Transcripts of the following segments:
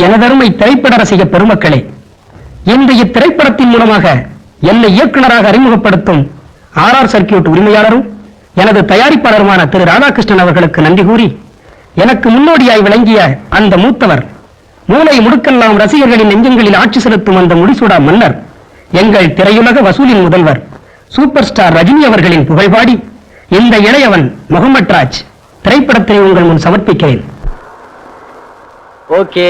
எனதருமை திரைப்பட ரசிக பெருமக்களே, இன்றைய திரைப்படத்தின் மூலமாக என்னை இயக்குநராக அறிமுகப்படுத்தும் ஆர்ஆர் சர்க்கியூட் உரிமையாளரும் எனது தயாரிப்பாளருமான திரு ராதாகிருஷ்ணன் அவர்களுக்கு நன்றி கூறி, எனக்கு முன்னோடியாய் விளங்கிய அந்த மூத்தவர், மூளை முடுக்கெல்லாம் ரசிகர்களின் நெஞ்சங்களில் ஆட்சி செலுத்தும் அந்த முடிசூடா மன்னர், எங்கள் திரையுலக வசூலின் முதல்வர் சூப்பர் ஸ்டார் ரஜினி அவர்களின் புகழ்பாடி இந்த இளையவன் முகமது ராஜ் திரைப்படத்தை உங்கள் முன் சமர்ப்பிக்கிறேன். ஓகே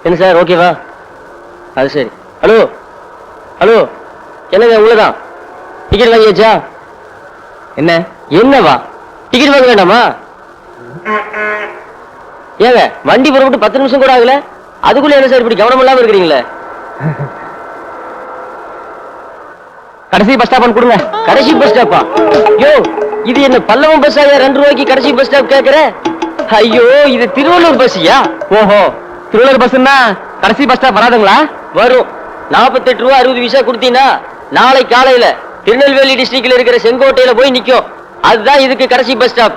என்ன சார், ஓகேவா? அது சரி. ஹலோ ஹலோ, என்னங்க உள்ளதான் டிக்கெட் வாங்கியாச்சா? என்னவா டிக்கெட் வாங்க வேண்டாமா? ஏங்க வண்டி புறப்பட்டு 10 நிமிஷம் கூட ஆகல, அதுக்குள்ள என்ன சார் இப்படி கவனம் இல்லாம இருக்கிறீங்களே? கடைசி பஸ் ஸ்டாப் கொடுங்க. கடைசி பஸ் ஸ்டாப்பா? யோ, இது என்ன பல்லவம் பஸ் ஆயா 2 ரூபாய்க்கு கடைசி பஸ் ஸ்டாப் கேக்குற? ஐயோ, இது திருவள்ளூர் பஸ்ஸியா? ஓஹோ, திருவள்ளூர் பஸ்னா கடைசி பஸ் ஸ்டாப் வராதுங்களா? வரும். 48 ரூபா 60 பைசா கொடுத்தீங்கன்னா நாளை காலையில திருநெல்வேலி டிஸ்ட்ரிக்ட்ல இருக்கிற செங்கோட்டையில போய் நிக்கும். அதுதான் இதுக்கு கடைசி பஸ் ஸ்டாப்.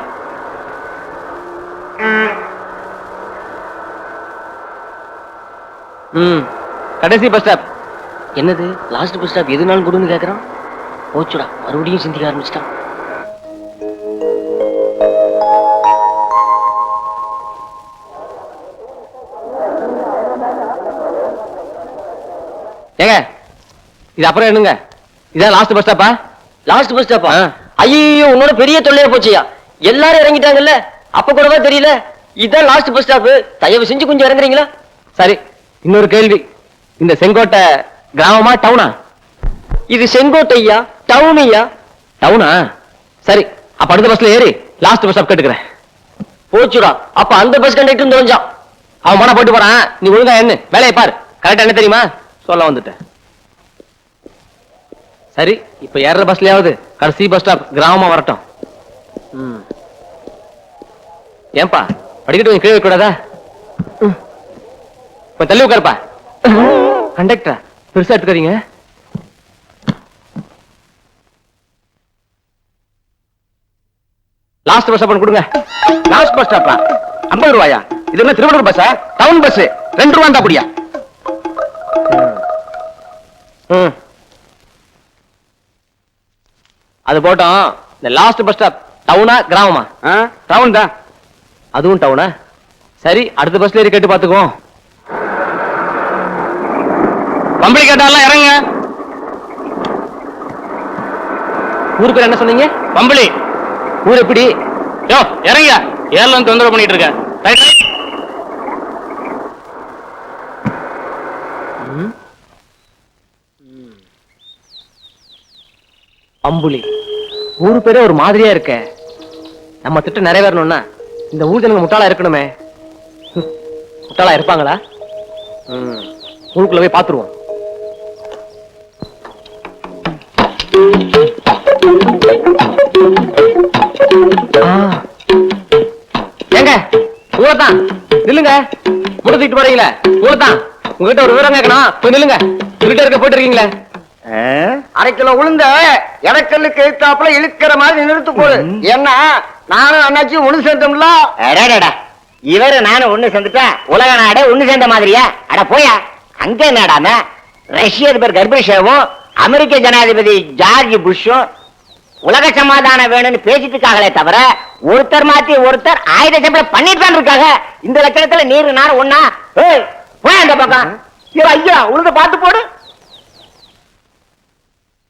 கடைசி பஸ் ஸ்டாப். என்னது லாஸ்ட் பஸ் ஸ்டாப் எதுனாலும் கொடுன்னு கேக்குறான். ஓச்சுடா, மறுபடியும் சிந்திக்க ஆரம்பிச்சிட்டான். ஏங்க இது அப்புறம் என்னங்க? இதான் லாஸ்ட் பஸ் ஸ்டாப்பா? லாஸ்ட் பஸ் ஸ்டாப்பா? ஐயோ, உன்னோட பெரிய தொல்லையா போச்சியா. எல்லாரும் இறங்கிட்டாங்கல்ல, அப்ப கூடவா தெரியல? இதான் லாஸ்ட் பஸ் ஸ்டாப். தயவு செஞ்சு கொஞ்சம் இறங்குறீங்களா? சரி, இன்னொரு கேள்வி. இந்த செங்கோட்டை கிராமமா டவுனா? இது செங்கோட்டையா டவுனியா? டவுனா? சரி, அப்ப அடுத்த பஸ்ல ஏறி லாஸ்ட் பஸ் ஸ்டாப் கேட்டுக்கிறேன். போச்சுடா, அப்ப அந்த பஸ் கண்டக்டர் தொலைஞ்சான். அவன் போனா போட்டு போறான். நீ ஒழுங்கா என்ன வேலையை பாரு. கரெக்டா என்ன தெரியுமா சொல்ல வந்துட்டேன். சரி, இப்ப ஏற பஸ்லயாவது கடைசி பஸ் ஸ்டாப் கிராமமா வரட்டும். ஏன்பா படிக்கிட்டு கீழே கூடாதா? தள்ளி உட்காருப்பா. கண்டக்டரா பெருசா எடுத்துக்காதீங்க. லாஸ்ட் பஸ் ஸ்டாப் கொடுங்க. லாஸ்ட் பஸ் ஸ்டாப்பா? 50 ரூபாயா? இது என்ன திருவள்ளூர் பஸ்ஸா? டவுன் பஸ் 2 ரூபா தான் கூடியா? அது போட்டோம். இந்த லாஸ்ட் பஸ் ஸ்டாப் டவுனா கிராமமா? டவுன் தான். அதுவும் டவுனா? சரி, அடுத்த பஸ்ல ஏறி கேட்டு பாத்துக்கோ. பம்பளி கேட்டாலாம் இறங்க. ஊரு பேர் என்ன சொன்னீங்க? பம்பளி. ஊர் எப்படி? யோ இறங்க, ஏர்லாம் தொந்தரவு பண்ணிட்டு இருக்க. Right right. அம்புலி ஊரு பேரே ஒரு மாதிரியா இருக்க. நம்ம திட்டம் நிறைவேறணும்னா இந்த ஊர் ஜனங்க முட்டாளா இருக்கணுமே. முட்டாளா இருப்பாங்களா? ஊருக்குள்ள போய் பாத்துருவோம். ஏங்க ஊரத்தான் நில்லுங்க. முடிச்சுட்டு போறீங்களே ஊரத்தான். உங்ககிட்ட ஒரு விவரம் கேட்கணும். போய் நில்லுங்க. உங்ககிட்ட இருக்க போயிட்டு இருக்கீங்களே. 1/2 கிலோ உளுந்த இடக்கல்லுக்கு எழுத்தாப்புல இழுக்கிற மாதிரி நிறுத்து போடு. ஏன்னா நானும் அண்ணாச்சி ஒண்ணு சேர்ந்தோம்ல. இவரு நானும் ஒண்ணு சேர்ந்துட்டேன். உலக நாடு ஒண்ணு சேர்ந்த மாதிரியா? அட போயா. அங்க என்னடாம ரஷ்ய அதிபர் கர்பஷேவும் அமெரிக்க ஜனாதிபதி ஜார்ஜ் புஷும் உலக சமாதானம் வேணும்னு பேசிட்டு இருக்காங்களே தவிர ஒருத்தர் மாத்தி ஒருத்தர் ஆயுத சம்பள பண்ணிட்டு தான் இருக்காங்க. இந்த லட்சணத்துல நீர் நானும் ஒண்ணா? போய் அந்த பக்கம். ஐயா உளுந்த பார்த்து போடு.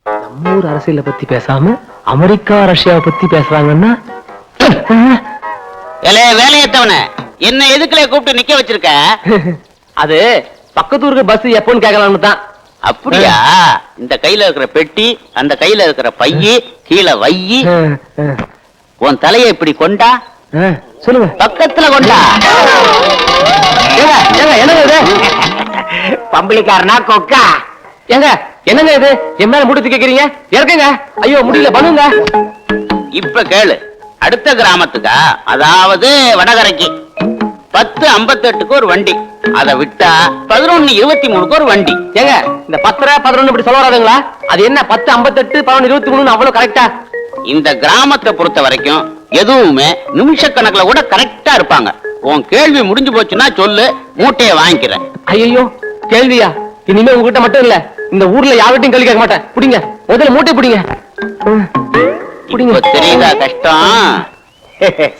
நம்ம ஊர் அரசியலை பத்தி பேசாம அமெரிக்கா ரஷ்யாவை பத்தி பேசுறாங்கன்னா, வேலையத்தவன என்ன எதுக்குல கூப்பிட்டு நிக்க வச்சிருக்க? அது பக்கத்தூருக்கு பஸ் எப்போன்னு கேட்கலாம்னு தான். அப்படியா? இந்த கையில இருக்கிற பெட்டி, அந்த கையில இருக்கிற பையி கீழே வையி, உன் தலையை இப்படி கொண்டா. சொல்லுங்க. பக்கத்துல கொண்டா. என்னங்க இது? பம்பளிக்காரனா கொக்கா? ஏங்க என்னங்க இது? என் மேல முடித்து கேக்குறீங்க? இறக்குங்க. ஐயோ முடியல, பண்ணுங்க. இப்ப கேளு. அடுத்த கிராமத்துக்கா, அதாவது வடகரைக்கு 10:58க்கு ஒரு வண்டி. அதை விட்டா 11:23க்கு ஒரு வண்டி. ஏங்க இந்த 10, 11 இப்படி சொல்ல வராதுங்களா? அது என்ன 10:58, 11:23 அவ்வளவு கரெக்டா? இந்த கிராமத்தை பொறுத்த வரைக்கும் எதுவுமே நிமிஷ கணக்குல கூட கரெக்டா இருப்பாங்க. உன் கேள்வி முடிஞ்சு போச்சுன்னா சொல்லு, மூட்டையை வாங்கிக்கிறேன். ஐயோ கேள்வியா? இனிமே உங்ககிட்ட மட்டும் இல்ல, இந்த ஊர்ல யார்கிட்டையும் கேள்வி கேட்க மாட்டேன். புடிங்க, முதல்ல மூட்டை புடிங்க. இப்ப தெரியுதா கஷ்டம்?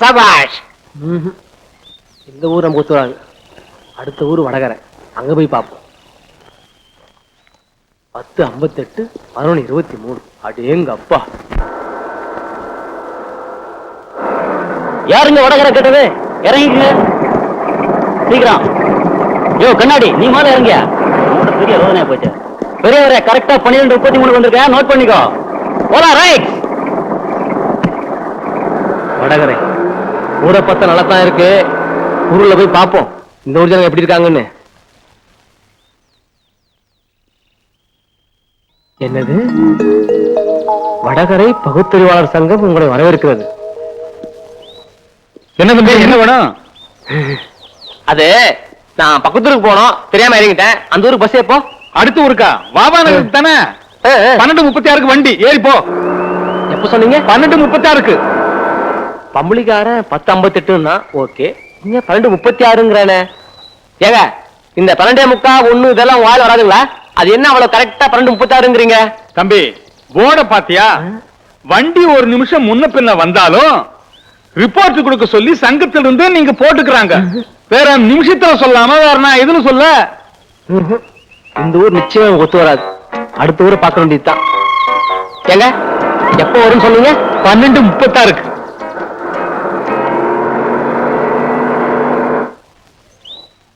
சபாஷ். இந்த ஊர் நம்ம ஒத்து வராது. அடுத்த ஊர் வடகரை, அங்க போய் பார்ப்போம். 10:58 11:23. அடேங்க அப்பா. யாருங்க வடகரை கேட்டது? இறங்கிங்க சீக்கிரம். யோ கண்ணாடி, நீ மேல இறங்கியா? பெரிய ரோதனையா போச்சு. பெரியவரே கரெக்டா 12:33 வந்திருக்கேன், நோட் பண்ணிக்கோ. ஓலா ரைட். வடகரை ஊரை பத்த நல்லாத்தான் இருக்கு. ஊர்ல போய் பார்ப்போம் இந்த ஊர் ஜனங்க எப்படி இருக்காங்கன்னு. என்னது? வடகரை பகுத்தறிவாளர் சங்கம் உங்களை வரவேற்கிறது. என்ன தம்பி, என்ன வேணும்? அது நான் பக்கத்தூருக்கு போனோம், தெரியாம இறங்கிட்டேன். அந்த ஊருக்கு பஸ் எப்போ? அடுத்த ஊருக்கா? வாபானகருக்கு தானே? 12:36 வண்டி ஏறி போ. எப்ப சொன்னீங்க? 12:36. பம்பளிக்காரன் 10:58ன்னா ஓகே, நீங்க 12:36ங்கறானே. ஏங்க இந்த 12:45 இதெல்லாம் வாயில வராதுங்களா? அது என்ன அவ்வளவு கரெக்டா 12:36ங்கறீங்க? தம்பி போர்ட பாத்தியா? வண்டி ஒரு நிமிஷம் முன்ன பின்ன வந்தாலும் ரிப்போர்ட் கொடுக்க சொல்லி சங்கத்துல இருந்து நீங்க போட்டுக்கிறாங்க. வேற நிமிஷத்துல சொல்லாம வேற நான் எதுன்னு சொல்ல? இந்த ஊர் நிச்சயம் ஒத்து வராது. அடுத்த ஊரை பார்க்க வேண்டியதுதான். ஏங்க எப்போ வரும்னு சொன்னீங்க? 12:36.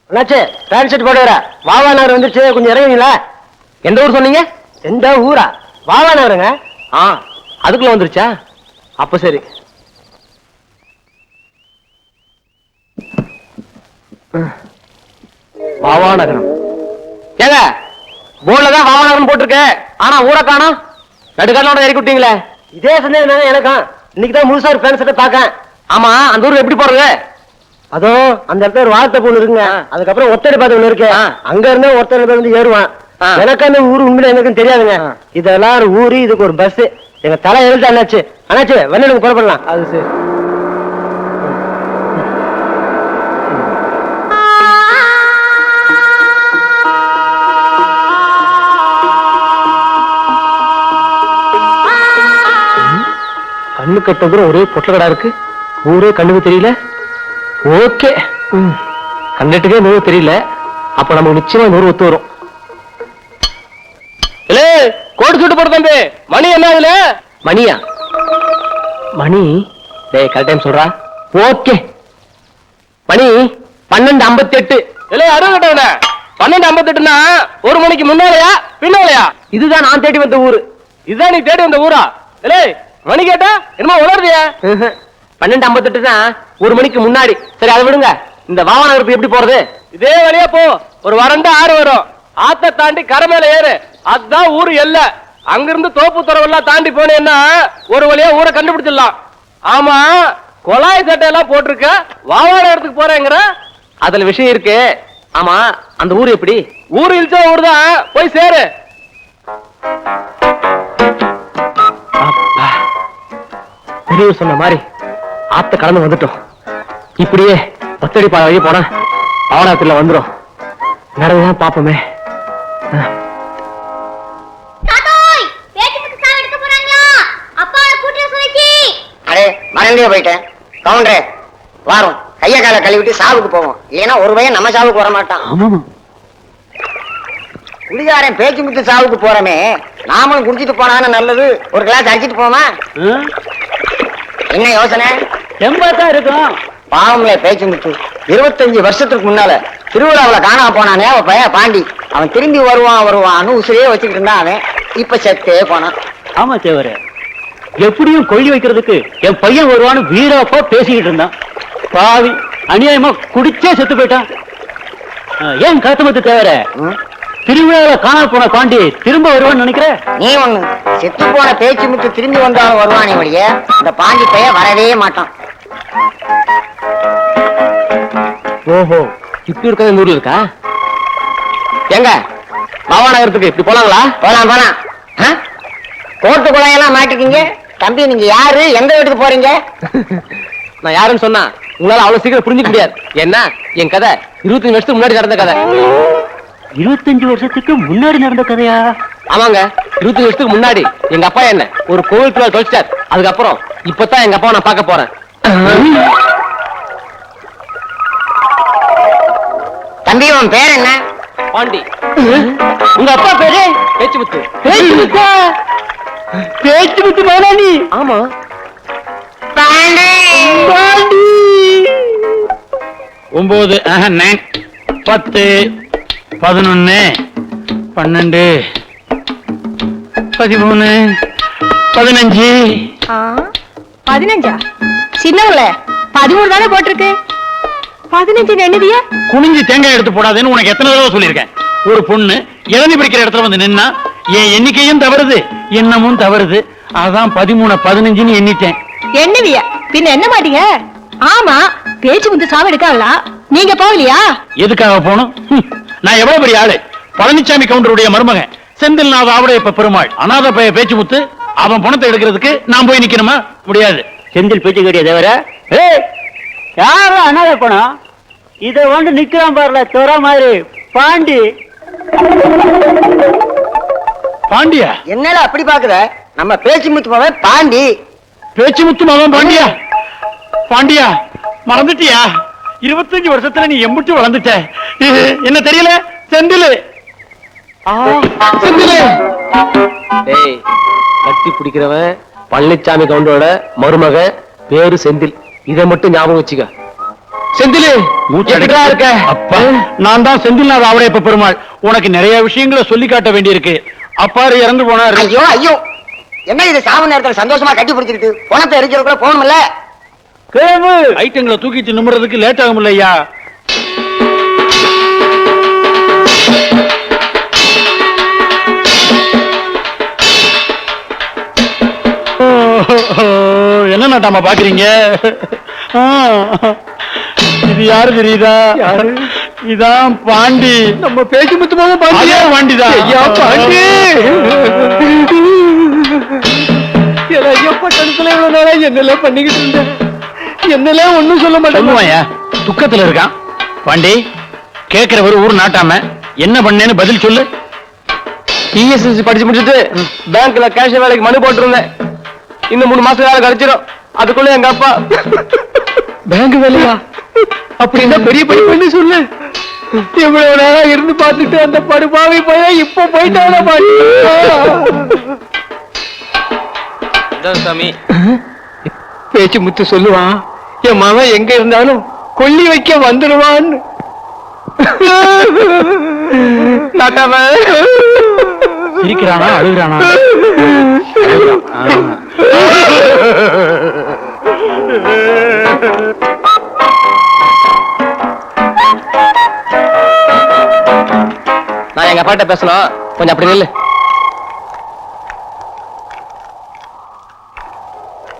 என்னாச்சு? பேண்ட் ஷர்ட் போடுற வாவா நகர் வந்துருச்சு, கொஞ்சம் இறங்குங்களா? எந்த ஊர் சொன்னீங்க? எந்த ஊரா? வாவா நகருங்க. அதுக்குள்ள வந்துருச்சா? அப்ப சரி. வாவா நகரம். ஏங்க போர்டுல தான் வாவா நகரம் போட்டிருக்கு, ஆனா ஊரை காணோம். நடுக்காரோட இறக்கி விட்டீங்களே. இதே சந்தேகம் தானே எனக்கும். இன்னைக்கு தான் முழுசா ஒரு பேண்ட் ஷர்ட்டை பார்க்கேன். ஆமா, அந்த ஊருக்கு எப்படி போறது? அதோ அந்த இடத்துல ஒரு வார்த்தை பொண்ணு இருக்குங்க. அதுக்கப்புறம் ஒத்தடி பாத்து ஒண்ணு இருக்கு, அங்க இருந்து ஒருத்தர் வந்து ஏறுவான். எனக்கு அந்த ஊரு உண்மையில எனக்கும் தெரியாதுங்க. இதெல்லாம் ஒரு ஊரு, இதுக்கு ஒரு பஸ். எங்க தலை எழுத்து அண்ணாச்சு. அண்ணாச்சு வெள்ளனுக்கு புறப்படலாம். அது சரி. கண்ணு கட்ட ஒரே பொட்டலடா இருக்கு. ஊரே கண்ணுக்கு தெரியல. ஓகே, கண்டுட்டுக்கே நூறு தெரியல. அப்ப நமக்கு நிச்சயமா நூறு ஒத்து வரும். கோடு சுட்டு போடு தம்பி. மணி என்ன ஆகுல? மணியா? மணி டேய் கரெக்ட் டைம் சொல்றா. ஓகே, மணி 12:58. இல்ல அருகட்டவன 12:58னா 1 மணிக்கு முன்னாலயா பின்னாலயா? இதுதான் நான் தேடி வந்த ஊரு. இதுதான் நீ தேடி வந்த ஊரா? இல்ல மணி கேட்டா என்னமோ உளருதியா? 12:58 தான் 1 மணிக்கு முன்னாடி. சரி அதை விடுங்க. இந்த வாவனகருக்கு எப்படி போறது? இதே வழியா போ, ஒரு வறண்ட ஆறு வரும். ஆத்த தாண்டி கரை மேல ஏறு, அதுதான் ஊரு எல்ல. அங்கிருந்து தோப்பு துறவெல்லாம் தாண்டி போனேன்னா ஒரு வழியா ஊரை கண்டுபிடிச்சிடலாம். ஆமா, கொலாய் சட்டையெல்லாம் போட்டிருக்க, வாவனகரத்துக்கு போறேங்கிற. அதுல விஷயம் இருக்கு. ஆமா, அந்த ஊரு எப்படி? ஊரு இழிச்ச ஊர் தான், போய் சேரு. பெரியவர் சொன்ன மாதிரி ஆத்த கடந்து வந்துட்டோம். இப்படியே 10 அடி பாதை வழியே போனா பாவனாத்துல வந்துடும். நடந்துதான் பாப்போமே. அடே மறந்தே போயிட்டேன். கவுண்டரே வாரம் கைய கால கழுவிட்டு சாவுக்கு போவோம். ஏன்னா ஒரு பையன் நம்ம சாவுக்கு வர மாட்டான். குடிகாரன் பேச்சு முத்து சாவுக்கு போறமே, நாமளும் குடிச்சிட்டு போனான்னு நல்லது. ஒரு கிளாஸ் அடிச்சிட்டு போமா? என்ன யோசனை? எம்பாத்தான் இருக்கும். பாவம்ல பேச்சு முத்து 25 வருஷத்துக்கு முன்னால திருவிழாவுல காணாம போனானே அவன் பையன் பாண்டி. அவன் திரும்பி வருவான்னு உசிரியே வச்சுக்கிட்டு இருந்தான். அவன் இப்ப செத்தே போனான். ஆமா தேவர, எப்படியும் கொள்ளி வைக்கிறதுக்கு என் பையன் வருவான்னு வீரப்பா பேசிக்கிட்டு இருந்தான். பாவி அநியாயமா குடிச்சே செத்து போயிட்டான். ஏன் கருத்தமத்து தேவர, திருவிழாவில காணாம போன பாண்டி திரும்ப வருவான்னு நினைக்கிற? நீ ஒண்ணு, செத்து போன பேச்சு முத்து திரும்பி வந்தாலும் வருவானே வழிய இந்த பாண்டி பையன் வரவே மாட்டான். ஓஹோ, இப்படி இருக்க இந்த ஊர்ல இருக்கா? எங்க பவானகரத்துக்கு இப்படி போலாங்களா? போலாம். கோர்ட்டு குழாயெல்லாம் மாட்டிக்கிங்க. தம்பி நீங்க யாரு, எந்த வீட்டுக்கு போறீங்க? நான் யாருன்னு சொன்னா உங்களால அவ்வளவு சீக்கிரம் புரிஞ்சுக்க முடியாது. என்ன என் கதை 25 வருஷத்துக்கு முன்னாடி நடந்த கதை. 25 வருஷத்துக்கு முன்னாடி நடந்த கதையா? ஆமாங்க, 25 வருஷத்துக்கு முன்னாடி எங்க அப்பா என்ன ஒரு கோவில் திருவிழா தொலைச்சிட்டார். அதுக்கப்புறம் இப்பதான் எங்க அப்பாவை நான் பார்க்க போறேன். தம்பி உன் பேர் என்ன? பாண்டி. உங்க அப்பா பேரு பேச்சுமுத்து. பேச்சுமுத்தா? பேச்சுமுத்து மாலானி? ஆமா. பாண்டி. 9 10 11 12 13 15. 15? சின்னவங்கள 13 தானே போட்டிருக்கு. 15 என்னதியா? குனிஞ்சு தேங்காய் எடுத்து போடாதேன்னு உனக்கு எத்தனை தடவை சொல்லியிருக்கேன். ஒரு பொண்ணு இளநீ பிடிக்கிற இடத்துல வந்து நின்னா என் எண்ணிக்கையும் தவறுது, எண்ணமும் தவறுது. அதான் 13 15ன்னு எண்ணிட்டேன். என்னவியா பின்ன என்ன மாட்டீங்க? ஆமா, பேச்சு முத்து சாவு எடுக்காங்களா? நீங்க போகலையா? எதுக்காக போகணும்? நான் எவ்வளவு பெரிய ஆளு. பழனிசாமி கவுண்டருடைய மருமகன் செந்தில்நாத ஆவுடையப்ப பெருமாள் அநாத பைய பேச்சு முத்து. அவன் பணத்தை எடுக்கிறதுக்கு நான் போய் நிக்கணுமா? முடியாது. செந்தில் பேச்சு கிடையாது தவிர யாரும் அனாத பணம் இத வந்து நிக்கிறான் பாருல துற மாதிரி பாண்டி. பாண்டியா? என்னல அப்படி பாக்குற? நம்ம பேச்சு முத்து போவன் பாண்டி. பேச்சு முத்து மகன் பாண்டியா? பாண்டியா மறந்துட்டியா? 25 வருஷத்துல நீ எம்புட்டு வளர்ந்துட்ட. என்ன தெரியல? செந்தில். செந்தில் டேய், கட்டி பிடிக்கிறவன் பழனிசாமி கவுண்டரோட மருமக, பேரு செந்தில். இதை மட்டும் ஞாபகம் வச்சுக்க. செந்தில் மூச்சடா இருக்க. அப்பா, நான் தான் செந்தில்நாத ஆவுடையப்ப பெருமாள். உனக்கு நிறைய விஷயங்களை சொல்லி காட்ட வேண்டியிருக்கு. அப்பாரு இறந்து போனாரு. ஐயோ ஐயோ, என்ன இது சாவு நேரத்துல சந்தோஷமா கட்டி பிடிச்சிருக்கு? பணத்தை எரிக்கிறதுக்குள்ள போகணும்ல. கிழவு ஐட்டங்களை தூக்கிட்டு நிமிறதுக்கு லேட் ஆகும் இல்லையா? என்ன நாட்டாம பாக்குறீங்க? இது யாரு தெரியுதா? இதான் பாண்டி. நம்ம பேச்சு முத்துமாக பாண்டியா? பாண்டிதான். ஐயா பாண்டி. பட்டணத்துல இவ்வளவு நேரம் என்னெல்லாம் பண்ணிக்கிட்டு இருந்தேன். என்னெல்லாம் ஒண்ணும் சொல்ல மாட்டேன். துக்கத்துல இருக்கான். பாண்டி, கேக்குறவர் ஊர் நாட்டாம என்ன பண்ணேன்னு பதில் சொல்லு. டிஎஸ்எஸ்சி படிச்சு முடிச்சுட்டு பேங்க்ல கேஷ் வேலைக்கு மனு போட்டிருந்தேன். இன்னும் 3 மாசம் வேலை கிடைச்சிடும். அதுக்குள்ள எங்க அப்பா பேங்க் வேலையா? அப்படின்னா பெரிய படிப்புன்னு சொல்லு. எவ்வளவு நேரம் இருந்து பார்த்துட்டு அந்த படுபாவை போய் இப்ப போயிட்டான பாண்டி. சாமி, பேச்சு முத்து சொல்லுவான், என் மகன் எங்க இருந்தாலும் கொல்லி வைக்க வந்துடுவான்னு. சிரிக்கிறானா அழுகிறானா? நான் எங்க அப்பாட்ட பேசணும், கொஞ்சம் அப்படி நில்லு.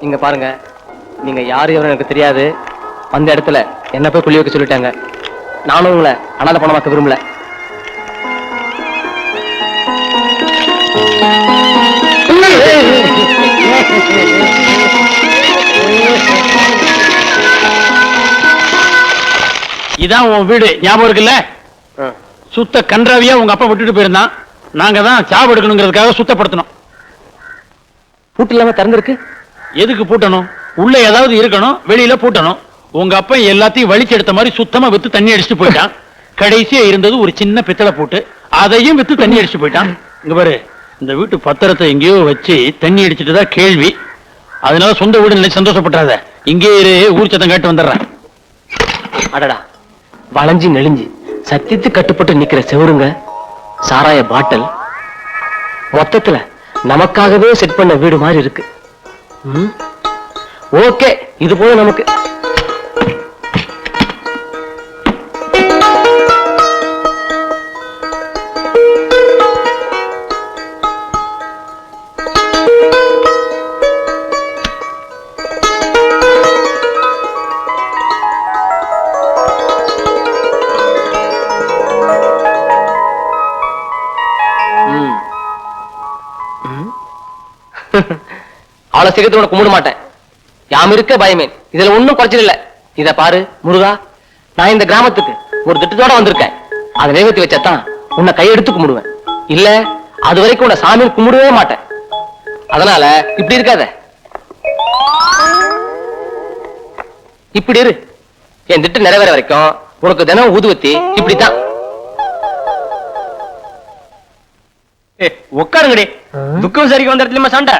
இங்க பாருங்க, நீங்க யாரு எவரும் எனக்கு தெரியாது. அந்த இடத்துல என்ன போய் புள்ளி வைக்க சொல்லிட்டாங்க. நானும் உங்களை அனாதை பணமாக்க விரும்பல. இதான் உன் வீடு, ஞாபகம் இருக்குல்ல? சுத்த கன்றாவியா உங்க அப்பா விட்டுட்டு போயிருந்தான். நாங்க தான் சாவு எடுக்கணுங்கிறதுக்காக சுத்தப்படுத்தணும். பூட்டு இல்லாம திறந்திருக்கு. எதுக்கு பூட்டணும்? உள்ள ஏதாவது இருக்கணும், வெளியில பூட்டணும். உங்க அப்பா எல்லாத்தையும் வலிச்சு எடுத்த மாதிரி சுத்தமா வித்து தண்ணி அடிச்சுட்டு போயிட்டான். கடைசியா இருந்தது ஒரு சின்ன பித்தளை பூட்டு, அதையும் வித்து தண்ணி அடிச்சுட்டு போயிட்டான். இங்க பாரு, இந்த வீட்டு பத்திரத்தை எங்கேயோ வச்சு தண்ணி அடிச்சுட்டு தான் கேள்வி. அதனால சொந்த வீடு நினைச்சு சந்தோஷப்பட்டாத. இங்கே ஊர் சத்தம் கேட்டு வந்துடுறேன். அடடா, வளைஞ்சி நெளிஞ்சு சத்தியத்து கட்டுப்பட்டு நிக்கிற செவருங்க, சாராய பாட்டல், மொத்தத்துல நமக்காகவே செட் பண்ண வீடு மாதிரி இருக்கு. ஓகே, இது போல நமக்கு. அவளை சீக்கிரத்தை உனக்கு கும்பிட மாட்டேன். யாம் இருக்க பயமே, இதுல ஒண்ணும் குறைச்சல் இல்ல. இத பாரு முருகா, நான் இந்த கிராமத்துக்கு ஒரு திட்டத்தோட வந்திருக்கேன். அதை வேகத்தி வச்சாதான் உன்னை கையெடுத்து கும்பிடுவேன். இல்ல அது வரைக்கும் உன்னை சாமி கும்பிடவே மாட்டேன். அதனால இப்படி இருக்காத, இப்படி இரு. என் திட்டம் நிறைவேற வரைக்கும் உனக்கு தினம் ஊதுவத்தி இப்படித்தான். உட்காருங்கடி. துக்கம் சரிக்கு வந்த இடத்துலயுமா சண்டை?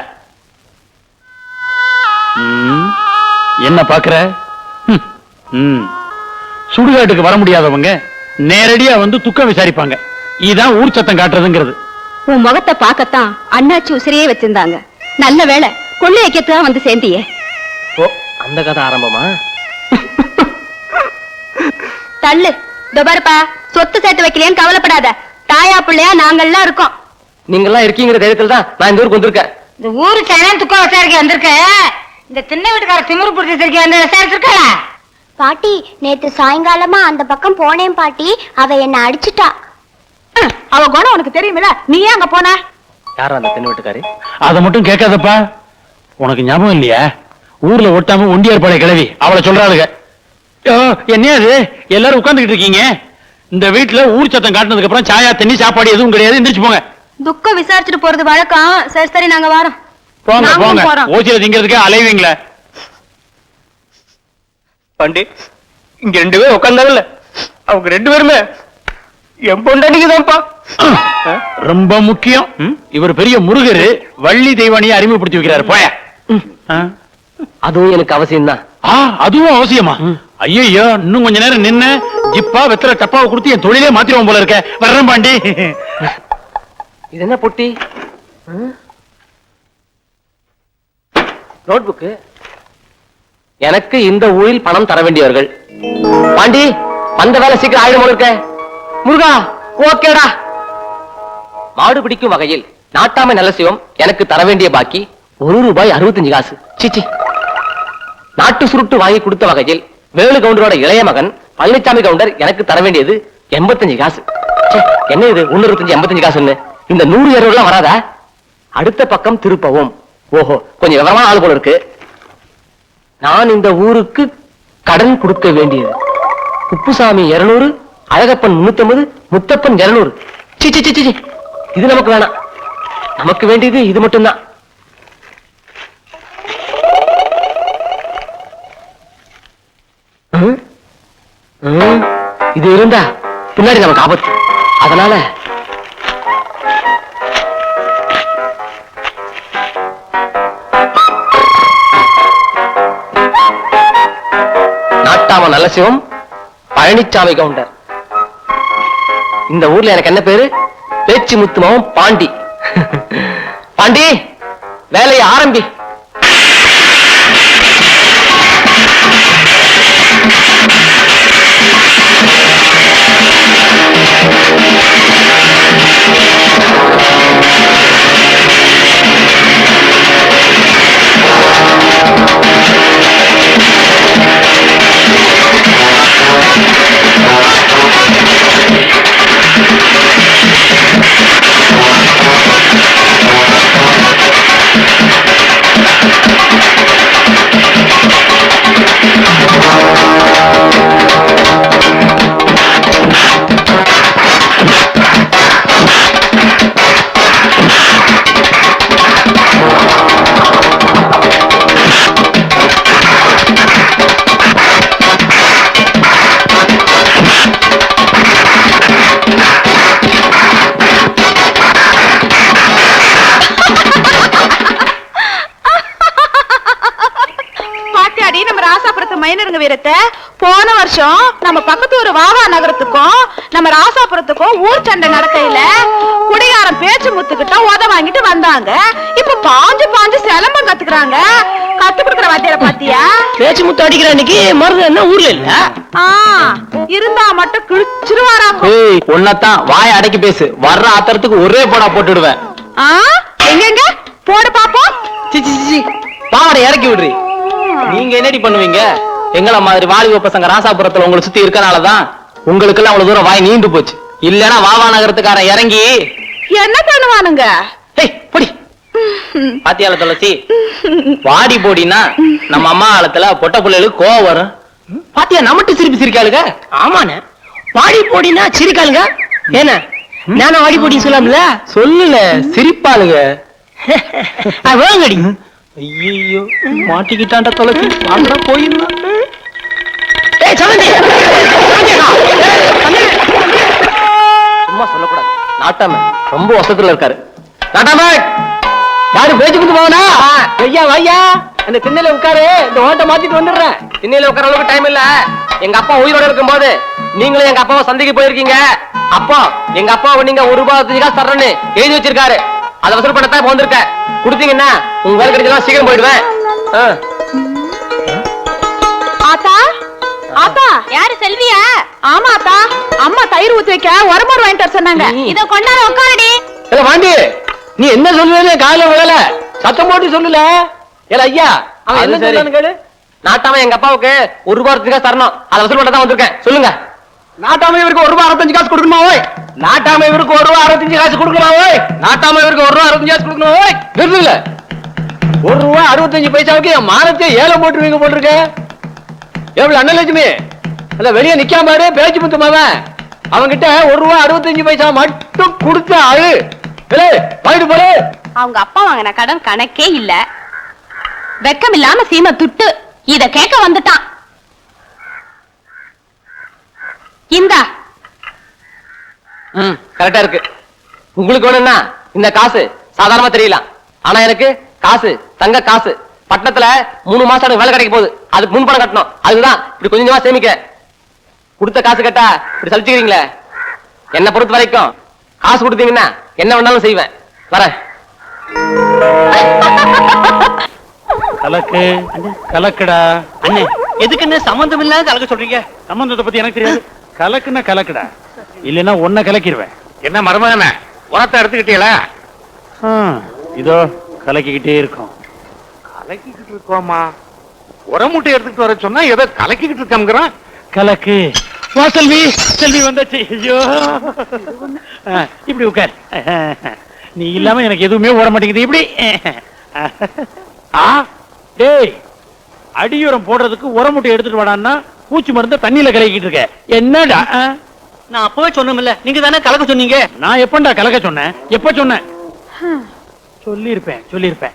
என்ன பாக்குற? சுடுகாட்டுக்கு வர முடியாதவங்க நேரடியா வந்து துக்கம் விசாரிப்பாங்க. இதான் ஊர் சத்தம் காட்டுறதுங்கிறது. உன் முகத்தை பார்க்கத்தான் அண்ணாச்சி உசிரியே வச்சிருந்தாங்க. நல்ல வேளை கொள்ளை ஐக்கியத்தான் வந்து சேர்ந்தியே. ஓ, அந்த கதை ஆரம்பமா? தள்ளு. பாருப்பா, சொத்து சேர்த்து வைக்கிறேன்னு கவலைப்படாத. தாயா பிள்ளையா நாங்கெல்லாம் இருக்கோம். நீங்கெல்லாம் இருக்கீங்கிற தைரியத்துல தான் நான் இந்த ஊருக்கு வந்திருக்கேன். இந்த ஊருக்கு என்ன துக்கம் விசாரிக்க வந்திருக்க? இந்த திண்ணை வீட்டுக்கார திமிரு பிடிச்சிருக்க வந்து விசாரிச்சிருக்கல? பாட்டி, நேத்து சாயங்காலமா அந்த பக்கம் போனேன் பாட்டி. அவ என்ன அடிச்சுட்டா. அவ குணம் உனக்கு தெரியுமில்ல, நீ ஏன் அங்க போன? யாரா அந்த தென்ன வீட்டுக்காரு? அதை மட்டும் கேட்காதப்பா. உனக்கு ஞாபகம் இல்லையா? ஊர்ல ஒட்டாம ஒண்டியார் படை கிளவி அவளை சொல்றாளுங்க. என்ன அது எல்லாரும் உட்கார்ந்துகிட்டு இருக்கீங்க? இந்த வீட்டுல ஊர் சத்தம் காட்டினதுக்கு அப்புறம் சாயா தண்ணி சாப்பாடு எதுவும் கிடையாது. எந்திரிச்சு போங்க. துக்கம் விசாரிச்சுட்டு போறது வழக்கம். சரி சரி, நாங்க வரோம். போங்க போங்க. போறோம். ஓசியில திங்கிறதுக்கு அலைவீங்களே. பாண்டி, இங்க 2 பேரும் உட்கார்ந்தாங்கல்ல, அவங்க 2 பேருமே என் பொண்டாட்டிக்குதான்ப்பா. ரொம்ப முக்கியம். இவர் பெரிய முருகரு, வள்ளி தெய்வானியை அறிமுகப்படுத்தி வைக்கிறாரு. போய. அதுவும் எனக்கு அவசியம் தான். அதுவும் அவசியமா? ஐயோ, இன்னும் கொஞ்ச நேரம் நின்னு ஜிப்பா வெத்தல டப்பாவை கொடுத்து என் தொழிலே மாத்திருவோம் போல இருக்க. வர்றேன் பாண்டி. இது என்ன பொட்டி? நோட்புக்கு. எனக்கு இந்த ஊரில் பணம் தர வேண்டியவர்கள். பாண்டி, வந்த வேலை சீக்கிரம் ஆயிடும் போல இருக்க. முருகா, ஓகேடா. மாடு பிடிக்கும் வகையில் நாட்டாமை நல்ல சிவம் எனக்கு தர வேண்டிய பாக்கி ₹1.65. சிச்சி. நாட்டு சுருட்டு வாங்கி கொடுத்த வகையில் வேலு கவுண்டரோட இளைய மகன் பழனிசாமி கவுண்டர் எனக்கு தர வேண்டியது 85 காசு. என்ன இது 125 85 காசுன்னு? இந்த 100 200 வராதா? அடுத்த பக்கம் திருப்பவும். ஓஹோ, கொஞ்சம் விவரமான ஆள் போல இருக்கு. நான் இந்த ஊருக்கு கடன் கொடுக்க வேண்டியது குப்புசாமி 200, அழகப்பன் 350, முத்தப்பன் 200. சிச்சி சிச்சி, இது நமக்கு வேணாம். நமக்கு வேண்டியது இது மட்டும்தான். இது இருந்தா பின்னாடி நமக்கு ஆபத்து. அதனால நாட்டாம நல்ல சிவம் பழனிசாமி கவுண்டர். இந்த ஊர்ல எனக்கு என்ன பேரு? பேச்சு முத்துமாவும் பாண்டி. பாண்டி, வேலையை ஆரம்பி. மைனருங்க வீரத்தை போன வருஷம் நம்ம பக்கத்து ஊர் வாவா நகரத்துக்கும் நம்ம ராசாபுரத்துக்கும் ஊர் சண்டை நடக்கையில குடிகாரன் பேச்சு முத்துக்கிட்ட உத வாங்கிட்டு வந்தாங்க. இப்ப பாஞ்சு பாஞ்சு சிலம்பம் கத்துக்கிறாங்க. கத்து கொடுக்குற வாத்தியார பாத்தியா? பேச்சு முத்து அடிக்கிற அன்னைக்கு மருந்து என்ன ஊர்ல இல்ல? இருந்தா மட்டும் கிழிச்சிருவாராம். ஒன்னதான் வாய அடக்கி பேசு. வர்ற ஆத்திரத்துக்கு ஒரே போடா போட்டுடுவேன். எங்க போடு பாப்போம். சிச்சி சிச்சி, பாவடை இறக்கி விடுறி. நீங்க என்னடி பண்ணுவீங்க? எங்கள மாதிரி வாலிப பசங்க ராசாபுரத்துல உங்களை சுத்தி இருக்கனாலதான் உங்களுக்கு எல்லாம் அவ்வளவு தூரம் வாய் நீண்டு போச்சு. இல்லன்னா வாவா நகரத்துக்காரன் இறங்கி என்ன பண்ணுவானுங்க? பொடி பாத்தியால துளசி, வாடி போடினா நம்ம அம்மா காலத்துல பொட்ட பிள்ளைகளுக்கு கோவம் வரும். பாத்தியா நம்மட்டு சிரிப்பு சிரிக்காளுங்க. ஆமாண்ணே, வாடி போடினா சிரிக்காளுங்க. ஏன்னா நானும் வாடி போடி சொல்லாம்ல. சொல்லல, சிரிப்பாளுங்க. வேங்கடி. ஐயோ, மாட்டிக்கிட்டான்டா துளசி. வாங்கடா போயிடலாம். ஏய் சமந்தி, சும்மா சொல்லக்கூடாது. நாட்டாம ரொம்ப வசத்துல இருக்காரு. நாட்டாம யாரு பேச்சு குத்து போவனா? ஐயா வையா, அந்த திண்ணையில உட்காரு. இந்த ஓட்ட மாத்திட்டு வந்துடுறேன். திண்ணையில உட்கார அளவுக்கு டைம் இல்ல. எங்க அப்பா உயிரோட இருக்கும் போது நீங்களும் எங்க அப்பாவை சந்தைக்கு போயிருக்கீங்க. அப்பா எங்க அப்பாவை நீங்க ₹1 தரேன்னு எழுதி வச்சிருக்காரு. அதை வசூல் பண்ணத்தான் இப்ப வந்திருக்க. கொடுத்தீங்கன்னா உங்க வேலை கிடைச்சா சீக்கிரம் போயிடுவேன். ஆத்தா ஆத்தா, யாரு செல்வியா? ஆமா ஆத்தா, அம்மா தயிர் ஊத்தி வைக்க உரமோர் வாங்கிட்டு வர சொன்னாங்க. இத கொண்டாட உட்காரடி. இல்ல வாண்டி, நீ என்ன சொல்லுன்னு காலையில விழல, சத்தம் போட்டு சொல்லல. ஏல ஐயா, அவன் என்ன சொல்றான்னு கேளு. நாட்டாம எங்க அப்பாவுக்கு ₹1 தரணும். அதை வசூல் பண்ண தான் வந்திருக்கேன். சொல்லுங்க. நாட்டாம இவருக்கு ₹1.65 கொடுக்கணுமா? ஓய், நாட்டாம இவருக்கு ₹1.65 கொடுக்கணுமா? ஓய், நாட்டாம இவருக்கு ₹1.65 கொடுக்கணுமா? ஓய், நிறுத்துல. ₹1.65 என் மானத்தை ஏலம் போட்டுருவீங்க போட்டிருக்க. எவ்வளவு அண்ணலட்சுமி, அல்ல வெளியே நிக்காம பாரு, பேச்சு முத்துமாவன். அவங்கிட்ட ₹1.65 மட்டும் கொடுத்த ஆளு. வாங்கிட்டு போல. அவங்க அப்பா வாங்கின கடன் கணக்கே இல்ல. வெக்கம் இல்லாம சீமை துட்டு இத கேட்க வந்துட்டான். இந்தா. கரெக்டா இருக்கு. உங்களுக்கு வேணும்னா இந்த காசு சாதாரணமா தெரியலாம். ஆனா எனக்கு காசு தங்க காசு. பட்டணத்துல 3 மாசம் எனக்கு வேலை கிடைக்க போகுது. அதுக்கு முன் பணம் கட்டணும். அதுதான் இப்படி கொஞ்சம் கொஞ்சமா சேமிக்க. கொடுத்த காசு கேட்டா இப்படி சலிச்சுக்கிறீங்களே. என்ன பொறுத்த வரைக்கும் காசு கொடுத்தீங்கன்னா என்ன வேணாலும் செய்வேன். வரேன். கலக்கு கலக்குடா. அண்ணே எதுக்குன்னு சம்பந்தம் இல்லாத கலக்க சொல்றீங்க? சம்பந்தத்தை பத்தி எனக்கு தெரியாது. கலக்குன்னா கலக்குடா, இல்லைன்னா ஒன்ன கலக்கிடுவேன். என்ன மருமகனே, உரத்தை எடுத்துக்கிட்டீங்களா? இதோ கலக்கிக்கிட்டே இருக்கும். கலக்கிக்கிட்டு இருக்கோமா? உரமூட்டை எடுத்துக்கிட்டு வர சொன்னா ஏதோ கலக்கிக்கிட்டு இருக்கோம்ங்கிறான். கலக்கு. வா செல்வி, செல்வி வந்தாச்சு. ஐயோ, இப்படி உட்கார். நீ இல்லாம எனக்கு எதுவுமே ஓட மாட்டேங்குது. இப்படி டேய், அடியுரம் போடுறதுக்கு உரமுட்டை எடுத்துட்டு வாடான்னா பூச்சி மருந்த தண்ணியில கலக்கிட்டு இருக்க. என்னடா? நான் அப்பவே சொன்னோம்ல, நீங்க தானே கலக்க சொன்னீங்க. நான் எப்பண்டா கலக்க சொன்னேன்? எப்ப சொன்னேன்? சொல்லிருப்பேன்.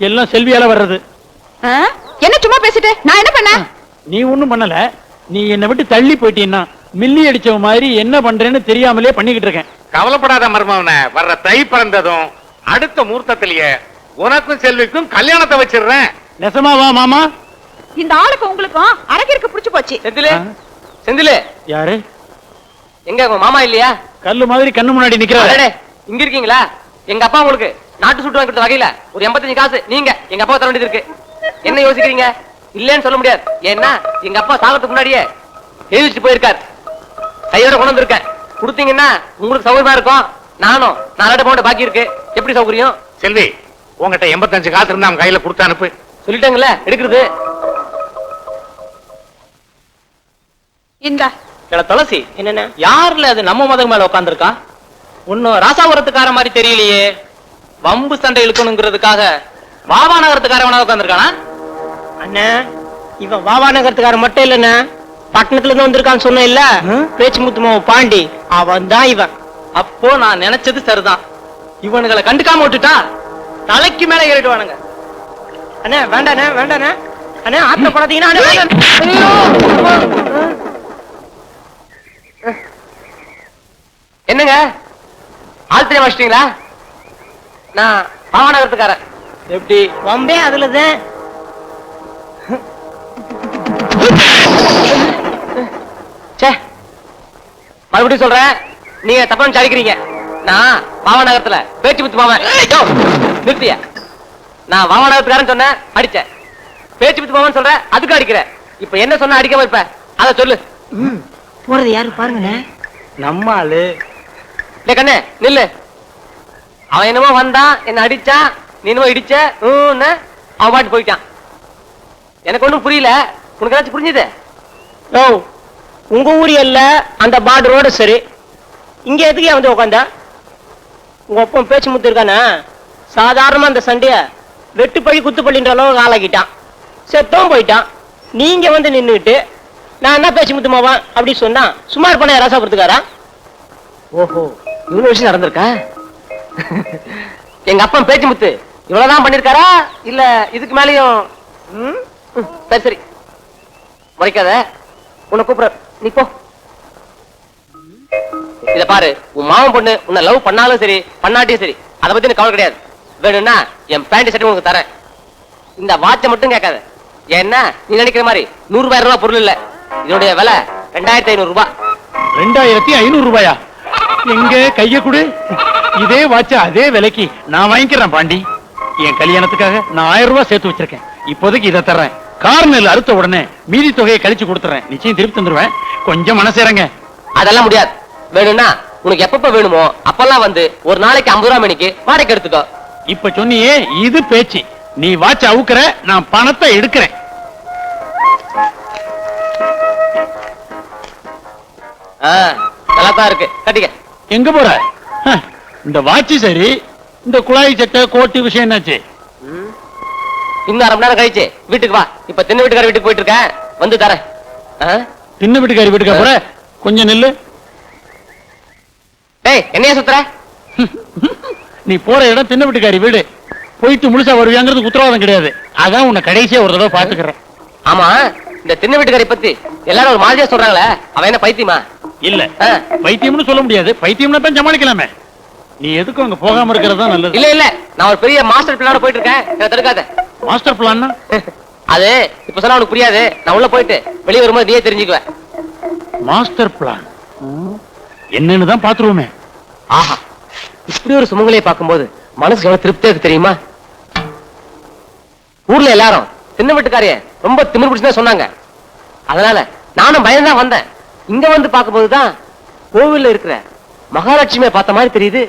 எல்லாம் செல்வியால வர்றது. என்ன சும்மா பேசிட்டு நான் என்ன பண்ண? நீ ஒண்ணும் பண்ணல. நீ என்னை விட்டு தள்ளி போயிட்டீன்னா மில்லி அடிச்ச மாதிரி என்ன பண்றேன்னு தெரியாமலே பண்ணிக்கிட்டு இருக்கேன். கவலைப்படாத மருமகனே, வர்ற தை பிறந்ததும் அடுத்த முகூர்த்தத்திலேயே உனக்கும் செல்விக்கும் கல்யாணத்தை வச்சிடுறேன். நெசமாவா மாமா? இந்த ஆளுக்கு உங்களுக்கும் அரக்கிற்கு புடிச்சு போச்சு. செந்திலே, செந்திலே. யாரு? எங்க உங்க மாமா இல்லையா? கல்லு மாதிரி கண்ணு முன்னாடி நிக்கிறாரு. அடடே, இங்க இருக்கீங்களா? எங்க அப்பா உங்களுக்கு நாட்டு சுட்டு வாங்கி கொடுத்த வகையில ஒரு 85 காசு நீங்க எங்க அப்பா தர வேண்டியது இருக்கு. என்ன யோசிக்கிறீங்க? இல்லன்னு சொல்ல முடியாது. ஏன்னா எங்க அப்பா சாகத்துக்கு முன்னாடியே எழுதிட்டு போயிருக்காரு. கையோட கொண்டு வந்திருக்கேன். கொடுத்தீங்கன்னா உங்களுக்கு சௌகரியமா இருக்கும். நானும் 4 பவுண்ட் பாக்கி இருக்கு. எப்படி சௌகரியம்? செல்வி, உங்ககிட்ட 85 காசு இருந்தா அவன் கையில கொடுத்து அனுப்பு. சொல்லிட்டாங்கல்ல, எடுக்கிறது. இந்தா. துளசி என்னன்னா யாருல அது நம்ம மதம் மேல உட்காந்துருக்கான்? ஒன்னும் ராசாபுரத்துக்கார மாதிரி தெரியலையே. வம்பு சண்டை இழுக்கணுங்கிறதுக்காக வாவா நகரத்துக்காரவனா உட்காந்துருக்கானா? அண்ணா, இவன் வாவா நகரத்துக்காரன் மட்டும் இல்லண்ணா, பட்டணத்துல இருந்து வந்திருக்கான்னு சொன்ன இல்ல, பேச்சு முத்துமாவ பாண்டி, அவன் தான் இவன். அப்போ நான் நினைச்சது சரிதான். இவனுங்களை கண்டுக்காம விட்டுட்டா தலைக்கு மேல ஏறிடுவானுங்க. அண்ணா வேண்டாண்ணே, வேண்டாண்ணே. அண்ணா ஆத்தப்படாதீங்கன்னா அண்ணா வேண்டாம். என்னங்க ஆழ்த்திரம் வச்சிட்டீங்களா? நான் பாவாநகரத்துக்காரன். எப்படி வம்பே அதுலதான். மறுபடியும் சொல்றேன், நீங்க தப்பா அடிக்கிறீங்க. நான் பாவாநகரத்துல பேச்சு முத்து மாமன். நிறுத்திய. நான் பாவாநகரத்துக்காரன் சொன்ன அடிச்சேன். பேச்சு முத்து மாமன் சொல்ற அதுக்கு அடிக்கிற. இப்ப என்ன சொன்ன அடிக்காம இருப்ப? அத சொல்லு. போறது யாரு பாருங்கண்ணே? நம்ம ஆளு. இல்ல கண்ணே நில்லு. அவன் என்னமோ வந்தான், என்ன அடிச்சான், நீ என்னமோ இடிச்ச. அவன் பாட்டு போயிட்டான். எனக்கு ஒண்ணும் புரியல. உனக்கு ஏதாச்சும் புரிஞ்சுது? ஓ, உங்க ஊர் இல்ல அந்த பார்டரோட சரி. இங்க எதுக்கு வந்து உட்காந்தா? உங்க ஒப்பம் பேச்சு முத்து இருக்கானா? சாதாரணமா அந்த சண்டைய வெட்டு பழி குத்து பள்ளின்ற அளவுக்கு ஆளாக்கிட்டான். செத்தவும் போயிட்டான். நீங்க வந்து நின்னுட்டு நான் என்ன பேச்சு முத்துமாவா அப்படி சொன்னா சுமார் பண்ண ராசாபுரத்துக்காரா? ஓஹோ, இவ்வளவு விஷயம் நடந்திருக்கா? எங்க அப்பா பேச்சு முத்து இவ்வளவுதான் பண்ணிருக்காரா இல்ல இதுக்கு மேலயும்? சரி சரி, முறைக்காத. உன்னை கூப்பிட, நீ போ. இத பாரு, உன் மாமன் பொண்ணு உன்னை லவ் பண்ணாலும் சரி பண்ணாட்டியும் சரி, அதை பத்தி எனக்கு கவலை கிடையாது. வேணும்னா என் பேண்ட் சட்டை உனக்கு தரேன். இந்த வாட்சை மட்டும் கேட்காத. ஏன்னா நீ நினைக்கிற மாதிரி 100,000 ரூபாய் பொருள் இல்ல, இதனுடைய விலை 2500 ரூபாய். 2500 ரூபாயா? எங்க கைய கொடு. இதே வாட்ச அதே விலைக்கு நான் வாங்கிக்கிறேன் பாண்டி. என் கல்யாணத்துக்காக நான் 1000 ரூபாய் சேர்த்து வச்சிருக்கேன். இப்போதைக்கு இதை தர்றேன். கார்னல் அறுத்த உடனே மீதி தொகையை கழிச்சு கொடுத்துறேன். நிச்சயம் திருப்பி தந்துருவேன். கொஞ்சம் மனசேரங்க. அதெல்லாம் முடியாது. வேணும்னா உனக்கு எப்பப்ப வேணுமோ அப்பெல்லாம் வந்து ஒரு நாளைக்கு 50 ரூபாய் மணிக்கு வாடகை எடுத்துக்கோ. இப்ப சொன்னியே இது பேச்சு. நீ வாட்ச அவுக்குற, நான் பணத்தை எடுக்கிறேன். நல்லா தான் இருக்கு, கட்டிக்க. எங்க போற? இந்த வாட்சி சரி, இந்த குழாய் சட்டை கோட்டு விஷயம் என்னாச்சு? இன்னும் 1/2 மணி நேரம் கழிச்சு வீட்டுக்கு வா. இப்ப தின்ன வீட்டுக்கார வீட்டுக்கு போயிட்டு இருக்கேன், வந்து தரேன். தின்ன வீட்டுக்காரி வீட்டுக்கா போற? கொஞ்சம் நில்லு. டேய், என்னைய சுத்துற? நீ போற இடம் தின்ன வீட்டுக்காரி வீடு. போயிட்டு முழுசா வருவியாங்கிறது உத்தரவாதம் கிடையாது. அதான் உன்னை கடைசியா ஒரு தடவை பாத்துக்கிறேன். ஆமா, இந்த தின்ன வீட்டுக்காரி பத்தி எல்லாரும் ஒரு மாதிரியா சொல்றாங்களே, அவ என்ன பைத்தியமா? இல்ல, பைத்தியம்னு சொல்ல முடியாது. பைத்தியம்னா தான் சமாளிக்கலாமே. நீ எதுக்கும் அங்க போகாம இருக்கிறது தான் நல்லது. இல்ல இல்ல, நான் ஒரு பெரிய மாஸ்டர் பிளானோட போயிட்டு இருக்கேன், என்ன தடுக்காத. மாஸ்டர் பிளான்னா? அது இப்ப சொன்னா உனக்கு புரியாது. நான் உள்ள போயிட்டு வெளியே வரும்போது நீயே தெரிஞ்சுக்குவேன். மாஸ்டர் பிளான் என்னன்னு தான் பாத்துருவோமே. ஆஹா, இப்படி ஒரு சுமங்கலியை பார்க்கும்போது மனசு எவ்வளவு திருப்தியா இருக்கு தெரியுமா? ஊர்ல எல்லாரும் சின்ன வீட்டுக்காரிய ரொம்ப திமிர் பிடிச்சுதான் சொன்னாங்க. அதனால நானும் பயந்தான் வந்தேன். இங்க வந்து பார்க்கும்போதுதான் கோவில்ல இருக்கிற மகாலட்சுமியை பார்த்த மாதிரி தெரியுது.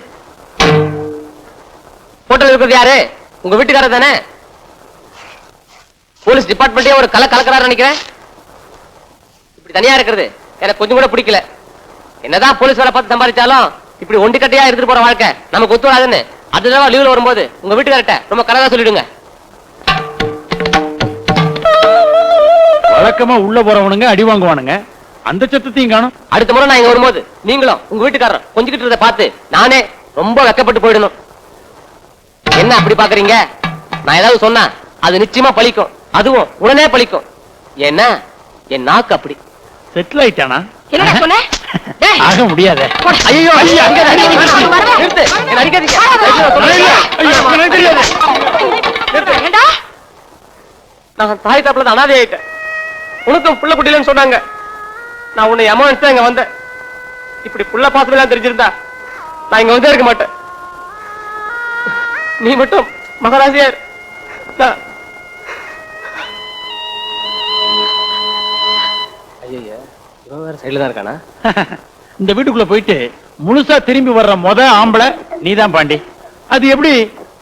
போட்டோல இருக்கிறது யாரு? உங்க வீட்டுக்காரர் தானே? போலீஸ் டிபார்ட்மெண்டே ஒரு கலக்கிறாரு நினைக்கிறேன். இப்படி தனியா இருக்கிறது எனக்கு கொஞ்சம் கூட பிடிக்கல. என்னதான் போலீஸ் வேலை பார்த்து சம்பாதிச்சாலும் இப்படி ஒண்டிக்கட்டையா எடுத்துட்டு போற வாழ்க்கை நமக்கு ஒத்து வராதுன்னு அதுதான் லீவ்ல வரும்போது உங்க வீட்டுக்காரட்ட ரொம்ப கலரா சொல்லிடுங்க. வழக்கமா உள்ள போறவனுங்க அடி வாங்குவானுங்க. அந்த சத்தத்தையும் காணும். அடுத்த முறை நான் இங்க வரும்போது நீங்களும் உங்க வீட்டுக்காரர் கொஞ்சிக்கிட்டு இருந்த பார்த்து நானே ரொம்ப வெக்கப்பட்டு போயிடணும். என்ன அப்படி பாக்குறீங்க? நான் ஏதாவது சொன்னா அது நிச்சயமா பழிக்கும். அதுவும் உடனே பழிக்கும். ஏன்னா என் நாக்கு அப்படி. செட்டில் ஆயிட்டானா? என்னடா சொன்ன? டேய், ஆக முடியாத. ஐயோ, அங்க நிறுத்து. என்ன அடிக்காதீங்க. ஏண்டா? நான் தாய் தாப்புல தான் அனாதை ஆயிட்டேன். உனக்கும் புள்ள குட்டிலன்னு சொன்னாங்க. நான் உன்னை அம்மான்னு தான் இங்க வந்தேன். இப்படி புள்ள பாசமெல்லாம் தெரிஞ்சிருந்தா நான் இங்க வந்தே இருக்க மாட்டேன். நீ மட்டும் மகாராசியார். ஐயா, இவன் வேற சைடுல தான் இருக்கானா? இந்த வீட்டுக்குள்ள போயிட்டு முழுசா திரும்பி வர்ற ஆம்பளை நீதான் பாண்டி. அது எப்படி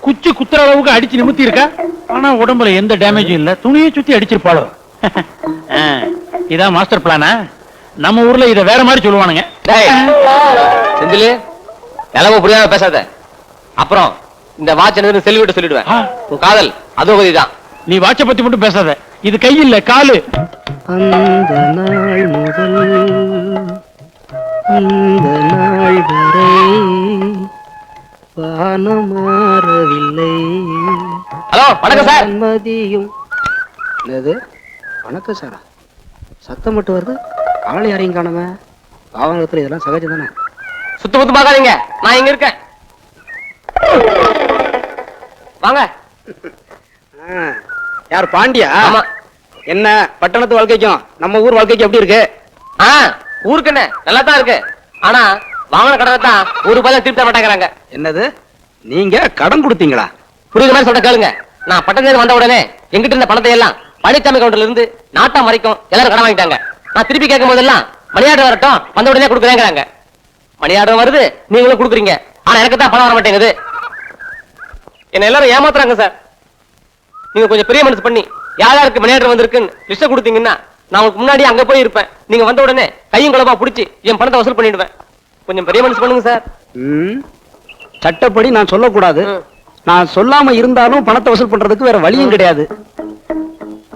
குச்சி குத்துற அளவுக்கு அடிச்சு நிமித்தி இருக்கா? ஆனா உடம்புல எந்த டேமேஜும் இல்ல. துணியை சுத்தி அடிச்சிருப்பாளோ. இதான் மாஸ்டர் பிளானா? நம்ம ஊர்ல இத வேற மாதிரி சொல்லுவானுங்க. செந்திலு, நிலவு புரியாம பேசாத. அப்புறம் இந்த வாட்ச் என்ன செல்விட்டு சொல்லிடுவேன். உன் காதல் அதோகதிதான். நீ வாட்ச பத்தி மட்டும் பேசாத. இது கை இல்ல, காலு. அந்த நாள் முதல் இந்த நாள் வரை வானம் மாறவில்லை. ஹலோ, வணக்கம் சார். மதியும் என்னது? வணக்கம் சாரா? சத்தம் மட்டும் வருது, ஆளை யாரையும் காணாம. பாவனத்துல இதெல்லாம் சகஜம் தானே. சுத்த முத்து பார்க்காதீங்க, நான் இங்க இருக்கேன். வாங்க. யார், பாண்டியா? ஆமா. என்ன பட்டணத்து வாழ்க்கைக்கும் நம்ம ஊர் வாழ்க்கைக்கும் எப்படி இருக்கு? ஊருக்கு என்ன நல்லா தான் இருக்கு. ஆனா வாங்கின கடனை தான் ₹1 திருப்பி தர மாட்டேங்கிறாங்க. என்னது, நீங்க கடன் கொடுத்தீங்களா? புரியுற மாதிரி சொல்ற கேளுங்க. நான் பட்டணத்துல வந்த உடனே எங்கிட்ட இருந்த பணத்தை எல்லாம் பழனிசாமி கவுண்டர்ல இருந்து நாட்டம் வரைக்கும் எல்லாரும் கடன் வாங்கிட்டாங்க. நான் திருப்பி கேட்கும் போதெல்லாம் மணியாடு வரட்டும், வந்த உடனே கொடுக்குறேங்கிறாங்க. மணியாடும் வருது, நீங்களும் கொடுக்குறீங்க. ஆனா எனக்கு தான் பணம் வர மாட்டேங்குது. என்ன எல்லாரும் ஏமாத்துறாங்க சார். நீங்க கொஞ்சம் பெரிய மனசு பண்ணி யாருக்கு மணியாடு வந்திருக்குன்னு லிஸ்ட் கொடுத்தீங்கன்னா நான் உங்களுக்கு முன்னாடி அங்க போய் இருப்பேன். நீங்க வந்த உடனே கையும் குழப்பா பிடிச்சி என் பணத்தை வசூல் பண்ணிடுவேன். கொஞ்சம் பெரிய மனசு பண்ணுங்க சார். சட்டப்படி நான் சொல்லக்கூடாது. நான் சொல்லாம இருந்தாலும் பணத்தை வசூல் பண்றதுக்கு வேற வழியும் கிடையாது.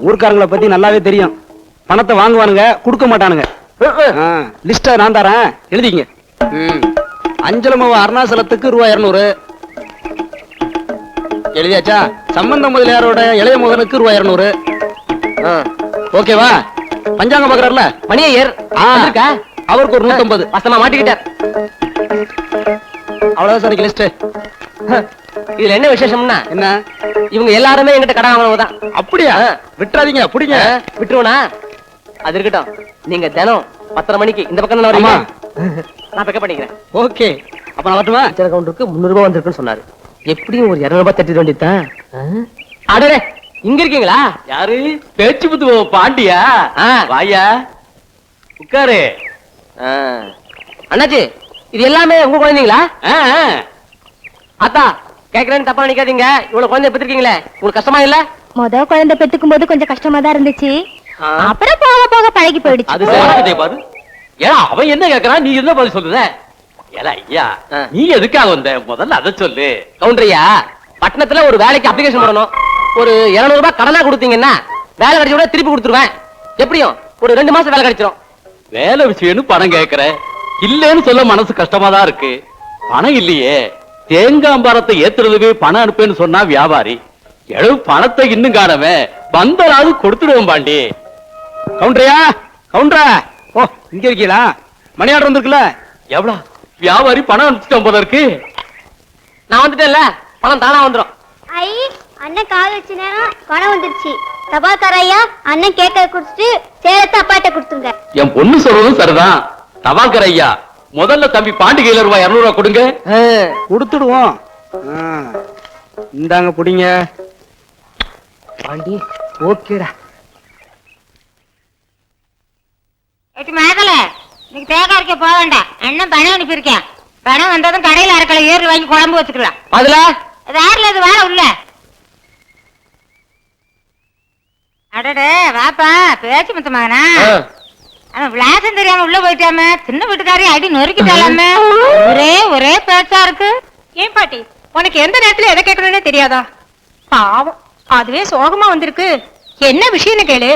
ஊர்க்காரங்களை பத்தி நல்லாவே தெரியும். பணத்தை வாங்குவானுங்க, கொடுக்க மாட்டானுங்க. லிஸ்ட நான் தரேன், எழுதிங்க. அஞ்சலமாவ அருணாசலத்துக்கு ரூபாய் 200. எழுதியாச்சா? சம்பந்த முதலியாரோட இளைய மகனுக்கு ரூபாய் 200. ஓகேவா? பஞ்சாங்கம் பாக்குறாருல மணியர் அவருக்கு ஒரு 150. வசமா மாட்டிக்கிட்டார். அவ்வளவுதான் சார் லிஸ்ட். இதுல என்ன விசேஷம்னா என்ன? இவங்க எல்லாருமே என்கிட்ட கடன் வாங்கினவங்கதான். அப்படியா? விட்டுறாதீங்க, பிடிங்க. விட்டுருவனா? அது இருக்கட்டும். நீங்க தினம் 10:30 மணிக்கு இந்த பக்கம் தானே வரீங்க? நான் பிக்கப் பண்ணிக்கிறேன். ஓகே, அப்ப நான் வரட்டுமா? கவுண்டருக்கு 300 ரூபாய் வந்திருக்குன்னு சொன்னாரு. எப்படியும் ஒரு 200 ரூபாய் தட்டி வேண்டியதான். அடரே, இங்க இருக்கீங்களா? யாரு? பேச்சு புத்து பாண்டியா? வாயா, உட்காரு. அண்ணாச்சி, இது எல்லாமே உங்க குழந்தைங்களா? அத்தா, கேக்குறேன்னு தப்பா நினைக்காதீங்க. இவ்வளவு குழந்தை பெற்றிருக்கீங்களே, உங்களுக்கு கஷ்டமா இல்ல? முத குழந்தை பெத்துக்கும் போது கொஞ்சம் கஷ்டமா தான் இருந்துச்சு. அப்புறம் போக போக பழகி போயிடுச்சு. அது சரி பாரு. ஏன்னா அவன் என்ன கேக்குறான், நீ என்ன பதில் சொல்லுத? ஏல ஐயா, நீ எதுக்காக வந்த? முதல்ல அதை சொல்லு. கவுண்டரியா, பட்டணத்துல ஒரு வேலைக்கு அப்ளிகேஷன் போடணும். ஒரு 200 ரூபாய் கடனா கொடுத்தீங்கன்னா வேலை கிடைச்ச கூட திருப்பி கொடுத்துருவேன். எப்படியும் ஒரு 2 மாசம் வேலை கிடைச்சிரும். வேலை விஷயம்னு பணம் கேக்குற, இல்லன்னு சொல்ல மனசு கஷ்டமா தான் இருக்கு. பணம் இல்லையே. தேங்காம்பரத்தை ஏத்துறதுக்கு பணம் அனுப்புன்னு சொன்னா வியாபாரி, எவ்வளவு பணத்தை இன்னும் காணவே வந்தலாவது கொடுத்துடுவோம் பாண்டி. கவுண்டரியா, கவுண்டரா, ஓ இங்க இருக்கீங்களா? மணி ஆர்டர் வந்திருக்குல்ல? எவ்வளவு? வியாபாரி பணம் அனுப்பிச்சிட்டோம் போல இருக்கு. நான் வந்துட்டேன்ல, பணம் தானா வந்துடும். ஐ, அண்ணன் கால் வச்ச நேரம் பணம் வந்துருச்சு. தபால்கார ஐயா, அண்ணன் கேட்க கொடுத்துட்டு சேலத்தை அப்பாட்ட கொடுத்துருங்க. என் பொண்ணு சொல்றதும் சரிதான். தபால்கர் ஐயா, முதல்ல தம்பி பாண்டி கையில ரூபாய் 200 ரூபாய் கொடுங்க. கொடுத்துடுவோம். இந்தாங்க புடிங்க. பாண்டி, ஓகேடா. மேகல, நீங்க தேங்காய் அரைக்க போக வேண்டாம். அண்ணன் பணம் அனுப்பியிருக்கேன். பணம் வந்ததும் கடையில் அரைக்கலை ஏறி வாங்கி குழம்பு வச்சுக்கலாம். அதுல வேறல அது வேற உள்ள. அடடே வாப்பா, பேச்சு முத்த மகனா. அவன் விளாசம் தெரியாம உள்ள போயிட்டாம, சின்ன வீட்டுக்காரி அடி நொறுக்கிட்டாலாம. ஒரே பேச்சா இருக்கு. ஏன் பாட்டி, உனக்கு எந்த நேரத்துல எதை கேட்கணும்னே தெரியாதா? பாவம், அதுவே சோகமா வந்திருக்கு. என்ன விஷயம்னு கேளு.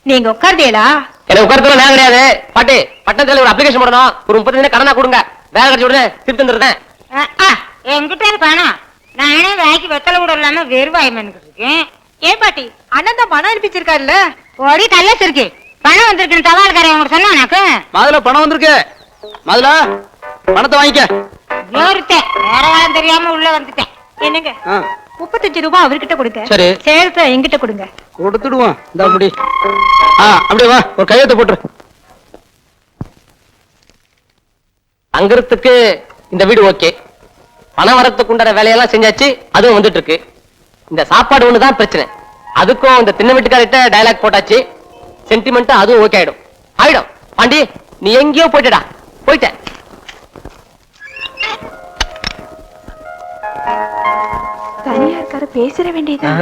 நீங்க உட்கார்ந்தீங்களா? எனக்கு உட்காரத்துல நேரம் கிடையாது. பாட்டி, பட்டணத்துல ஒரு அப்ளிகேஷன் போடணும். ஒரு 30 தினம் கடனா கொடுங்க. வேலை கிடைச்ச உடனே திருப்பி தந்துடுறேன். என்கிட்ட பணம் நானே வேலைக்கு வெத்தலை கூட இல்லாம வெறுவாயமனுக்கு இருக்கேன். ஏன் பாட்டி, அண்ணன் தான் பணம் அனுப்பிச்சிருக்காருல்ல? ஒரு கல்லஸ் இருக்கு. பணம் வந்திருக்குன்னு தபால்காரன் உங்களுக்கு சொன்னானாக்கு. மாதுளா பணம் வந்திருக்கு. மாதுளா, பணத்தை வாங்கிக்க. வேற காலம் தெரியாம உள்ள வந்துட்டேன். என்னங்க, 35 ரூபாய் அவர்கிட்ட கொடுங்க. சரி. சேர்த்து என்கிட்ட கொடுங்க. கொடுத்துடுவோம். இந்த அப்படி அப்படியே வா, ஒரு கையெழுத்து போட்டுரு. தங்கறதுக்கு இந்த வீடு ஓகே. பணம் வரத்துக்கு உண்டான வேலையெல்லாம் செஞ்சாச்சு, அதுவும் வந்துட்டு இருக்கு. இந்த சாப்பாடு ஒண்ணுதான் பிரச்சனை. அதுக்கும் இந்த தின்ன வீட்டுக்காரிட்ட டயலாக் போட்டாச்சு. சென்டிமெண்ட் அதுவும் ஓகே ஆயிடும். பாண்டி, நீ எங்கேயோ போயிட்டடா. போயிட்ட. தனியா இருக்காரு, பேசிட வேண்டியதா?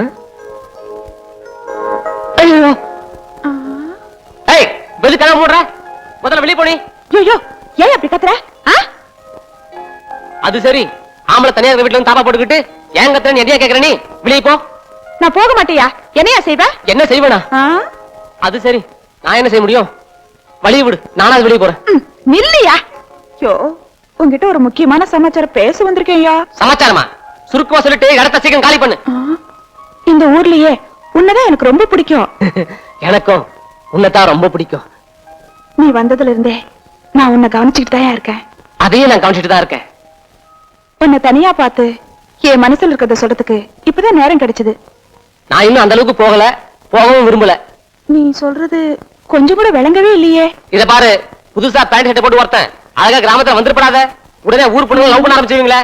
கதவு மூடுற. முதல்ல வெளியே போனி. ஐயோ, ஏன் அப்படி கத்துற? அது சரி, ஆம்பளை தனியா இருக்க வீட்டுல தாப்பா போட்டுக்கிட்டு ஏன் கத்துறன்னு எதையா கேக்குற? நீ வெளியே போ. நான் போக மாட்டியா? என்னையா செய்வ? என்ன செய்வேனா? அது சரி, நான் என்ன செய்ய முடியும்? வழிய விடு, நானாவது வெளியே போறேன். நில்லையா? யோ, உங்ககிட்ட ஒரு முக்கியமான சமாச்சாரம் பேச வந்திருக்கேன்யா. சமாச்சாரமா? சுருக்கமா சொல்லிட்டு இடத்த சீக்கிரம் காலி பண்ணு. இந்த ஊர்லயே உன்னதான் எனக்கு ரொம்ப பிடிக்கும். எனக்கும் உன்னதான் ரொம்ப பிடிக்கும். நீ வந்ததுல இருந்தே நான் உன்னை கவனிச்சுக்கிட்டு தான் இருக்கேன். அதையும் நான் கவனிச்சுட்டு தான் இருக்கேன். உன்னை தனியா பார்த்து என் மனசுல இருக்கிறத சொல்றதுக்கு இப்பதான் நேரம் கிடைச்சது. நான் இன்னும் அந்த அளவுக்கு போகல, போகவும் விரும்பல. நீ சொல்றது கொஞ்சம் கூட விளங்கவே இல்லையே. இத பாரு, புதுசா பேண்ட் ஷர்ட் போட்டு ஒருத்தன் அழகா கிராமத்துல வந்துருப்படாத. உடனே ஊர் பொண்ணுங்க லவ் பண்ண ஆரம்பிச்சுவீங்களே.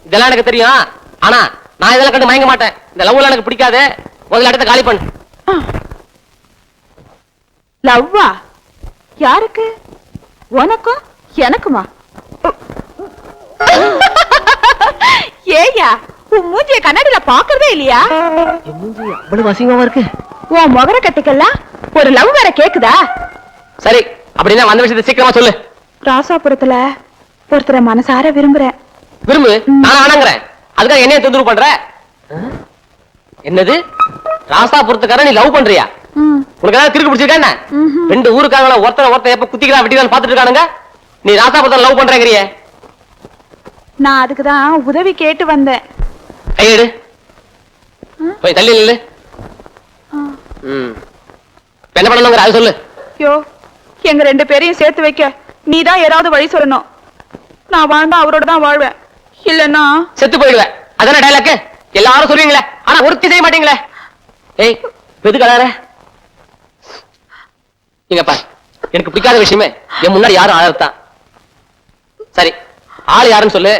இதெல்லாம் எனக்கு தெரியும். ஆனா நான் இதெல்லாம் கண்டு மயங்க மாட்டேன். இந்த லவ் எல்லாம் எனக்கு பிடிக்காது. முதல்ல இடத்த காலி பண்ணு. லவ்வா? யாருக்கு? உனக்கும் எனக்குமா? ஏயா, உன் மூஞ்சிய கண்ணாடியில பாக்குறதே இல்லையா? அவ்வளவு அசிங்கமா இருக்கு. உன் முகர கட்டிக்கெல்லாம் ஒரு லவ் வேற கேக்குதா? சரி, அப்படின்னா வந்த விஷயத்தை சீக்கிரமா சொல்லு. ராசாபுரத்துல ஒருத்தரை மனசார விரும்புறேன். விரும்பு, நான் ஆனங்கிறேன். அதுக்காக என்னைய தொந்தரவு பண்ற? என்னது ராசாபுரத்துக்காரன் நீ லவ் பண்றியா? உனக்கு ஏதாவது கிறுக்கு பிடிச்சிருக்கா என்ன? ரெண்டு ஊருக்காரங்கள ஒருத்தர் எப்ப குத்திக்கலாம் வெட்டிக்கலாம் பாத்துட்டு இருக்கானுங்க. நீ ராசாபுரத்தை லவ் பண்றேங்கறியே. நான் அதுக்குதான் உதவி கேட்டு வந்தேன். கையெடு. போய் தள்ளி நில்லு. என்ன பண்ணணுங்கிற அது சொல்லு. யோ, எங்க ரெண்டு பேரையும் சேர்த்து வைக்க நீதான் ஏதாவது வழி சொல்லணும். நான் வாழ்ந்தா அவரோட தான் வாழ்வேன், இல்லன்னா செத்து போயிடுவேன். அதான டைலாக் எல்லாரும் சொல்லுவீங்களே, ஆனா ஒருத்தி செய்ய மாட்டீங்களே. ஏய் எது கலார இங்கப்பா, எனக்கு பிடிக்காத விஷயமே என் முன்னாடி யாரும் ஆளத்தான். சரி ஆள் யாருன்னு சொல்லு.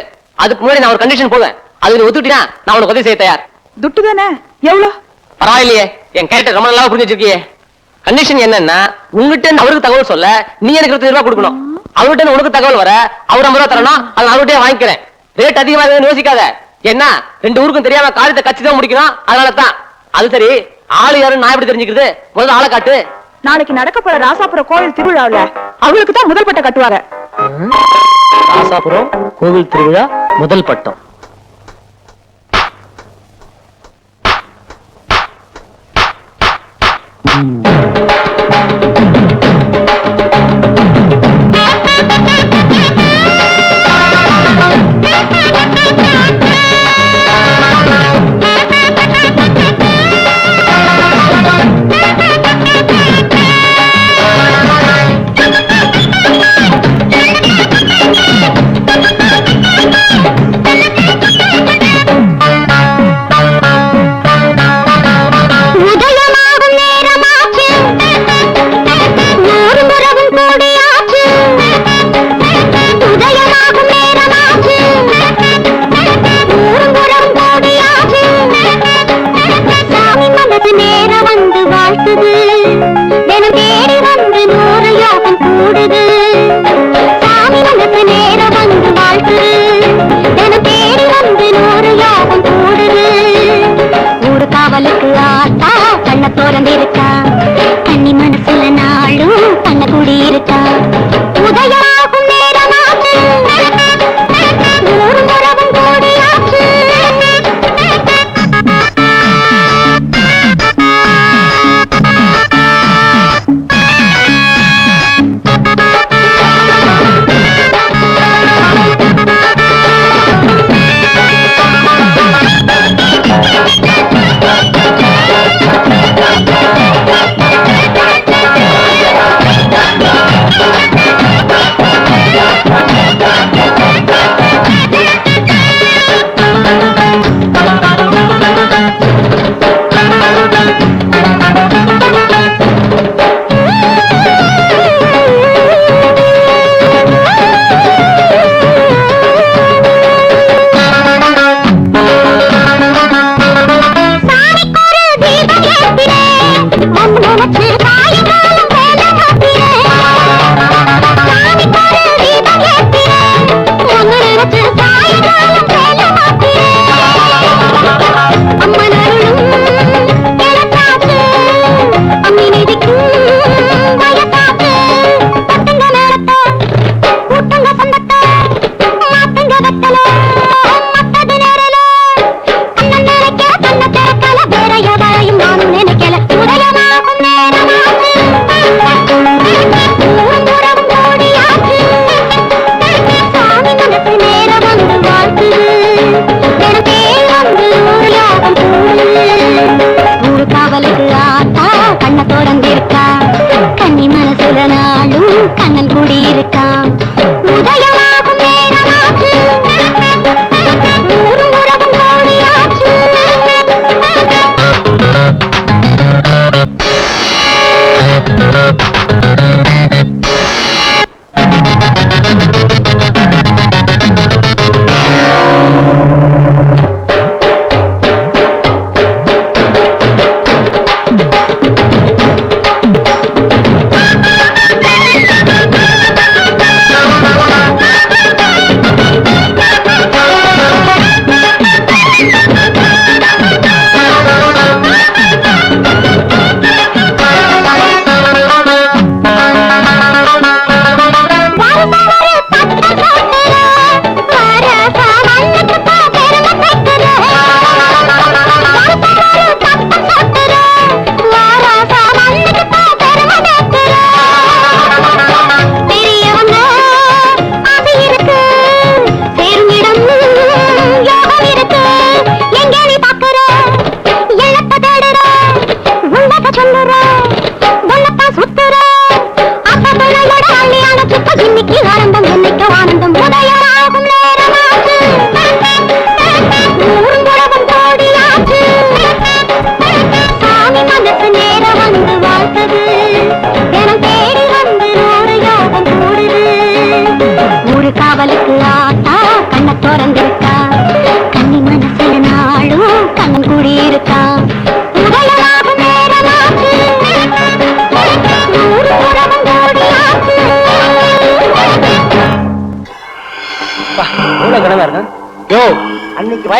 அதுக்கு முன்னாடி நான் ஒரு கண்டிஷன் போவேன். அது நீ ஒத்துக்கிட்டீனா நான் உனக்கு உதவி செய்ய தயார். துட்டு தானே? எவ்வளவு? பரவாயில்லையே, என் கேரக்டர் ரொம்ப நல்லா புரிஞ்சு வச்சிருக்கியே. கண்டிஷன் என்னன்னா, உங்ககிட்ட அவருக்கு தகவல் சொல்ல நீ எனக்கு 20 ரூபாய் கொடுக்கணும். அவர்கிட்ட உனக்கு தகவல் வர அவர் 50 ரூபாய் தரணும். அதை அவர்கிட்டயே வாங்கிக்கிறேன். ரேட் அதிகமாக யோசிக்காத. என்ன 2 ஊருக்கும் தெரியாம காரியத்தை கட்சிதான் முடிக்கணும். அதனால தான். அது சரி, ஆளு யாருன்னு நான் எப்படி தெரிஞ்சுக்கிறது? முதல்ல ஆளை காட்டு. நாளைக்கு நடக்க போற ராசாபுரம் கோவில் திருவிழாவில் அவங்களுக்கு தான் முதல் பட்டம் கட்டுவாங்க. ராசாபுரம் கோவில் திருவிழா முதல் பட்டம்.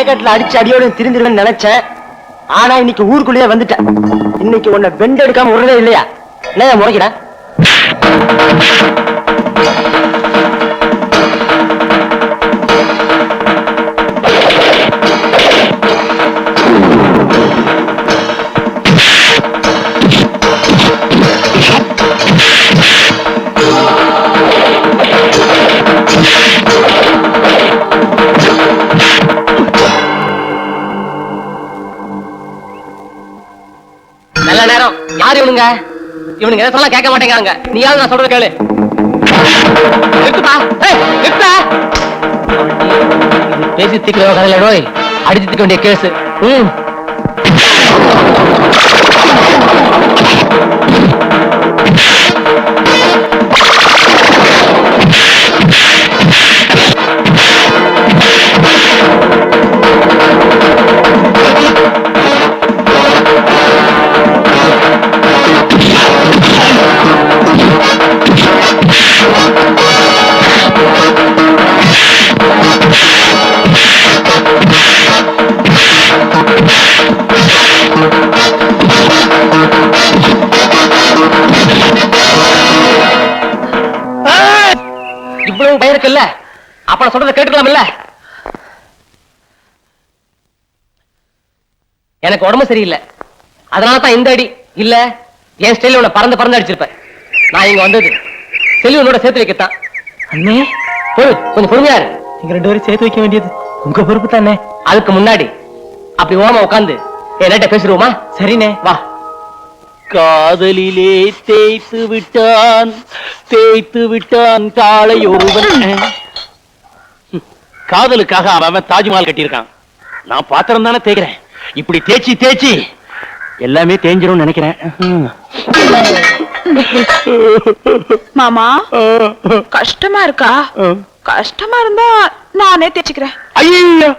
வயக்காட்டுல அடிச்சு அடியோட திருந்திருவேன்னு நினைச்சேன். ஆனா இன்னைக்கு ஊருக்குள்ளேயே வந்துட்டேன். இன்னைக்கு உன்னை பெண்ட் எடுக்காம விடுறதே இல்லையா? என்ன முறைக்கிற? நல்ல நேரம். யாரு இவனுங்க? இவனுங்க எதை சொல்ல கேட்க மாட்டேங்கிறாங்க. நீயாவது நான் சொல்றது கேளு. பேசி தீக்கிற கதையில அடிச்சு தீக்க வேண்டிய கேஸ். இவ்வளவு பயம் இருக்குல்ல, அப்ப நான் சொல்றதை கேட்டுக்கலாம் இல்ல? எனக்கு உடம்பு சரியில்லை, அதனாலதான் இந்த அடி. இல்ல என் ஸ்டைல உன்னை பறந்து பறந்து அடிச்சிருப்பேன். நான் இங்க வந்தது செல்வனோட சேர்த்து வைக்கத்தான். அண்ணே கொஞ்சம் பொறுமையா இரு. நீங்க 2 பேரும் சேர்த்து வைக்க வேண்டியது உங்க பொறுப்பு தானே. அதுக்கு முன்னாடி அப்படி ஓரமா உட்காந்து என்கிட்ட பேசிடுவோமா? சரிண்ணே வா. காதலிலே தேய்த்து விட்டான் காளை ஒருவன். காதலுக்காக அவன் தாஜ்மஹால் கட்டியிருக்கான். நான் பாத்திரம் தானே தேய்க்கிறேன். இப்படி தேய்ச்சி எல்லாமே தேஞ்சிரும் நினைக்கிறேன். மாமா கஷ்டமா இருக்கா? கஷ்டமா இருந்தா நானே தேய்ச்சிக்கிறேன். ஐயோ,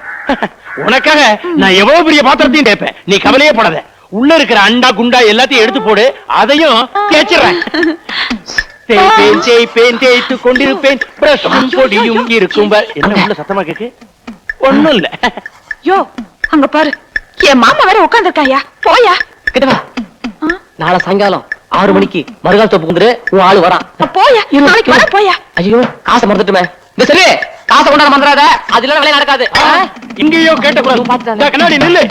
உனக்காக நான் எவ்வளவு பெரிய பாத்திரத்தையும் தேய்ப்பேன். நீ கவலையே போடாத. உள்ள இருக்கிற அண்டா குண்டா எல்லாத்தையும் எடுத்து போடு, அதையும் தேய்ச்சிடுறேன். தேய்த்து கொண்டிருப்பேன். பிரஷும் பொடியும் இருக்கும். என்ன உள்ள சத்தமா கேக்கு? ஒண்ணும் இல்ல. யோ அங்க பாரு, என் மாமா வேற உட்கார்ந்துருக்காயா. போயா கிட்டவா. நாளை சாயங்காலம் 6 மணிக்கு மறுகால் தோப்பு குந்துரு. உன் ஆளு வரான். போயா, நாளைக்கு வர போயா. ஐயோ காசை மறந்துட்டுமே. இந்த சரி காசை கொண்டாட மறந்துடாத. அது இல்ல வேலை நடக்காது. இங்கேயோ கேட்ட கண்ணாடி நில்லு.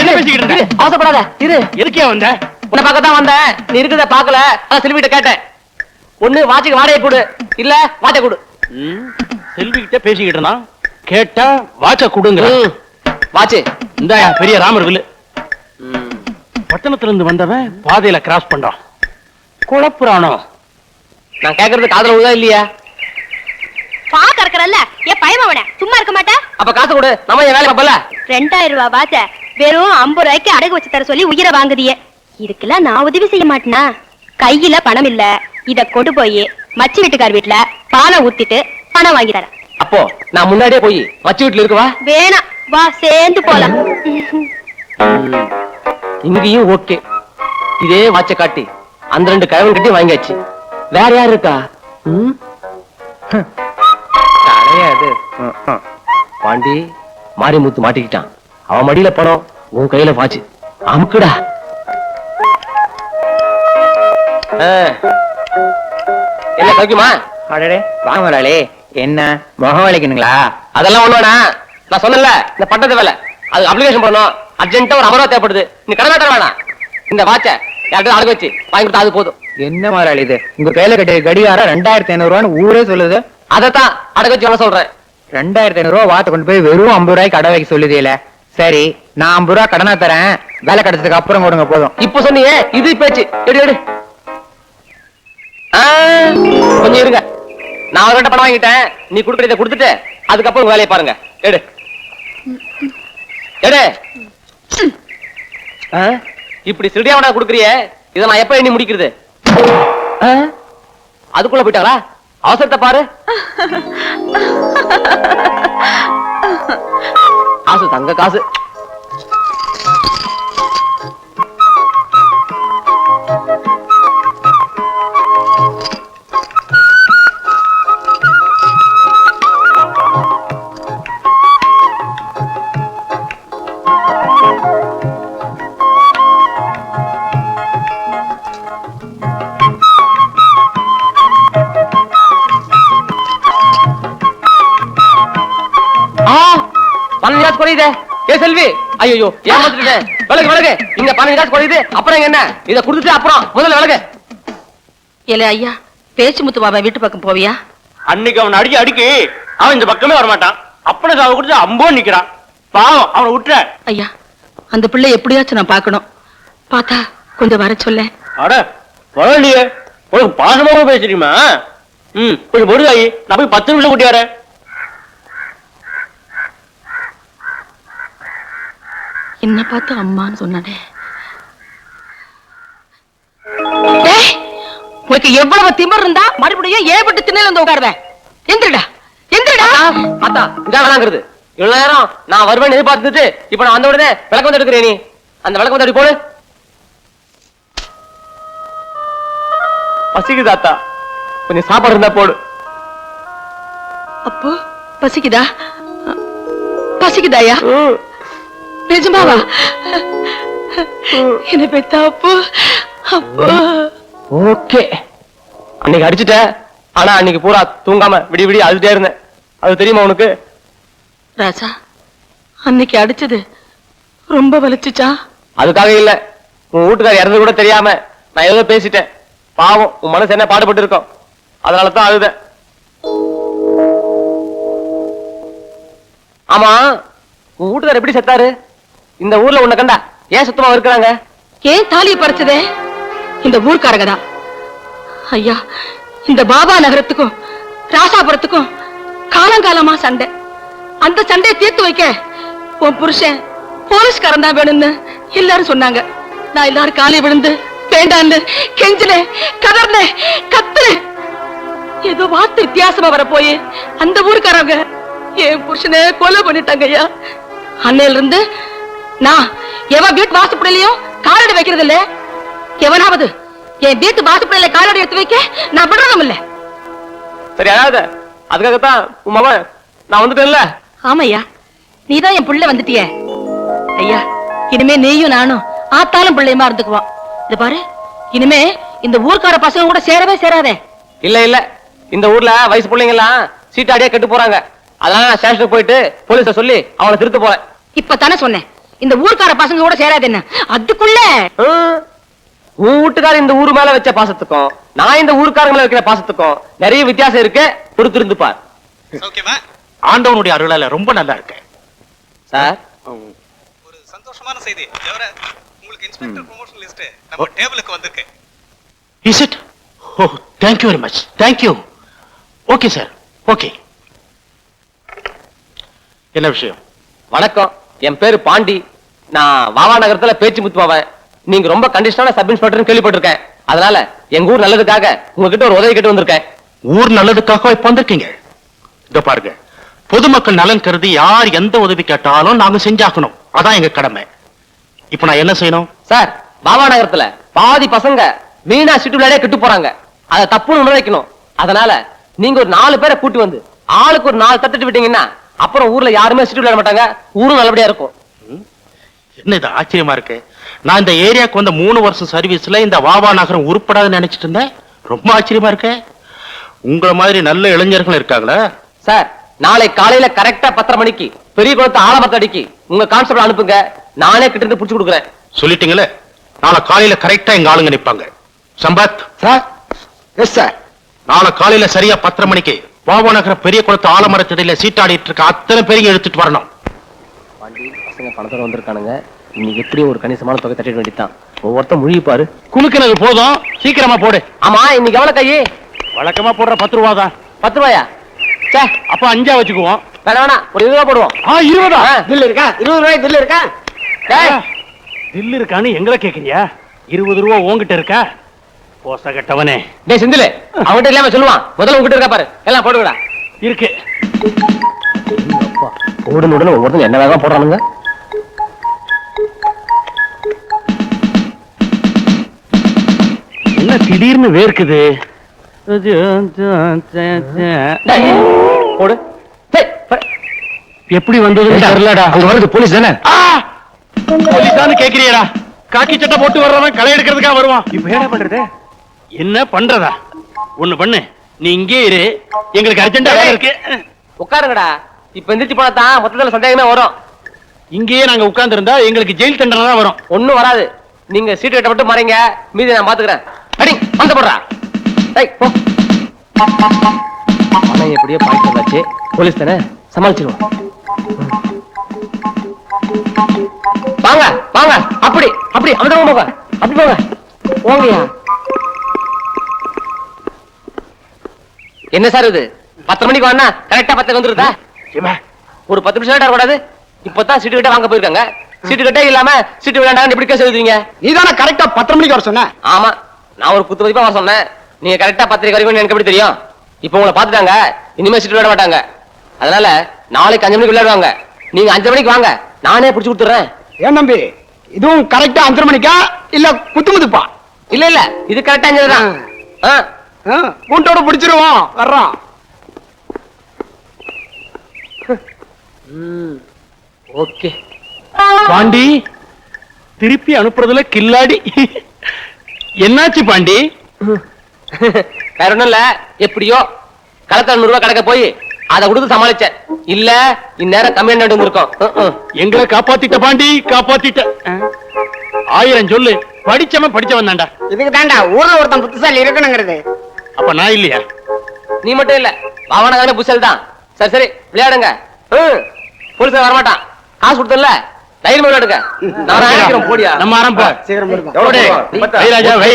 என்ன பேசிக்கிட்டு இருக்க? அவசப்படாத இரு. எதுக்கே வந்த? உன்னை பார்க்கத்தான் வந்தேன். நீ இருக்கிறத பாக்கல, அதான் செல்விட்ட கேட்டேன். ஒண்ணு வாட்சுக்கு வாடகை கொடு, இல்ல வாட்டை கொடு. செல்வி கிட்ட பேசிக்கிட்டு இருந்தான். கேட்டா வாட்ச கொடுங்க. வாட்சு இந்த பெரிய ராமர் வில்லு. பட்டணத்துல இருந்து வந்தவன் பாதையில கிராஸ் பண்றான். குழப்புறானோ? நான் கேக்குறது காதுல விழுதா இல்லையா? பாக்க இருக்கறல்ல, ஏன் பயமாவன சும்மா இருக்க மாட்டா? அப்ப காசு கொடு, நம்ம என் வேலை பார்ப்பல. 2000 ரூபாய் பாச்ச வெறும் 50 ரூபாய்க்கு அடகு வச்சு தர சொல்லி உயிரை வாங்குதியே. இதுக்கெல்லாம் நான் உதவி செய்ய மாட்டேனா? கையில பணம் இல்ல, இத கொண்டு போய் மச்சி வீட்டுக்கார் வீட்டுல பானை ஊத்திட்டு பணம் வாங்கி தரேன். அப்போ நான் முன்னாடியே போய் மச்சி வீட்டுல இருக்கவா? வேணாம், வா சேர்ந்து போலாம். இங்கேயும் ஓகே. இதே வாட்ச காட்டி அந்த 2 கயவன் கட்டி வாங்கியாச்சு. வேற யாரு இருக்கா? கிடையாது. பாண்டி மாரிமுத்து மாட்டிக்கிட்டான். அவன் மடியில பணம், உன் கையில வாட்சி. அமுக்குடா. என்ன சௌக்கியமா? அடடே வாங்க முதலாளி. என்ன முகம் வலிக்கணுங்களா? அதெல்லாம் ஒண்ணுவேணா. நான் சொன்னல இந்த பட்டத்து வேலை, அது அப்ளிகேஷன் பண்ணணும். அர்ஜென்ட்டா ஒரு 50 ரூபா தேவைப்படுது. நீ கடமை தர வேணாம். இந்த வாட்ச யார்கிட்ட அடகு வச்சு வாங்கி கொடுத்தா அது போதும். என்ன முதலாளி இது? உங்க கையில கட்டிய கடிகாரம் 2500 ரூபான்னு ஊரே சொல்லுது. அதைத்தான் அடகு வச்சு வாங்க சொல்றேன். 2500 ரூபா வாத்த கொண்டு போய் வெறும் 50 ரூபாய்க்கு அடை வைக்க சொல்லுதேல. சரி, நான் 50 ரூபா கடனா தரேன். வேலை கிடைச்சதுக்கு அப்புறம் கொடுங்க போதும். இப்ப சொன்னீங்க இது பேச்சு. எடு எடு. கொஞ்சம் இருங்க, நான் அவர்கிட்ட பணம் வாங்கிட்டேன். நீ கொடுக்கறத கொடுத்துட்டு அதுக்கப்புறம் வேலையை பாருங்க. எடு எடு. இப்படி சிடியாவனா கொடுக்குறியே, இதை நான் எப்ப எண்ணி முடிக்கிறது? அதுக்குள்ள போயிட்டாங்களா? அவசரத்தை பாரு. காசு தங்க காசு. காசு குறையுதே. ஏ செல்வி, ஐயோ ஏமாத்திட்டேன். விலகு விலகு, இங்க 15 காசு குறையுது. அப்புறம் என்ன, இத குடுத்துட்டு அப்புறம் முதல்ல விலகு. இல்ல ஐயா, பேச்சு முத்து பாபா வீட்டு பக்கம் போவியா? அன்னைக்கு அவன் அடிக்கி அவன் இந்த பக்கமே வரமாட்டான். அப்பனை சாவ கொடுத்து அம்போ நிக்கிறான். பாவம், அவனை விட்டுற. ஐயா, அந்த பிள்ளை எப்படியாச்சும் நான் பார்க்கணும். பார்த்தா கொஞ்சம் வர சொல்ல. அட பரவாயில்லையே, உனக்கு பாசமாக பேசுறீமா? கொஞ்சம் பொருளாயி, நான் போய் 10 நிமிஷம் கூட்டி வரேன். என்ன பார்த்து அம்மான்னு சொன்னானே. உனக்கு எவ்வளவு திமிர் இருந்தா மறுபடியும் ஏபட்டு திண்ணையில வந்து உட்காருவேன். எந்திரடா எந்திரடா. அத்தா இதான் வேணாங்கிறது. இவ்வளவு நேரம் நான் வருவேன் எதிர்பார்த்துட்டு இப்ப நான் வந்த உடனே விளக்கு வந்து எடுக்கிறேன். நீ அந்த விளக்கு வந்து அப்படி போடு. பசிக்குது அத்தா, கொஞ்சம் சாப்பாடு இருந்தா போடு. அப்போ பசிக்குதா? பசிக்குதாயா? நிஜமாவா? என்ன பெத்தா அப்போ? அப்போ ஓகே, அன்னைக்கு அடிச்சுட்ட. ஆனா அன்னைக்கு பூரா தூங்காம விடி விடி அழுதுட்டே இருந்தேன். அது தெரியுமா உனக்கு? ராஜா, அன்னைக்கு அடிச்சது ரொம்ப வலிச்சுச்சா? அதுக்காக இல்ல, உன் வீட்டுக்காரர் இறந்து கூட தெரியாம நான் ஏதோ பேசிட்டேன். பாவம், உன் மனசு என்ன பாடுபட்டு இருக்கோம். அதனாலதான் அழுத. ஆமா, உன் வீட்டுக்காரர் எப்படி செத்தாரு? இந்த ஊர்ல உன்னை கண்டா ஏன் சுத்தமா இருக்கிறாங்க? ஏன் தாலியை பறிச்சதே இந்த ஊர்க்காரங்க தான். ஐயா, இந்த பாபா நகரத்துக்கும் ராசாபுரத்துக்கும் காலங்காலமா சண்டை. அந்த சண்டையை தீர்த்து வைக்க உன் புருஷன் போலீஸ்காரன் தான் வேணும்னு எல்லாரும் சொன்னாங்க. நான் எல்லாரும் காலை விழுந்து வேண்டான்னு கெஞ்சினேன், கதர்னேன், கத்துனேன். ஏதோ வார்த்தை வித்தியாசமா வர போய் அந்த ஊருக்காரங்க என் புருஷனை கொலை பண்ணிட்டாங்க. ஐயா, அன்னையில இருந்து நான் எவன் வீட்டு வாசப்படிலையும் காலடி வைக்கிறது இல்ல. எவனாவது என் வீட்டு வாசப்படியில காலடி எடுத்து வைக்க நான் விடுறதும் இல்ல. சரி, அதாவது அதுக்காகத்தான் உன் மகன் நான் வந்துட்டேன்ல. ஆமையா, நீதான் என் புள்ள வந்துட்டிய. ஐயா, இனிமே நீயும் நானும் ஆத்தாலும் பிள்ளையுமா இருந்துக்குவோம். இது பாரு, இனிமே இந்த ஊர்க்கார பசங்க கூட சேரவே சேராதே. இல்ல இல்ல, இந்த ஊர்ல வயசு பிள்ளைங்க எல்லாம் சீட்டாடியா கெட்டு போறாங்க. அதனால நான் ஸ்டேஷனுக்கு போயிட்டு போலீஸ சொல்லி அவளை திருத்த போறேன். இப்பதானே சொன்னேன் இந்த ஊர்க்கார பசங்க கூட சேராதேன்னு. அதுக்குள்ள உன் வீட்டுக்காரர் இந்த ஊரு மேல வச்ச பாசத்துக்கும் நான் இந்த ஊருக்காரங்க மேல வைக்கிற பாசத்துக்கும் நிறைய வித்தியாசம் இருக்கு. பொறுத்திருந்து பார். ஆண்டவனுடைய அருளால ரொம்ப நல்லா இருக்கு சார். ஒரு சந்தோஷமான செய்தி. உங்களுக்கு இன்ஸ்பெக்டர் ப்ரமோஷன் லிஸ்ட் நம்ம டேபிளுக்கு வந்திருக்கு. Is it? Oh, thank you very much. Thank you. Okay sir, okay. என்ன விஷயம்? வணக்கம், என் பேரு பாண்டி. நான் வாவா நகரத்துல பேச்சு முத்துவாவேன். நீங்க ரொம்ப கண்டிஷனான சப் இன்ஸ்பெக்டர் கேள்விப்பட்டிருக்கேன். அதனால எங்க ஊர் நல்லதுக்காக உங்ககிட்ட ஒரு உதவி கேட்டு வந்திருக்கேன். ஊர் நல்லதுக்காக இப்ப வந்திருக்கீங்க? இதோ பாருங்க, பொதுமக்கள் நலன் கருதி யார் எந்த உதவி கேட்டாலும் நாங்க செஞ்சாக்கணும். அதான் எங்க கடமை. இப்ப நான் என்ன செய்யணும்? சார், பாபா நகரத்துல பாதி பசங்க வீணா சிட்டு விளையாடே கெட்டு போறாங்க. அதை தப்புன்னு உணர்வைக்கணும். அதனால நீங்க ஒரு 4 பேரை கூட்டி வந்து ஆளுக்கு ஒரு 4 தட்டுட்டு விட்டீங்கன்னா அப்புறம் ஊர்ல யாருமே சிட்டு விளையாட மாட்டாங்க. ஊரும் நல்லபடியா இருக்கும். என்ன இது ஆச்சரியமா இருக்கு. நான் இந்த ஏரியாவுக்கு வந்த 3 வருஷம் சர்வீஸ்ல இந்த வாவா நகரம் உருப்படாதுன்னு நினைச்சிட்டு இருந்தேன். ரொம்ப ஆச்சரியமா இருக்கு. உங்களை மாதிரி நல்ல இளைஞர்கள் இருக்காங்களா? சார், நாளை காலையில கரெக்டா 10:30 மணிக்கு பெரிய குளத்து ஆலமரத்தடிக்கு உங்க கான்ஸ்டபிள் அனுப்புங்க. நானே கிட்ட இருந்து புடிச்சு கொடுக்குறேன். சொல்லிட்டீங்களே, நாளை காலையில கரெக்டா எங்க ஆளுங்க நிப்பாங்க. சம்பத் சார். Yes sir. நாளை காலையில சரியா 10:30 மணிக்கு வாவா நகரம் பெரிய குளத்து ஆலமரத்தடியில சீட்டாடிட்டு இருக்க அத்தனை பேரையும் எடுத்துட்டு வரணும். பசங்க பணத்தோட வந்திருக்கானுங்க. இன்னைக்கு எப்படி ஒரு கணிசமான தொகை தட்டிட வேண்டியதான். ஒவ்வொருத்தரும் முழிப்பாரு. குலுக்கினது போதும், சீக்கிரமா போடு. ஆமா, இன்னைக்கு எவ்வளவு கையே? வழக்கமா போடுற 10 ரூபா தான். 10 ரூபாயா? சே, அப்ப 5 வச்சுக்குவோம். வேணாம், ஒரு 20 ரூபா போடுவோம். 20 பில் இருக்கா? 20 ரூபாய் பில் இருக்கா? தில்லு இருக்கான்னு எங்களை கேக்குறியா? 20 ரூபா உங்ககிட்ட இருக்கா? போச கட்டவனே. டேய் செந்தில், அவன்கிட்ட இல்லாம சொல்லுவான். முதல்ல உங்ககிட்ட இருக்கா பாரு. எல்லாம் போடுங்கடா. இருக்கு. உடனே ஒவ்வொருத்தரும் என்ன வேகமா போடுறானுங்க. என்ன திடீர்னு வேர்க்குது? போடு. எப்படி வந்தது தெரியலடா. அங்க வருது போலீஸ் தானே? போலீஸான்னு கேக்குறியடா? காக்கி சட்டை போட்டு வர்றவன் களை எடுக்கிறதுக்காக வருவான். இப்ப என்ன பண்றது? என்ன பண்றதா? ஒண்ணு பண்ணு, நீ இங்கே இரு, எங்களுக்கு அர்ஜென்டா வேலை இருக்கு. உட்காருங்கடா. இப்ப எந்திரிச்சு போனா தான் மொத்தத்துல சந்தேகமே வரும். இங்கேயே நாங்க உட்கார்ந்து இருந்தா எங்களுக்கு ஜெயில் தண்டனை தான் வரும். ஒண்ணும் வராது. நீங்க சீட்டு கட்ட மட்டும் மறைங்க, மீதி நான் பாத்துக்கிறேன். அடி வந்து போடுறா. டேய் போ. பணம் எப்படியோ பாய்ச்சி வந்தாச்சு. போலீஸ் தானே, சமாளிச்சிருவோம். வாங்க வாங்க, அப்படி அப்படி அந்த போங்க, அப்படி போங்க. போங்கயா. என்ன சார் இது 10 மணிக்கு வாங்க, கரெக்டா 10 வந்துருதா? ஒரு 10 நிமிஷம் லேட்டா கூடாது. இப்பதான் சீட்டு கிட்ட வாங்க போயிருக்காங்க. சீட்டு கிட்டே இல்லாம சீட்டு விளையாண்டாங்க எப்படி கேஸ் எழுதுவீங்க? நீதானே கரெக்டா 10 மணிக்கு வர சொன்ன. ஆமா, நான் ஒரு குத்து மதிப்பா வர சொன்னேன். நீங்க கரெக்டா 10 வரைக்கும் எனக்கு எப்படி தெரியும்? இப்ப உங்களை பாத்துட்டாங்க, இனிமே சீட்டு விளையாட மாட்டாங்க. அதனால நாளைக்கு 5 மணிக்கு விளையாடுவாங்க. நீங்க 5 மணிக்கு வாங்க, நானே புடிச்சு கொடுத்துறேன். ஏன் தம்பி, இதுவும் கரெக்டா 5 மணிக்கா இல்ல குத்துமுதுப்பா? இல்ல இல்ல, இது கரெக்டா 5 தான். கூட்டோட பிடிச்சிருவோம், வர்றோம். ஓகே. பாண்டி திருப்பி அனுப்புறதுல கில்லாடி. என்னாச்சு பாண்டி? வேற ஒண்ணும் இல்ல, எப்படியோ கலக்க 100 ரூபாய் கணக்க போய் அதை கொடுத்து சமாளிச்சேன். இல்ல இந்நேரம் கம்மி இருக்கும். எங்களை காப்பாத்திட்ட பாண்டி, காப்பாத்திட்ட. 1000 சொல்லு, படிச்சவன் தான்டா. இதுக்கு தாண்டா ஊர்ல ஒருத்தன் புத்திசாலி இருக்கணுங்கிறது. அப்ப நான் இல்லையா? நீ மட்டும் இல்ல, பாவனகான புசல் தான். சரி சரி விளையாடுங்க. போலீஸ் வரமாட்டான். காசு கொடுத்தல, தைரியம் விளையாடுங்க. போடியா, நம்ம ஆரம்பம். வைராஜா வை,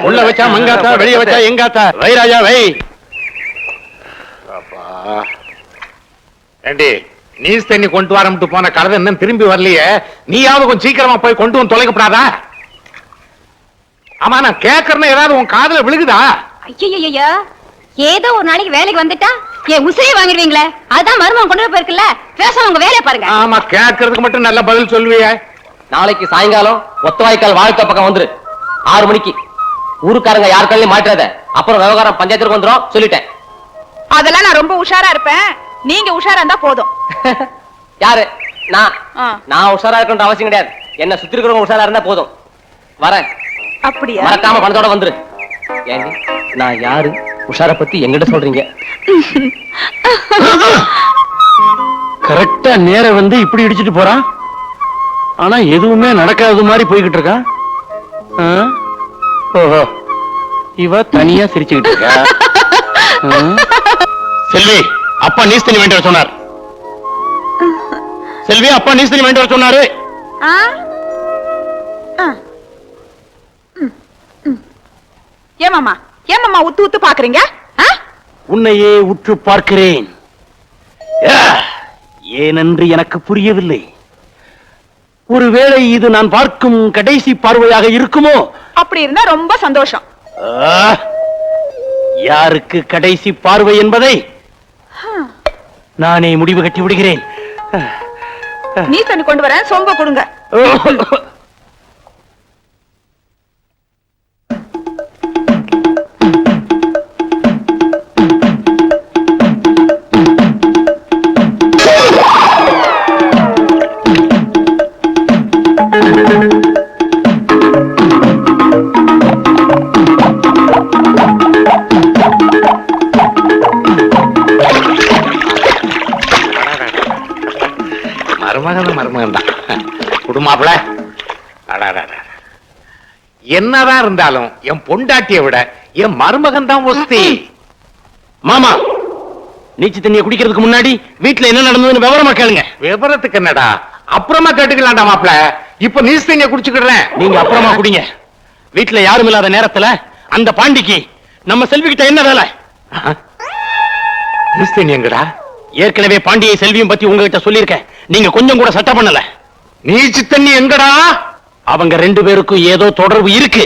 உள்ள வச்சா மங்காத்தா, வெளிய வச்சா எங்காத்தா. வைராஜா வை. ஏண்டி நீஸ் தண்ணி கொண்டு வரம்ட்டு போன கழுதை இன்னும் திரும்பி வரலையே? நீயாவது கொஞ்சம் சீக்கிரமா போய் கொண்டு வந்து தொலைக்கப்படாதா? ஆமா, நான் கேட்கறேன்னு ஏதாவது உன் காதுல விழுகுதா? ஐயோ, ஏதோ ஒரு நாளைக்கு வேலைக்கு வந்துட்டா என் உசிரியை வாங்கிடுவீங்களே, அதான் மருமகன் கொண்டு போயிருக்குல்ல. பேசாம உங்க வேலையை பாருங்க. ஆமா, கேட்கறதுக்கு மட்டும் நல்ல பதில் சொல்லுவியே. நாளைக்கு சாயங்காலம் ஒத்தவாய்க்கால் வாழ்க்கை பக்கம் வந்துரு. 6 மணிக்கு. ஊருக்காரங்க யார் காலையும் மாற்றாத, அப்புறம் விவகாரம் பஞ்சாயத்துக்கு வந்துரும் சொல்லிட்டேன். அதெல்லாம் நான் ரொம்ப உஷாரா இருப்பேன், நீங்க உஷாரா இருந்தா போதும். யாரு? நான் உஷாரா இருக்கணும்ன்ற அவசியம் கிடையாது. என்ன சுத்தி இருக்கிறவங்க உஷாரா இருந்தா போதும். வரேன். அப்படியா? மறக்காம பணத்தோட வந்துரு. ஏங்க, நான் யாரு, உஷார பத்தி எங்கிட்ட சொல்றீங்க? கரெக்டா நேரம் வந்து இப்படி இடிச்சிட்டு போறான். ஆனா எதுவுமே நடக்காத மாதிரி போய்கிட்டு இருக்கான். ஓஹோ, இவ தனியா சிரிச்சுக்கிட்டு இருக்கா. செல்வி, அப்பா நீஸ் தண்ணி வேண்டி வர சொன்னார். செல்வி, அப்பா நீஸ் தண்ணி வேண்டி வர சொன்னாரு. ஏமாமா உத்து உத்து பாக்குறீங்க? உன்னையே உற்று பார்க்கிறேன். ஏனென்று எனக்கு புரியவில்லை. ஒருவேளை இது நான் பார்க்கும் கடைசி பார்வையாக இருக்குமோ? அப்படி இருந்தா ரொம்ப சந்தோஷம். யாருக்கு கடைசி பார்வை என்பதை நானே முடிவு கட்டி விடுகிறேன். நீ தண்ணி கொண்டு வரேன், சொம்ப கொடுங்க. மருமகன் தான் குடுமாப்ல. என்னதான் இருந்தாலும் என் பொண்டாட்டியை விட என் மருமகன் தான் ஒஸ்தி. மாமா, நீச்சு தண்ணியை குடிக்கிறதுக்கு முன்னாடி வீட்டுல என்ன நடந்ததுன்னு விவரமா கேளுங்க. விவரத்துக்கு என்னடா, அப்புறமா கேட்டுக்கலாம்டா மாப்ள. இப்ப நீஸ் தண்ணியை குடிச்சுக்கிறேன். நீங்க அப்புறமா குடிங்க. வீட்டுல யாரும் இல்லாத நேரத்துல அந்த பாண்டிக்கு நம்ம செல்வி கிட்ட என்ன வேலை? நீஸ் தண்ணி எங்கடா? ஏற்கனவே பாண்டியை செல்வியும் பத்தி உங்ககிட்ட சொல்லியிருக்கேன். நீங்க கொஞ்சம் கூட சட்டை பண்ணல. நீச்சு தண்ணி எங்கடா? அவங்க 2 பேருக்கும் ஏதோ தொடர்பு இருக்கு.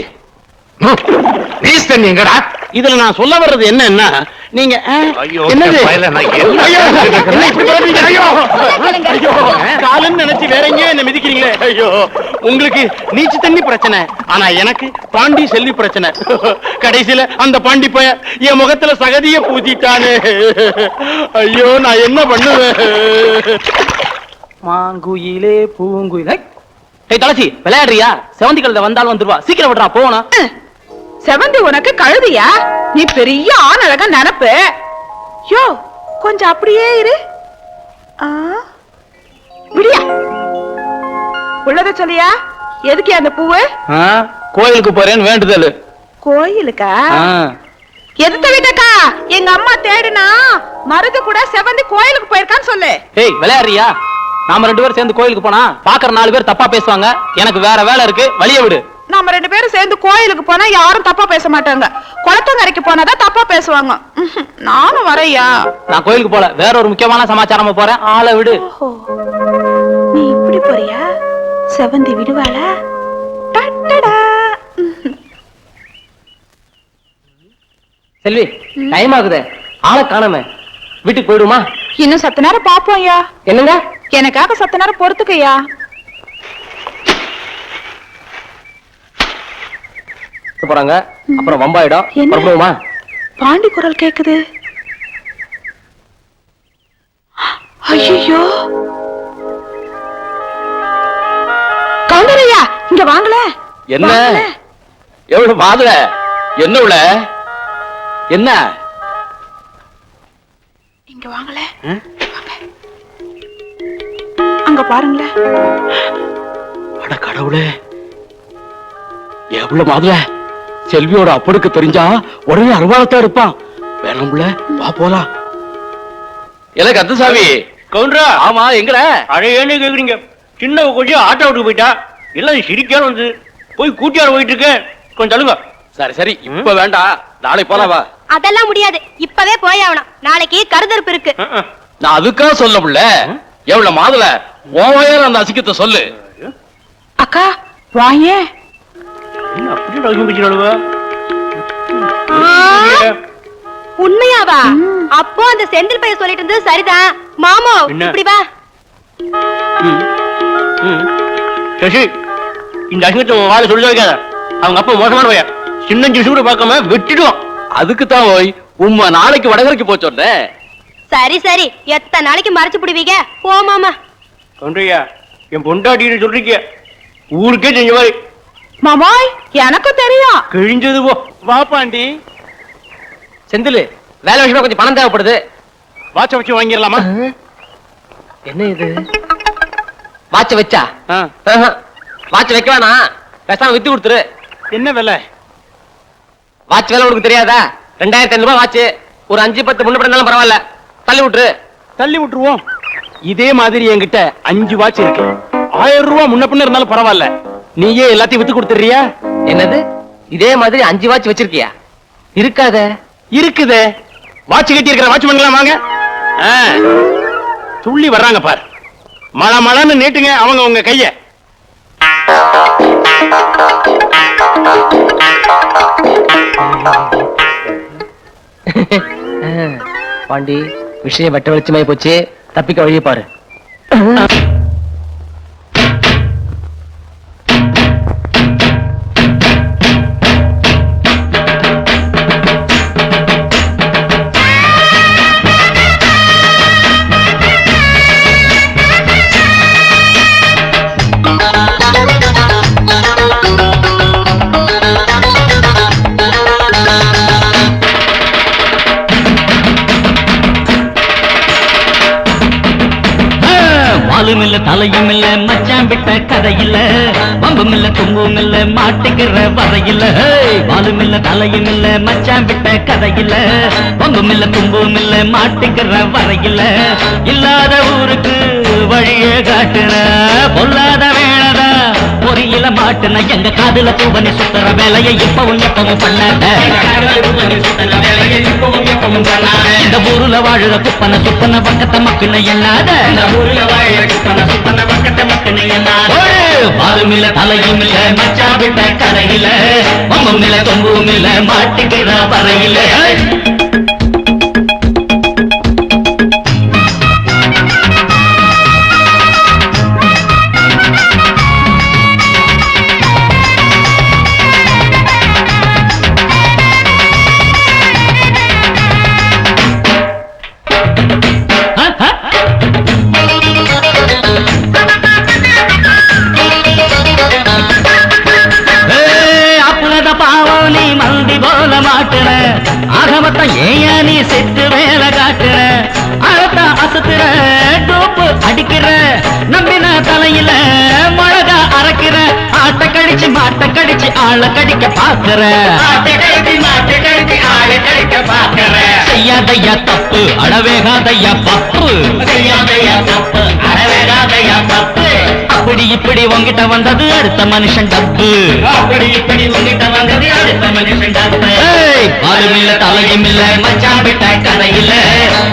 நீஸ் தண்ணி எங்கடா? இதுல நான் சொல்ல வர்றது என்னன்னா, நீங்க காலன்னு நினைச்சு வேற எங்கேயோ என்ன மிதிக்கிறீங்களே. ஐயோ, உங்களுக்கு நீச்சு தண்ணி பிரச்சனை, ஆனா எனக்கு பாண்டி செல்வி பிரச்சனை. கடைசியில அந்த பாண்டி போய என் முகத்துல சகதிய பூத்திட்டானே. ஐயோ, நான் என்ன பண்ணுவேன்? மாங்குயிலே பூங்குயிலே. தலசி விளையாடுறியா? செவந்தி கழுத வந்தாலும் வந்துருவா. சீக்கிரம் விடுறா, போனா. செவந்தி உனக்கு கழுதியா? நீ பெரிய ஆண் அழகா நினப்பு. யோ, கொஞ்சம் அப்படியே இரு. விடியா உள்ளத சொல்லியா? எதுக்கு அந்த பூவு? கோயிலுக்கு போறேன்னு வேண்டுதல். கோயிலுக்கா? எதுத்த வீட்டக்கா? எங்க அம்மா தேடுனா மருது கூட செவந்தி கோயிலுக்கு போயிருக்கான்னு சொல்லு. ஏய் விளையாடுறியா? நாம 2 பேரும் சேர்ந்து கோயிலுக்கு போனா பாக்குற 4 பேர் தப்பா பேசுவாங்க. எனக்கு வேற வேலை இருக்கு, வழிய விடு. நாம 2 பேரும் சேர்ந்து கோயிலுக்கு போனா யாரும் தப்பா பேச மாட்டாங்க. குளத்தங்கரைக்கு போனாதான் தப்பா பேசுவாங்க. நானும் வரையா? நான் கோயிலுக்கு போல, வேற ஒரு முக்கியமான சமாச்சாரமா போறேன். ஆளை விடு. நீ இப்படி போறியா? செவந்தி விடுவாளா? டட்டடா. செல்வி, டைம் ஆகுதே, ஆளை காணாம. வீட்டுக்கு போயிடுமா? இன்னும் சத்த நேரம் பாப்போம்யா. என்னங்க? எனக்காக சத்த நேரம் பொறுத்துக்கையா. போறாங்க, அப்புறம் வம்பாயிடும். என்ன? பாண்டி குரல் கேக்குது. ஐயோ, கவுண்டரையா, இங்க வாங்கல. என்ன எவ்வளவு மாதுள? என்ன உள்ள? என்ன? இங்க வாங்கல. அங்க பாருங்களேன். அட கடவுளே, எவ்வளவு மாதுள! செல்வியோட அப்பனுக்கு தெரிஞ்சா உடனே அருவாளத்தான் இருப்பான். வேணாம்ல, வா போலாம். இல்ல கந்தசாமி. கவுண்டரா? ஆமா, எங்கட அழையன்னு கேக்குறீங்க? சின்ன கொஞ்சம் ஆட்டோ விட்டு போயிட்டா, எல்லாம் சிரிக்கான வந்து போய் கூட்டியார போயிட்டு இருக்கேன். கொஞ்சம் தள்ளுங்க. சரி சரி, இப்ப வேண்டாம், நாளை போலாம். வா. அதெல்லாம் முடியாது, இப்பவே போய் ஆகணும். நாளைக்கு கருதறுப்பு இருக்கு. நான் அதுக்காக சொல்ல முடியல. எவ்வளவு மாதுள ஓவையால அந்த அசிக்கத்தை சொல்லு. அக்கா வாயே. உண்மையாவா? அப்போ அந்த செந்தில் பையன் சொல்லிட்டு இருந்தது சரிதான். மாமோ இப்படி வா. சசி, இந்த அசிங்கத்தை வாழ சொல்லி வைக்காத. அவங்க அப்பா மோசமான பையன், சின்ன சிசு கூட பார்க்காம வெட்டிடுவான். அதுக்குத்தான் போய் உம்மா நாளைக்கு வடகரைக்கு போச்சோட. சரி சரி, எத்தனை நாளைக்கு மறைச்சு பிடிவீங்க? ஓ மாமா. கவுண்டரையா, என் பொண்டாட்டின்னு சொல்றீங்க, ஊருக்கே செஞ்ச மாதிரி. மாமாய், எனக்கு தெரியும். கிழிஞ்சது போ. வா பாண்டி. செந்தில், வேலை விஷயமா கொஞ்சம் பணம் தேவைப்படுது. வாட்ச வச்சு வாங்கிடலாமா? என்ன இது? வாட்ச வச்சா? வாட்ச வைக்க வேணாம், பேசாம வித்து கொடுத்துரு. என்ன விலை? வாட்ச் வேலை உனக்கு தெரியாதா? 2500 ரூபாய் வாட்ச். ஒரு 5-10 முன்ன இருந்தாலும் பரவாயில்ல, தள்ளி விட்டுரு. தள்ளி விட்டுருவோம். இதே மாதிரி என்கிட்ட 5 வாட்ச் இருக்கு. 1000 ரூபாய் முன்ன பின்ன இருந்தாலும் பரவாயில்ல, நீயே எல்லாத்தையும் வித்து கொடுத்துறியா? என்னது? இதே மாதிரி 5 வாட்ச் வச்சிருக்கியா? இருக்காத. இருக்குதே. வாட்ச் கட்டி இருக்கிற வாட்ச் பண்ணலாம் வாங்க. துள்ளி வர்றாங்க பாரு. மழை மழைன்னு நீட்டுங்க அவங்க உங்க கைய. பாண்டி, விஷயம் வெட்ட வெளிச்சமாயி போச்சு. தப்பிக்க வழியை பாரு. தலையும் இல்ல, மச்சான் விட்ட கதையில வம்பும் இல்ல, தும்பும் இல்ல, மாட்டுக்கிற வரையில. வாலும் இல்ல, தலையும் இல்ல, மச்சான் விட்ட கதையில வம்பும் இல்ல, தும்பும் இல்ல, மாட்டுக்கிற வரையில. இல்லாத ஊருக்கு வழியே காட்டுன, பொல்லாத வேளதா பொறியில மாட்டுன. எங்க காதுல பூவனி சுத்துற வேலையை இப்பவும் எப்பவும் பண்ணாத. இந்த ஊருல வாழுற குப்பன சுப்பன பக்கத்த மக்கள் என்னாத. வாலும் இல்ல, தலையும் இல்ல, மச்சா விட்ட கரையில வம்பும் இல்ல, தொம்பும் இல்ல, மாட்டுக்கிற வரையில. ஏயா நீ செத்து வேலை காட்டுற, அழத்தா அசுத்துற, டோப்பு அடிக்கிற, நம்பின தலையில மிளகா கடிச்சு மாட்ட கடிச்சு ஆள கடிக்க பாக்குற செய்யாதையா தப்பு அடவேகாதையா பப்பு அப்படி இப்படி உங்கிட்ட வந்தது அடுத்த மனுஷன் டப்பு பாலும் இல்ல தலையும் இல்ல மச்சான் விட்ட கதையில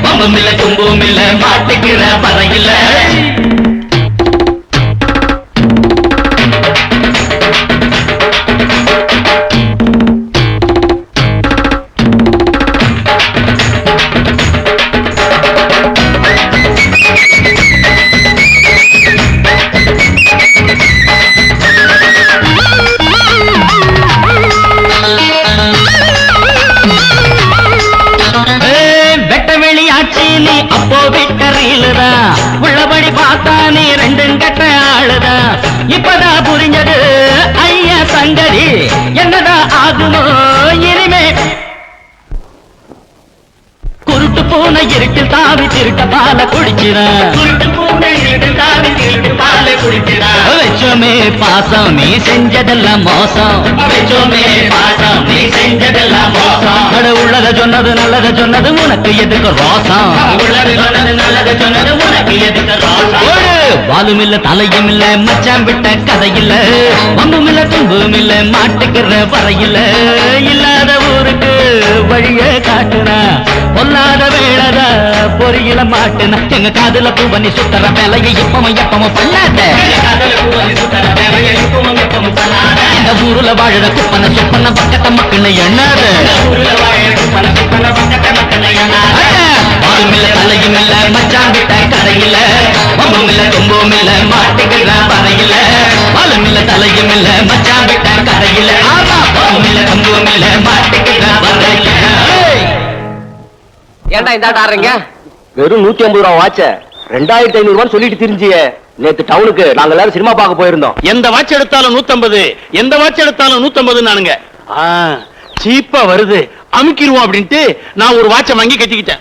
பம்பும் இல்ல தும்பும் இல்ல மாட்டுக்கிற பறையில அப்போ விட்டறியிலுதா உள்ளபடி பார்த்தா நீ ரெண்டும் கட்ட ஆளுதா இப்பதான் புரிஞ்சது ஐயா சங்கதி என்னதான் ஆகுமோ இனிமே குருட்டு பூனை இருட்டில் தாவி திருட்ட பால குடிச்சிடும் வச்சோமே பாசம் நீ செஞ்சதெல்லாம் மோசம் உள்ளத சொன்னது நல்லத சொன்னது உனக்கு எதுக்கு ரோசம் வாலும் இல்ல தலையும் இல்ல மச்சான் விட்ட கதையில்ல ஒன்றும் இல்ல துன்பும் இல்ல மாட்டுக்கிற வரையில இல்லாத ஊருக்கு வழிய காட்டுனா பொல்லாத வேளத பொறியில மாட்டுனா எங்க காதுல பூ பண்ணி சுத்தர வேலையை இப்பவும் எப்பவும் பண்ணாத இந்த ஊருல வாழற குப்பன சுப்பன பக்கத்த மக்கள் எண்ணாத பாலும் இல்ல தலையும் இல்ல மச்சான் விட்ட கதையில ஒன்றும் இல்ல தும்பும் இல்ல மாட்டுக்கிற வரையில பாலும் இல்ல தலையும் இல்ல மச்சான் விட்ட கதையில பாலும் இல்ல தும்பும் இல்ல மாட்டுக்கிற வரையில. ஏன்டா இந்த ஆட்ட ஆடுறீங்க? வெறும் 150 ரூபா வாட்ச 2500 ரூபான்னு சொல்லிட்டு திரிஞ்சியே. நேத்து டவுனுக்கு நாங்க எல்லாரும் சினிமா பார்க்க போயிருந்தோம். எந்த வாட்ச் எடுத்தாலும் 150, எந்த வாட்ச் எடுத்தாலும் 150 நானுங்க. சீப்பா வருது அமுக்கிடுவோம் அப்படின்ட்டு நான் ஒரு வாட்சை வாங்கி கட்டிக்கிட்டேன்.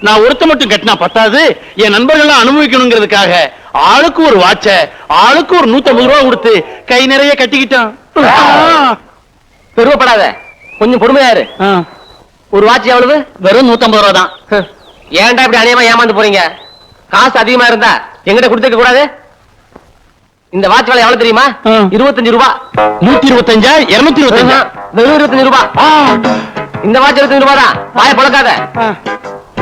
நான் ஒருத்த மட்டும் கட்டினா பத்தாது, என் நண்பர்கள் அனுபவிக்கணுங்கிறதுக்காக ஆளுக்கு ஒரு வாட்ச ஆளுக்கு ஒரு 150 ரூபா கொடுத்து கை நிறைய கட்டிக்கிட்டான். பெருமைப்படாத, கொஞ்சம் பொறுமையாரு. ஒரு வாட்ச் எவ்வளவு? வெறும் 150 ரூபா தான். ஏன்டா இப்படி அநியமா ஏமாந்து போறீங்க? காசு அதிகமா இருந்தா எங்கிட்ட கொடுத்துக்க கூடாது. இந்த வாட்ச் விலை எவ்வளவு தெரியுமா? 25 ரூபா. 125 225 வெறும் 25 ரூபா. இந்த வாட்ச் 25 ரூபா தான். வாய பழக்காத.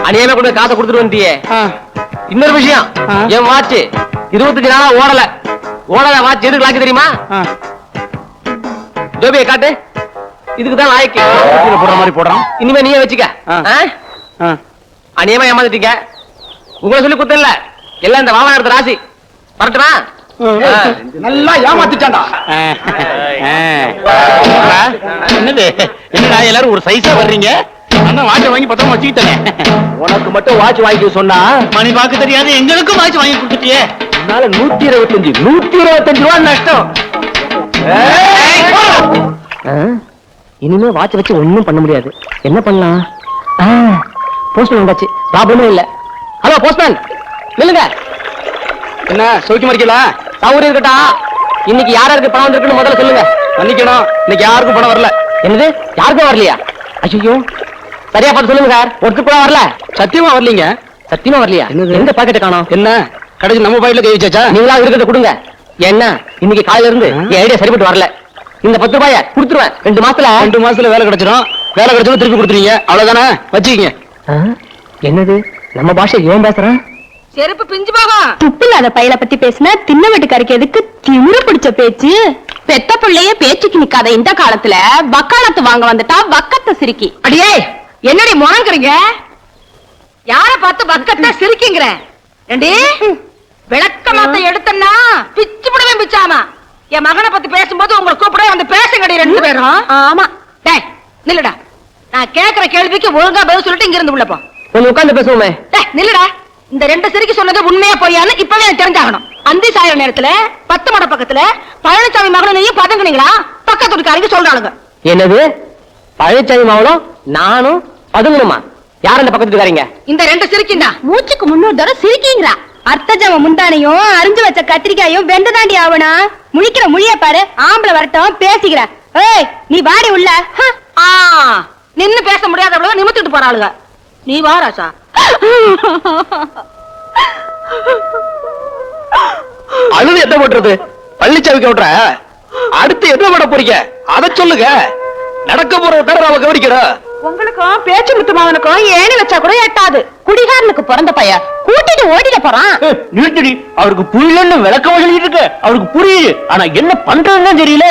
அநியமா கொண்டு காசை கொடுத்துட்டு வந்தியே. இன்னொரு விஷயம், என் வாட்ச் 25 நாளா ஓடல வாட்ச் எதுக்கு லாக்கி தெரியுமா? ஜோபியை காட்டு. இதுக்குதான் லாய்க்கு போடுற மாதிரி போடுறான். இனிமே நீயே வச்சுக்க. அநியமா ஏமாந்துட்டீங்க. உங்களை சொல்லி குத்தல, எல்லாம் இந்த வாவா எடுத்த ராசி. பரட்டுமா? நல்லா ஏமாத்திட்டான்டா. என்னது என்னடா எல்லாரும் ஒரு சைஸா வர்றீங்க? நான் வாட்ச் வாங்கி பத்திரமா வச்சுக்கிட்டேன். உனக்கு மட்டும் வாட்ச் வாங்கி சொன்னா மணி பார்க்க தெரியாது, எங்களுக்கும் வாட்ச் வாங்கி கொடுத்துட்டியே. அதனால 125 ரூபா நஷ்டம். இனிமே வாட்ச் வச்சு ஒண்ணும் பண்ண முடியாது. என்ன பண்ணலாம்? போஸ்ட்மேன் வந்தாச்சு, ப்ராப்ளமே இல்ல. ஹலோ போஸ்ட்மேன், நில்லுங்க. என்ன சௌக்கியமா இருக்கீங்களா? சௌகரியம் இருக்கட்டா. இன்னைக்கு யாருக்கு பணம் வந்திருக்குன்னு முதல்ல சொல்லுங்க. மன்னிக்கணும், இன்னைக்கு யாருக்கும் பணம் வரல. என்னது, யாருக்கும் வரலையா? ஐயோ, சரியா பார்த்து சொல்லுங்க சார். ஒருத்தர் கூட வரல. சத்தியமா வரலீங்க. சத்தியமா வரலையா? எந்த பாக்கெட்டை காணோம்? என்ன கடைசி நம்ம பையில கை வச்சாச்சா? நீங்களா இருக்கிறத கொடுங்க. என்ன இன்னைக்கு காலையில இருந்து என் ஐடியா சரிப்பட்டு வரல. இந்த 10 ரூபாய கொடுத்துருவேன். 2 மாசத்துல வேலை கிடைச்சிடும். வேலை கிடைச்சதும் திருப்பி கொடுத்துருவீங்க, அவ்வளவுதானே? வச்சுக்கீங்க. என்னது நம்ம பாஷை இவன் பேசுறான்? செருப்பு பிஞ்சு போகும். துப்பில்லாத பையல பத்தி பேசினா தின்ன வீட்டுக்காருக்கு எதுக்கு திமிரு பிடிச்ச பேச்சு? பெத்த பிள்ளைய பேச்சுக்கு நிக்காத இந்த காலத்துல வக்காலத்து வாங்க வந்துட்டா வக்கத்தை சிரிக்கி. அடியே, என்னடி முழங்குறீங்க? யார பார்த்து வக்கத்தை சிரிக்கிங்கிற? ஏண்டி விளக்கமாத்த எடுத்தன்னா பிச்சு புடவே பிச்சாமா. என் மகனை பத்தி பேசும்போது உங்களை கூப்பிட வந்து பேசுங்கடி 2 பேரும். ஆமா. டேய் நில்லுடா, நான் கேக்குற கேள்விக்கு ஒழுங்கா பதில் சொல்லிட்டு இங்க இருந்து உள்ள போ. கொஞ்சம் உட்கார்ந்து பேசுவோமே. டேய் நில்லுடா, இந்த 2 சிரிக்கு சொன்னது உண்மையா பொய்யான்னு இப்பவே எனக்கு தெரிஞ்சாகணும். அந்தி சாயிர நேரத்துல 10 மட பக்கத்துல பழனிசாமி மகனையும் பதங்குனீங்களா? பக்கத்து வீட்டுக்காரங்க சொல்றாளுங்க. என்னது, பழனிசாமி மாவளும் நானும் பதுங்கணுமா? யார் அந்த பக்கத்துக்காரங்க? இந்த 2 சிரிக்கிண்டா மூச்சுக்கு 300 தடவை சிரிக்கீங்களா? அர்த்தஜாம முந்தானையும் அரிஞ்சு வச்ச கத்திரிக்காயும் வெந்ததாண்டி ஆவனா. முழிக்கிற முழிய பாரு. ஆம்பளை வரட்டும் பேசிக்கிறேன். ஏய் நீ வாடி உள்ள. நின்னு பேச முடியாதவளவு நிமித்திட்டு போறாளுங்க. நீ வா ராசா. அழுது என்ன பண்றது? பள்ளிச்சாவிக்க விட்டுற. அடுத்து என்ன பண்ண போறீங்க அத சொல்லுங்க. நடக்க போற தடவை அவ கவனிக்கிறோம். உங்களுக்கும் பேச்சு முத்து மகனுக்கும் ஏணி வச்சா கூட எட்டாது. குடிகாரனுக்கு பிறந்த பையன் கூட்டிட்டு ஓடிட போறான். நிறுத்தடி. அவருக்கு புரியலன்னு விளக்கம் சொல்லிட்டு இருக்கு. அவருக்கு புரியுது, ஆனா என்ன பண்றதுன்னு தெரியல.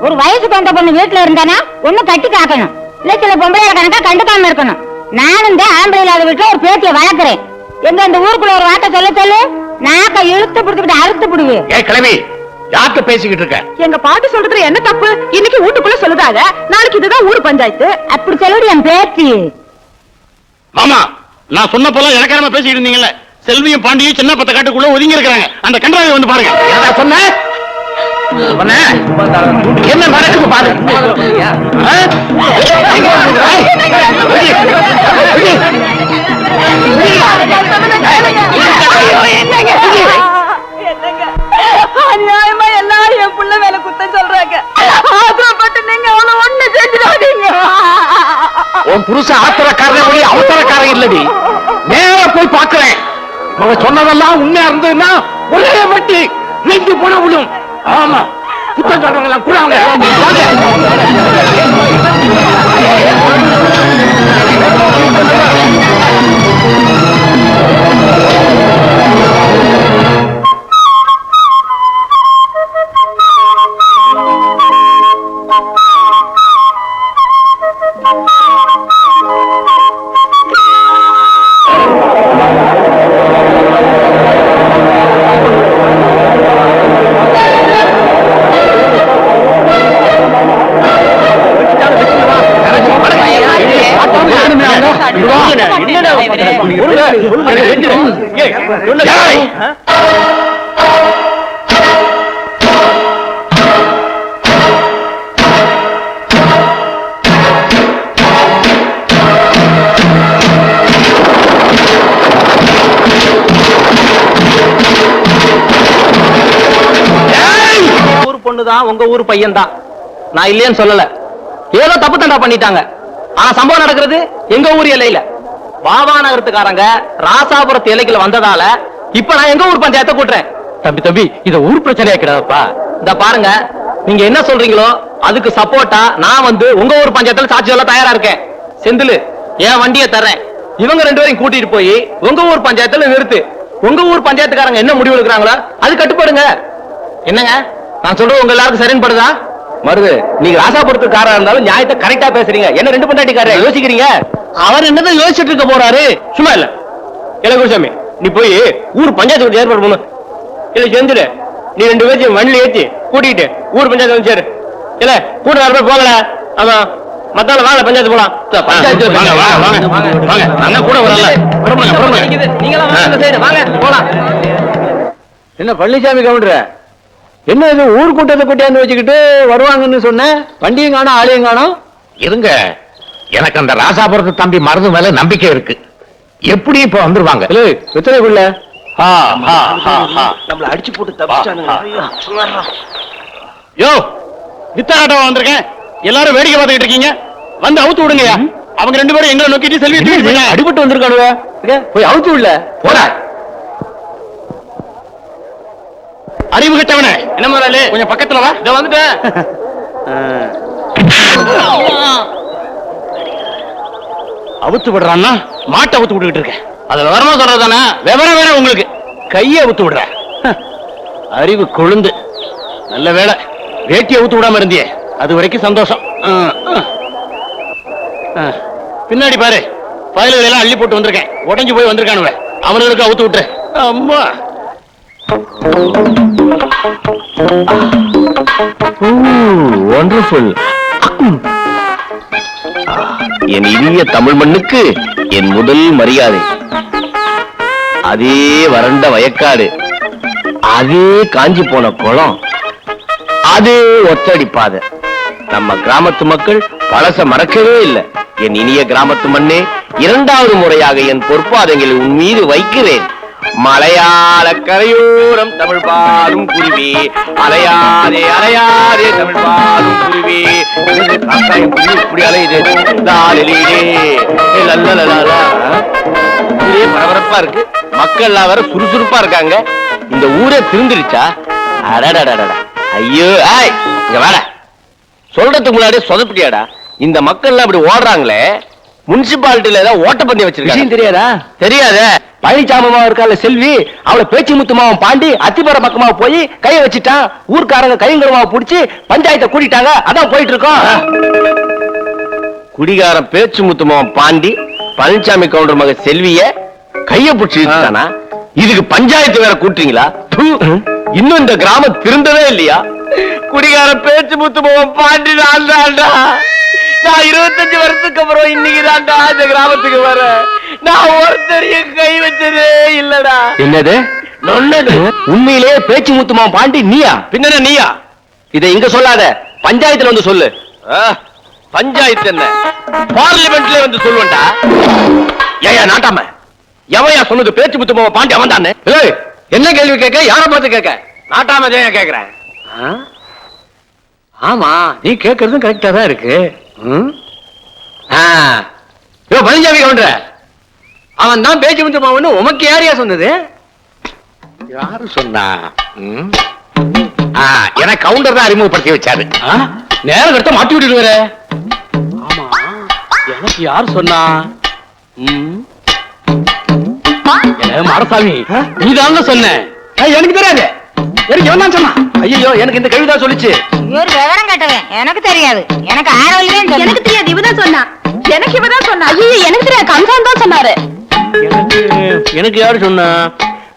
ஒரு வயசு பண்ற பொண்ணு வீட்டுல இருந்தானா ஒண்ணு கட்டி காக்கணும், இல்ல சில பொம்பளை கணக்கா கண்டுக்காம இருக்கணும். நானும் இந்த ஆம்பளை இல்லாத வீட்டுல ஒரு பேத்திய வளர்க்கிறேன். எங்க இந்த ஊருக்குள்ள ஒரு வார்த்தை சொல்ல சொல்லு, நாக்க இழுத்து பிடிச்சிட்டு அறுத்து பிடுவேன். ஏ கிளவி, யார்கிட்ட பேசிக்கிட்டு இருக்க? எங்க பாட்டி சொல்றதுல என்ன தப்பு? இன்னைக்கு வீட்டுக்குள்ள சொல்லுதாங்க, நாளைக்கு இதுதான் ஊர் பஞ்சாயத்து. அப்படி சொல்லுடி என் பேத்தி. மாமா, நான் சொன்ன போல இலக்காரமா பேசிட்டு இருந்தீங்கல்ல, செல்வியும் பாண்டியும் சின்ன பத்த காட்டுக்குள்ள ஒதுங்கி இருக்கிறாங்க. அந்த கன்றாவை வந்து பாருங்க. சொன்ன என்ன நடக்குது பாரு. அநியாயமா எல்லாரும் என் புள்ள மேல குத்தம் சொல்றாங்க. ஆத்திரப்பட்டு நீங்க அவ்வளவு ஒண்ணு செஞ்சிடாதீங்க. உன் புருஷன் ஆத்திரக்காரன் அவசரக்காரன் இல்லடி. நேர போய் பாக்குறேன். அவங்க சொன்னதெல்லாம் உண்மையா இருந்ததுன்னா ஒரே வட்டி நெஞ்சு போன விடும். ஆமா, குத்தம் சொல்றவங்க எல்லாம் கூட பொண்ணுதான், உங்க ஊர் பையன் தான். நான் இல்லையேன்னு சொல்லல. ஏதோ தப்பு தண்டா பண்ணிட்டாங்க. ஆனா சம்பவம் நடக்கிறது எங்க ஊர் எல்லையில. பாபா நகரத்துக்காரங்க ராசாபுரத்து எல்லைக்குள்ள வந்ததால இப்ப நான் எங்க ஊர் பஞ்சாயத்தை கூட்டுறேன். தம்பி இது ஊர் பிரச்சனையா கிடையாதுப்பா. இந்த பாருங்க, நீங்க என்ன சொல்றீங்களோ அதுக்கு சப்போர்ட்டா நான் வந்து உங்க ஊர் பஞ்சாயத்துல சாட்சி சொல்ல தயாரா இருக்கேன். செந்திலு, என் வண்டியை தர்றேன். இவங்க ரெண்டு பேரையும் கூட்டிட்டு போய் உங்க ஊர் பஞ்சாயத்துல நிறுத்து. உங்க ஊர் பஞ்சாயத்துக்காரங்க என்ன முடிவு எடுக்கிறாங்களோ அது கட்டுப்படுங்க. என்னங்க நான் சொல்றது உங்க எல்லாருக்கும் சரின்னு படுதா? மருது, நீங்க ராசாபுரத்துக்காரா இருந்தாலும் நியாயத்தை கரெக்டா பேசுறீங்க. என்ன ரெண்டு பண்டாட்டிக்காரர் யோசிக்கிறீங்க? அவர் என்னதான் யோசிச்சுட்டு இருக்க போறாரு? சும்மா இல்ல. இளகுருசாமி, நீ போய் ஊர் பஞ்சாயத்து ஏற்பாடு பண்ணு. இல்ல செஞ்சிரு, நீ ரெண்டு பேரும் வண்டியில ஏத்தி கூட்டிட்டு ஊர் பஞ்சாயத்து வந்து சேரு. இல்ல கூட 4 பேர் போகல. ஆமா, மத்தால வாங்க பஞ்சாயத்து போலாம். பஞ்சாயத்து வாங்க கூட வரல. நீங்களாம் வாங்க சைடு வாங்க போலாம். என்ன பழனிசாமி கவுண்டர், என்ன இது ஊர் கூட்டத்தை கூட்டியாந்து வச்சுக்கிட்டு வருவாங்கன்னு சொன்ன, வண்டியும் காணும் ஆளையும் காணும். இருங்க, எனக்கு அந்த ராசாபுரத்து தம்பி மருந்து மேல நம்பிக்கை இருக்கு. எப்படி இப்ப வந்துருவாங்க? எத்தனைக்குள்ள நம்மள அடிச்சு போட்டு தப்பிச்சானுங்க. யோ, வித்தாட்டா வந்திருக்கேன். எல்லாரும் வேடிக்கை பார்த்துக்கிட்டு இருக்கீங்க. வந்து அவுத்து விடுங்கயா. அவங்க ரெண்டு பேரும் எங்களை நோக்கிட்டு செல்வி அடிபட்டு வந்திருக்கானுவ. போய் அவுத்து விடல போற. அறிவு கட்டவனே, என்ன முதலாளி கொஞ்சம் பக்கத்துல வா. இத வந்துட்டேன். அவுத்து விடுறான்னா மாட்டை அவுத்து விட்டுக்கிட்டு இருக்கேன். அதுல வரமா சொல்றதானே விவரம் வேற உங்களுக்கு. கையை அவுத்து விடுற அறிவு கொழுந்து. நல்ல வேலை வேட்டியை அவுத்து விடாம இருந்தியே, அது வரைக்கும் சந்தோஷம். பின்னாடி பாரு, பயல்கள் எல்லாம் அள்ளி போட்டு வந்திருக்கேன். உடஞ்சு போய் வந்திருக்கானுவ, அவனுக்கு அவுத்து விட்டுரு. அம்மா, வண்டர்ஃபுல். என் இனிய தமிழ் மண்ணுக்கு என் முதல் மரியாதை. அதே வறண்ட வயக்காடு, அதே காஞ்சி போன குளம், அதே ஒத்தடி பாதை. நம்ம கிராமத்து மக்கள் பழச மறக்கவே இல்லை. என் இனிய கிராமத்து மண்ணே, 2வது முறையாக என் பொற்பாதங்களை உன் மீது வைக்கிறேன். மலையாள கரையோரம் தமிழ் பாடும் குருவி, அலையாதே அலையாதே தமிழ் பாடும் குருவி. இப்படி அலையுது ஊரே பரபரப்பா இருக்கு, மக்கள் எல்லாம் வேற சுறுசுறுப்பா இருக்காங்க. இந்த ஊரே திருந்துருச்சா? அடடடடா, ஐயோ இங்க வேற சொல்றதுக்கு முன்னாடியே சொதப்பிட்டியாடா. இந்த மக்கள் எல்லாம் இப்படி ஓடுறாங்களே, முனிசிபாலிட்டியில ஏதாவது ஓட்டப்பந்தயம் வச்சிருக்காங்க. தெரியாதா? தெரியாத. பழனிசாமமா இருக்கால செல்வி, அவளை பேச்சு முத்துமாவன் பாண்டி அத்திப்பற பக்கமா போய் கைய வச்சுட்டான். ஊர்க்காரங்க கைங்கரமாவை புடிச்சு பஞ்சாயத்தை கூட்டிட்டாங்க. அதான் போயிட்டு இருக்கோம். குடிகாரன் பேச்சு முத்துமாவன் பாண்டி பழனிசாமி கவுண்டர் மக செல்விய கைய பிடிச்சிட்டானா? இதுக்கு பஞ்சாயத்து வேற கூட்டுறீங்களா? இன்னும் இந்த கிராமம் திருந்தவே இல்லையா? குடிகாரன் பேச்சு முத்துமாவன் பாண்டி தான்டா. நான் 25 வருஷத்துக்கு அப்புறம் இன்னைக்கு தான்டா இந்த கிராமத்துக்கு வர. நான் ஒருத்தரையும் கை வச்சதே இல்லடா. என்னது உண்மையிலேயே பேச்சு முத்துமா பாண்டி நீயா? பின்ன நீயா? இதை இங்க சொல்லாத, பஞ்சாயத்துல வந்து சொல்லு. பஞ்சாயத்து என்ன, பார்லிமெண்ட்ல வந்து சொல்லுவேன்டா. ஏயா நாட்டாம, எவையா சொன்னது பேச்சு முத்துமா பாண்டி அவன் தானே? என்ன கேள்வி கேட்க? யார பார்த்து கேட்க? நாட்டாம தான் கேட்கிறேன். ஆமா, நீ கேட்கறதும் கரெக்டா தான் இருக்கு. பழனிசாமி கவுண்டர அவன் தான் பேச்சு முத்துமாவன்னு உமக்கு யாரையா சொன்னது? யாரு சொன்னா? எனக்கு கவுண்டர் தான் அறிமுகப்படுத்தி வச்சாரு. நேரம் கட்ட மாட்டி விட்டுருவாரு. ஆமா, எனக்கு யார் சொன்னா? மாரசாமி, நீதாங்க சொன்ன. எனக்கு தெரியாது. எனக்கு எவன் தான் சொன்னான்? ஐயோ, எனக்கு இந்த கவிதா சொல்லிச்சு. இவர் விவரம் கேட்டவன். எனக்கு தெரியாது. எனக்கு ஆரோக்கியம் எனக்கு தெரியாது. இவதான் சொன்னா. எனக்கு இவதான் சொன்னா. ஐயோ, எனக்கு தெரியாது. கம்சான் தான் சொன்னாரு. எனக்கு யாரு சொன்னா?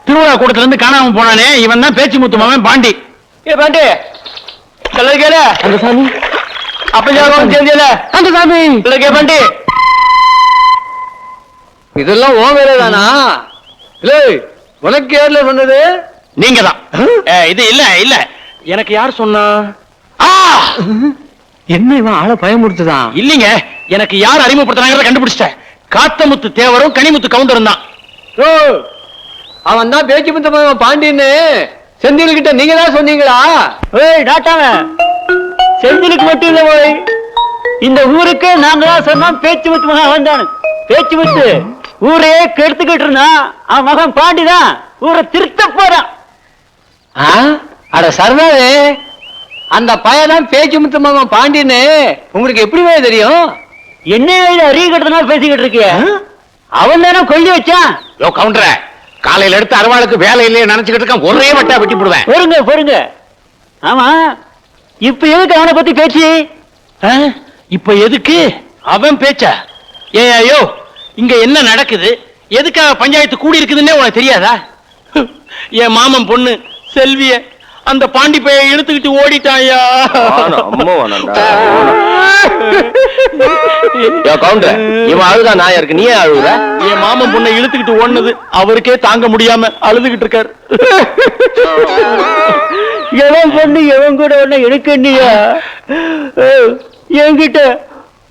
திருவிழா கூட்டத்துல இருந்து காணாம போனானே, இவன் தான் பேச்சு முத்துமாவன் பாண்டி. ஏ பாண்டி, சொல்ல கேள. அந்த சாமி அப்ப தெரிஞ்சல. அந்த சாமி கே பாண்டி, இதெல்லாம் ஓ வேலை தானா? இல்ல, உனக்கு யாருல சொன்னது? நீங்க தான். இது இல்ல இல்ல, எனக்கு யார் சொன்னா? என்ன இவன் ஆளை பயமுறுத்துதான்? இல்லீங்க, எனக்கு யார் அறிமுகப்படுத்தினாங்க கண்டுபிடிச்சிட்டேன். காத்தமுத்து தேவரும் கனிமுத்து கவுண்டரும் தான். அவன் தான் பேச்சு முத்து பாண்டின்னு செந்தில் கிட்ட நீங்க தான் சொன்னீங்களா? செந்திலுக்கு மட்டும் இல்ல போய், இந்த ஊருக்கு நாங்க தான் சொன்னோம் பேச்சு முத்து மகன் வந்தானு. பேச்சு முத்து ஊரையே கெடுத்துக்கிட்டு இருந்தான். அவன் மகன் பாண்டிதான் ஊரை திருத்த போறான். அட சர்தாரு, அந்த பையன் பேச்சு முத்து மகன் பாண்டின்னு உங்களுக்கு எப்படி தெரியும்? என்ன அறிய கட்டதுனால பேசிக்கிட்டு இருக்கிய? அவன் தானே கொல்லி வச்சான். கவுண்டர, காலையில எடுத்து அறுவாளுக்கு வேலை இல்லையே நினைச்சுக்கிட்டு இருக்கான். ஒரே வட்டா வெட்டி போடுவேன். பொறுங்க பொறுங்க. ஆமா, இப்ப எதுக்கு அவனை பத்தி பேச்சு? இப்ப எதுக்கு அவன் பேச்சா? ஏயோ, இங்க என்ன நடக்குது? எதுக்காக பஞ்சாயத்து கூடி இருக்குதுன்னே உனக்கு தெரியாதா? என் மாமன் பொண்ணு செல்விய அந்த பாண்டி பைய இழுத்துக்கிட்டு ஓடிட்டாயா? இவன் அழுதா நான் இருக்கு, நீயே அழுகுற? என் மாமன் பொண்ணை இழுத்துக்கிட்டு ஓடுனது அவருக்கே தாங்க முடியாம அழுதுகிட்டு இருக்காரு. எவன் பொண்ணு எவன் கூட ஒண்ணு எடுக்கண்டியா? என்கிட்ட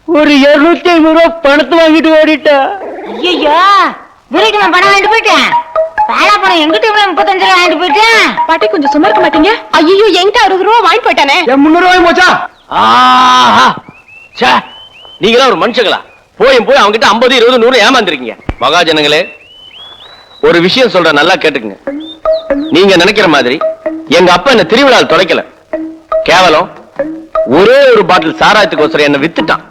ஒரு 250 ரூபாய் பணத்தை வாங்கிட்டு ஓடிட்டா. ஐயோ, வீட்டுக்கு நான் பணம் வாங்கிட்டு போயிட்டேன். பாலா பணம் எங்கிட்ட 35 ரூபாய் வாங்கிட்டு போயிட்டேன். பாட்டி கொஞ்சம் சும்மா இருக்க மாட்டீங்க? ஐயோ, என்கிட்ட 60 ரூபா வாங்கி போயிட்டானே. 300 ரூபாய் போச்சா? நீங்க ஒரு மனுஷங்களா? போய் அவங்கிட்ட 50, 20, 100 ஏமாந்துருக்கீங்க. மகாஜனங்களே, ஒரு விஷயம் சொல்ற, நல்லா கேட்டுக்குங்க. நீங்க நினைக்கிற மாதிரி எங்க அப்பா என்ன திருவிழாவில் தொலைக்கல. கேவலம் ஒரே ஒரு பாட்டில் சாராயத்துக்கு என்ன வித்துட்டான்.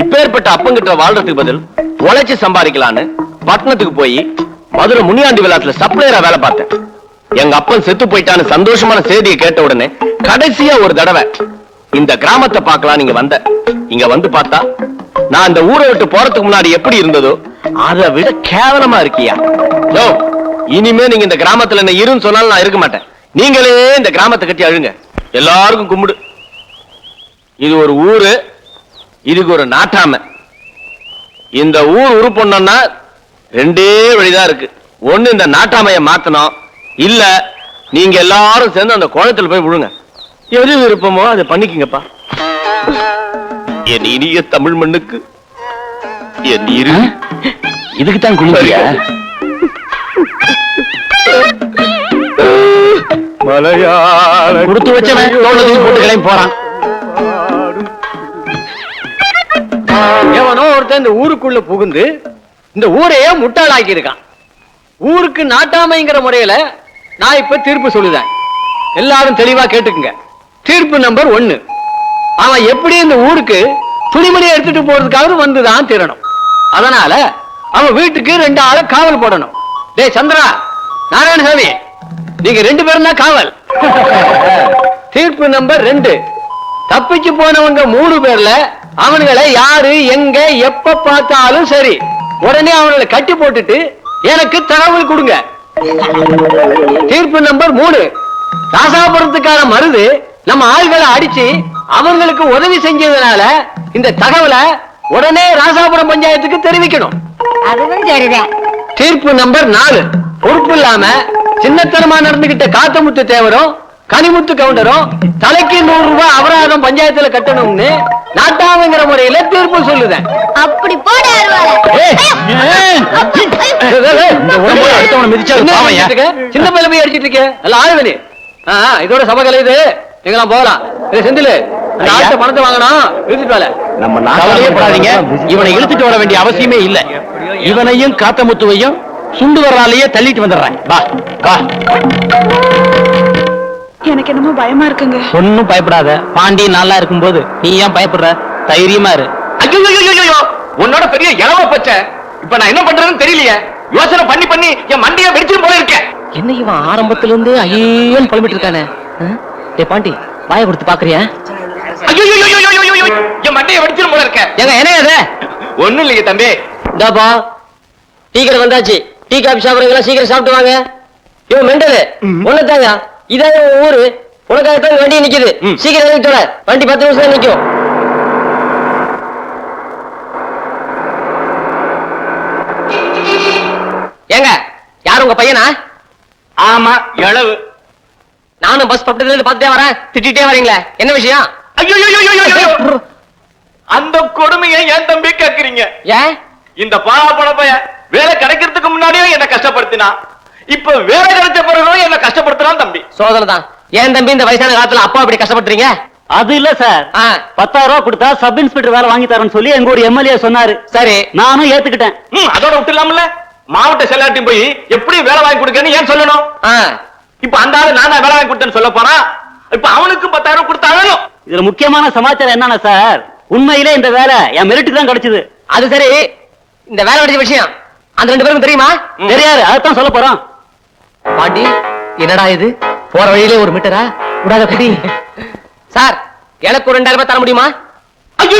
இப்பேற்பட்ட அப்பங்கிட்ட வாழ்றதுக்கு பதில் உழைச்சு சம்பாதிக்கலான்னு பட்டணத்துக்கு போய் மதுரை முனியாண்டி விழாத்துல சப்ளையரா வேலை பார்த்தேன். எங்க அப்பன் செத்து போயிட்டான்னு சந்தோஷமான செய்தியை கேட்ட உடனே கடைசியா ஒரு தடவை இந்த கிராமத்தை பார்க்கலாம் நீங்க வந்த. இங்க வந்து பார்த்தா நான் இந்த ஊரை விட்டு போறதுக்கு முன்னாடி எப்படி இருந்ததோ அதை விட கேவலமா இருக்கியா? இனிமே நீங்க இந்த கிராமத்துல என்ன இருன்னு சொன்னாலும் நான் இருக்க மாட்டேன். நீங்களே இந்த கிராமத்தை கட்டி அழுங்க. எல்லாருக்கும் கும்பிடு. இது ஒரு ஊரு, இதுக்கு ஒரு நாட்டாம. இந்த ஊர் உருப்பொண்ணா 2 வழிதான் இருக்கு. ஒண்ணு இந்த நாட்டாமைய மாத்தணும், இல்ல நீங்க எல்லாரும் சேர்ந்து அந்த குளத்துல போய் விழுங்க. எது விருப்பமோ அதை பண்ணிக்கங்கப்பா. என் இனிய தமிழ் மண்ணுக்கு என் இரு. இதுக்குத்தான் குளிக்க மலையாள கொடுத்து வச்சவன் தோளத்தையும் போட்டு கிளம்பி போறான். எவனோ ஒருத்தன் இந்த ஊருக்குள்ள புகுந்து இந்த ஊரையே முட்டாளாக்கி இருக்கான். ஊருக்கு நாட்டாமைங்கிற முறையில நான் இப்ப தீர்ப்பு சொல்லுதேன். எல்லாரும் தெளிவா கேட்டுக்குங்க. தீர்ப்பு நம்பர் 1. அவன் எப்படி இந்த ஊருக்கு துணிமணி எடுத்துட்டு போறதுக்காக வந்துதான் தீரணும். அதனால அவன் வீட்டுக்கு 2 ஆளை காவல் போடணும். டேய் சந்திரா, நாராயணசாமி, நீங்க 2 பேரும் தான் காவல். தீர்ப்பு நம்பர் 2. தப்பிச்சு போனவங்க 3 பேர்ல அவனுங்களை யாரு எங்க எப்ப பார்த்தாலும் சரி உடனே அவங்களை கட்டி போட்டுட்டு எனக்கு தகவல் கொடுங்க. தீர்ப்பு நம்பர் 3. ராசாபுரத்துக்கான மருது நம்ம ஆள்களை அடிச்சு அவங்களுக்கு உதவி செஞ்சதுனால இந்த தகவலை உடனே ராசாபுரம் பஞ்சாயத்துக்கு தெரிவிக்கணும். அதுவும் சரிதான். தீர்ப்பு நம்பர் 4. பொறுப்பு இல்லாம சின்னத்தனமா நடந்துகிட்ட காத்தமுத்து தேவரும் கனிமுத்து கவுண்டரும் தலைக்கு 100 ரூபாய் அபராதம் பஞ்சாயத்துல கட்டணும்னு நாட்டாமைங்கிற முறையில தீர்ப்பு சொல்லுதேன். அப்படி போட சின்ன பையில போய் அடிச்சிட்டு இருக்க நல்ல ஆளுவனே. இதோட சபை கலையுது, நீங்களாம் போகலாம். செந்தில் பணத்தை வாங்கணும், இழுத்துட்டு வரல. நம்ம நாட்டாமையப்படாதீங்க, இவனை இழுத்துட்டு வர வேண்டிய அவசியமே இல்ல. இவனையும் காத்தமுத்துவையும் சுண்டு வரலாலேயே தள்ளிட்டு வந்துடுறேன். வா வா. எனக்கு என்னமோ பயமா இருக்குங்க. ஒன்னும் பயப்படாத. பாண்டி நல்லா இருக்கும்போது நீ ஏன் பயப்படுற? தைரியமா இரு. ஐயோ, உன்னோட பெரிய இளவ பச்சை. இப்ப நான் என்ன பண்றதுன்னு தெரியலையே. யோசனை பண்ணி பண்ணி என் மண்டைய வெடிச்சு போல இருக்கேன். என்ன இவன் ஆரம்பத்துல இருந்து ஐயேன்னு புலம்பிட்டு இருக்கானே. டேய் பாண்டி, வாயை கொடுத்து பாக்குறியா? ஐயோ, என் மண்டைய வெடிச்சு போல இருக்க. ஏங்க என்ன இது? ஒண்ணும் இல்லையே தம்பி. இந்தாப்பா, டீ கடை வந்தாச்சு. டீ காபி சாப்பிடுறீங்களா? சீக்கிரம் சாப்பிட்டு வாங்க. இவன் மெண்டலு ஒண்ணுதாங்க. இதான் ஊரு. உனக்காகத்தான் வண்டி நிக்குது. சீக்கிரம் இறங்கி தோற. வண்டி 10 நிமிஷம் நிக்கும். ஏங்க, யாரு உங்க பையனா? ஆமா, இளவு. நானும் பஸ் பக்கத்துல இருந்து பார்த்துட்டே வரேன். திட்டிட்டே வரீங்களே, என்ன விஷயம்? ஐயோ, அந்த கொடுமையை ஏன் தம்பி கேக்குறீங்க? ஏன் இந்த பாவப்பட பையன் வேலை கிடைக்கிறதுக்கு முன்னாடியும் என்ன கஷ்டப்படுத்தினா, இப்ப வேலை கிடைச்ச பிறகும் என்ன கஷ்டப்படுத்துறான் தம்பி. சோதனை தான். ஏன் தம்பி இந்த வயசான காலத்துல அப்பா இப்படி கஷ்டப்படுறீங்க? அது இல்ல சார், 10,000 ரூபாய் கொடுத்தா சப் இன்ஸ்பெக்டர் வேலை வாங்கி தரேன்னு சொல்லி எங்க ஒரு எம்எல்ஏ சொன்னாரு. சரி, நானும் ஏத்துக்கிட்டேன். அதோட விட்டுலாம்ல. மாவட்ட செல்லாட்டி போய் எப்படி வேலை வாங்கி கொடுக்கன்னு ஏன் சொல்லணும்? இப்ப அந்த ஆளு நான் வேலை வாங்கி கொடுத்தேன்னு சொல்ல போறான். இப்ப அவனுக்கு 10,000 கொடுத்தாலும். இதுல முக்கியமான சமாச்சாரம் என்னன்னா சார், உண்மையிலே இந்த வேலை என் மெரிட்டுக்கு தான் கிடைச்சது. அது சரி, இந்த வேலை கிடைச்ச விஷயம் அந்த 2 பேருக்கும் தெரியுமா? தெரியாது, அதான் சொல்ல போறோம். பாண்டி, என்னடா இது? போற வழியிலே ஒரு மீட்டரா விடாத குடி. சார், எனக்கு ஒரு 2,000 ரூபாய் தர முடியுமா? ஐயோ,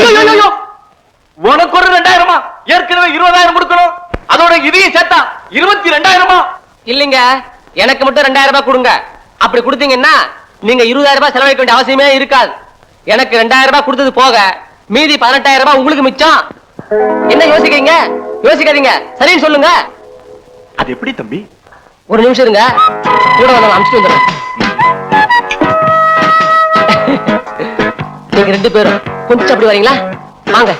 உனக்கு ஒரு 2,000? ஏற்கனவே 20,000 கொடுக்கணும். அதோட இதையும் சேர்த்தா 22,000. இல்லைங்க, எனக்கு மட்டும் 2,000 ரூபாய் கொடுங்க. அப்படி கொடுத்தீங்கன்னா நீங்க 20,000 ரூபாய் செலவழிக்க வேண்டிய அவசியமே இருக்காது. எனக்கு 2,000 ரூபாய் கொடுத்தது போக மீதி 18,000 ரூபாய் உங்களுக்கு மிச்சம். என்ன யோசிக்கிறீங்க? யோசிக்காதீங்க, சரின்னு சொல்லுங்க. அது எப்படி தம்பி? ஒரு நிமிஷம் இருங்க, கூட வந்து அனுப்பிச்சு வந்துடுறேன். நீங்க 2 பேரும் கொஞ்சம் அப்படி வரீங்களா? வாங்க.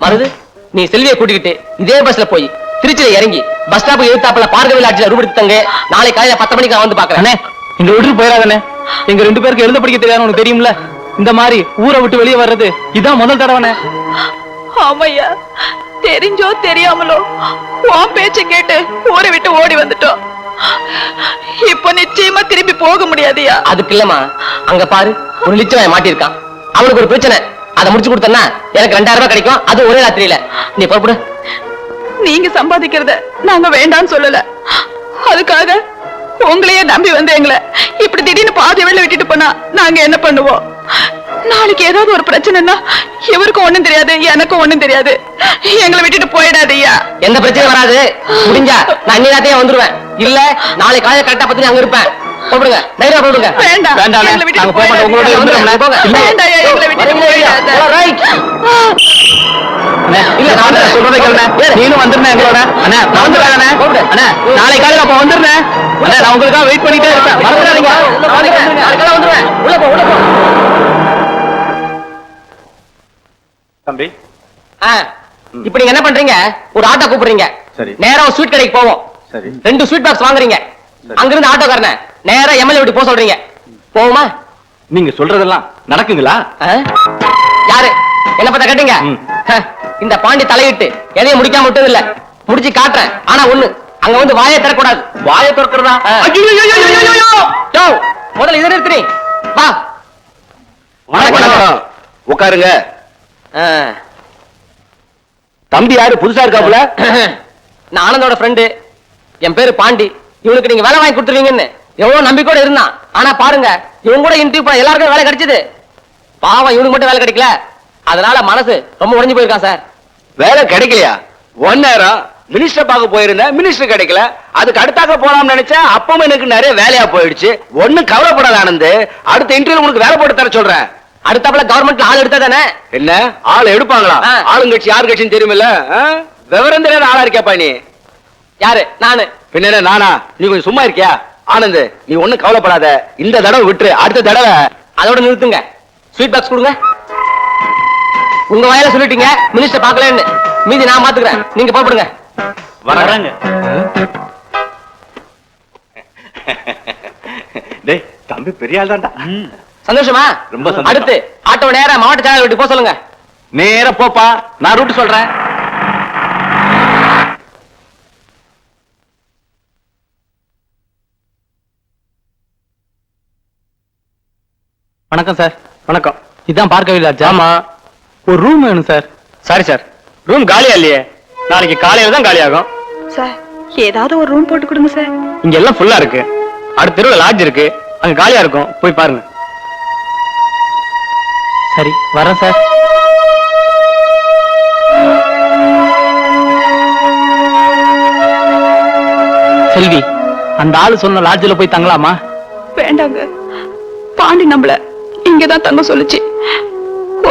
மருது, நீ செல்வியை கூட்டிக்கிட்டு இதே பஸ்ல போய் திருச்சியில இறங்கி பஸ் ஸ்டாப் எழுத்தாப்புல பார்கவில் ஆட்சியில ரூபடுத்தி தங்க. நாளை காலையில 10 மணிக்கு நான் வந்து பாக்குறேன். இங்க விட்டு போயிடாதே. எங்க 2 பேருக்கு எழுத படிக்க தெரியாது, உனக்கு தெரியும்ல. இந்த மாதிரி ஊரை விட்டு வெளியே வர்றது இதான் முதல் தடவை. ஆமையா, தெரிஞ்சோ தெரியாமலோ உன் பேச்ச கேட்டு ஊரை விட்டு ஓடி வந்துட்டோம். இப்ப நிச்சயமா திரும்பி போக முடியாதியா? அதுக்கு இல்லம்மா, அங்க பாரு, ஒரு நிச்சயம் மாட்டிருக்கான். அவனுக்கு ஒரு பிரச்சனை, அதை முடிச்சு கொடுத்தனா எனக்கு 2,000 ரூபாய் கிடைக்கும். அது ஒரே ராத்திரியில. நீ புறப்படு. நீங்க சம்பாதிக்கிறத நாங்க வேண்டாம்னு சொல்லல. அதுக்காக உங்களையே நம்பி வந்து எங்களை இப்படி திடீர்னு பாதி வேலை விட்டுட்டு போனா நாங்க என்ன பண்ணுவோம்? நாளைக்கு ஏதாவது ஒரு பிரச்சனைனா இவருக்கும் ஒண்ணும் தெரியாது, எனக்கும் ஒண்ணும் தெரியாது. எங்களை விட்டுட்டு போயிடாதீயா. எந்த பிரச்சனை வராது. முடிஞ்சா நான் இன்னைக்கு வந்துருவேன். இல்ல நாளை காலையில கரெக்டா 10 அங்க இருப்பேன். போடுங்க, தைரியா போடுங்க. வேண்டாம், எங்களை விட்டுட்டு போயிடாதீங்க. வேண்டாம்யா, எங்களை விட்டுட்டு போயிடாத. இல்ல, நான் சொல்றதை கேளுங்க. நீனும் வந்துருந்தேன் எங்களோட. அண்ணா, நான் வந்துடுறேன். அண்ணா, நாளை காலையில அப்ப வந்துடுறேன். அண்ணா, நான் உங்களுக்காக வெயிட் பண்ணிட்டே இருப்பேன். மறந்துடாதீங்க. நாளைக்கு வந்துருவேன். உள்ள போ, உள்ள போ. தம்பி, இப்ப நீங்க என்ன பண்றீங்க, ஒரு ஆட்டோ கூப்பிடுறீங்க, நேரா ஒரு ஸ்வீட் கடைக்கு போவோம், 2 ஸ்வீட் பாக்ஸ் வாங்குறீங்க, அங்கிருந்து ஆட்டோக்காரன நேரா எம்எல்ஏ வீட்டுக்கு போக சொல்றீங்க. போவோமா? நீங்க சொல்றதெல்லாம் நடக்குங்களா? யாரு என்ன பத்த கேட்டீங்க? இந்த பாண்டி தலையிட்டு எதையும் முடிக்காம விட்டது இல்ல, முடிச்சு காட்டுறேன். ஆனா ஒண்ணு, அங்க வந்து வாயை திறக்கூடாது. வாயை திறக்கிறதா? முதல்ல இதை நிறுத்தி வா. உட்காருங்க. தம்பி யாரு, புதுசா இருக்காப்புல? நான் ஆனந்தோட ஃப்ரெண்டு, என் பேரு பாண்டி. இவனுக்கு நீங்க வேலை வாங்கி கொடுத்துருவீங்கன்னு எவ்வளவு நம்பிக்கையோட இருந்தான். ஆனா பாருங்க, இவங்க கூட இன்டர்வியூ பண்ண எல்லாருக்கும் வேலை கிடைச்சது. பாவம் இவனுக்கு மட்டும் வேலை கிடைக்கல, அதனால மனசு ரொம்ப உடைஞ்சு போயிருக்கான் சார். வேலை கிடைக்கலையா? 1 நேரம் மினிஸ்டர் பார்க்க போயிருந்தேன், மினிஸ்டர் கிடைக்கல. அதுக்கு அடுத்தாக போலாம்னு நினைச்சேன், அப்பவும் எனக்கு நிறைய வேலையா போயிடுச்சு. ஒண்ணும் கவலைப்படாத ஆனந்து, அடுத்த இன்டர்வியூ உனக்கு வேலை போட்டு தர சொல்றேன். அடுத்தாப்புல கவர்மெண்ட்ல ஆள் எடுத்தா தானே? என்ன ஆள் எடுப்பாங்களா? ஆளுங்கட்சி யார் கட்சின்னு தெரியுமில்ல? விவரம் தெரியாத ஆளா இருக்கியாப்பா நீ? யாரு? நானு. பின்ன நானா? நீ கொஞ்சம் சும்மா இருக்கியா? ஆனந்த், நீ ஒண்ணும் கவலைப்படாத, இந்த தடவை விட்டுரு, அடுத்த தடவை. அதோட நிறுத்துங்க. ஸ்வீட் பாக்ஸ் கொடுங்க. உங்க வாயில சொல்லிட்டீங்க மினிஸ்டர் பாக்கலன்னு, மீதி நான் பாத்துக்கிறேன், நீங்க புறப்படுங்க. வராங்க. டேய் தம்பி பெரிய ஆள் தான்டா. சந்தோஷமா? ரொம்ப சந்தோஷம். அடுத்து ஆட்டோ நேரா மாவட்ட செயலாளர் வீட்டுக்கு போக சொல்லுங்க. நேரா போப்பா, நான் ரூட் சொல்றேன். வணக்கம் சார். வணக்கம். இதான் பார்க்க வில்லேஜ்? ஆமா. ஒரு ரூம் வேணும் சார். சாரி சார், ரூம் காலியா இல்லையே, நாளைக்கு காலையில தான் காலி ஆகும். சார், ஏதாவது ஒரு ரூம் போட்டு கொடுங்க சார். இங்க எல்லாம் ஃபுல்லா இருக்கு, அடுத்த தெருவுல லாட்ஜ் இருக்கு, அங்க காலியா இருக்கும், போய் பாருங்க. சரி வரேன் சார். செல்வி, அந்த ஆளு சொன்ன லாட்ஜில் போய் தங்கலாமா? வேண்டாங்க, பாண்டி நம்மள இங்கதான் தங்க சொல்லுச்சு.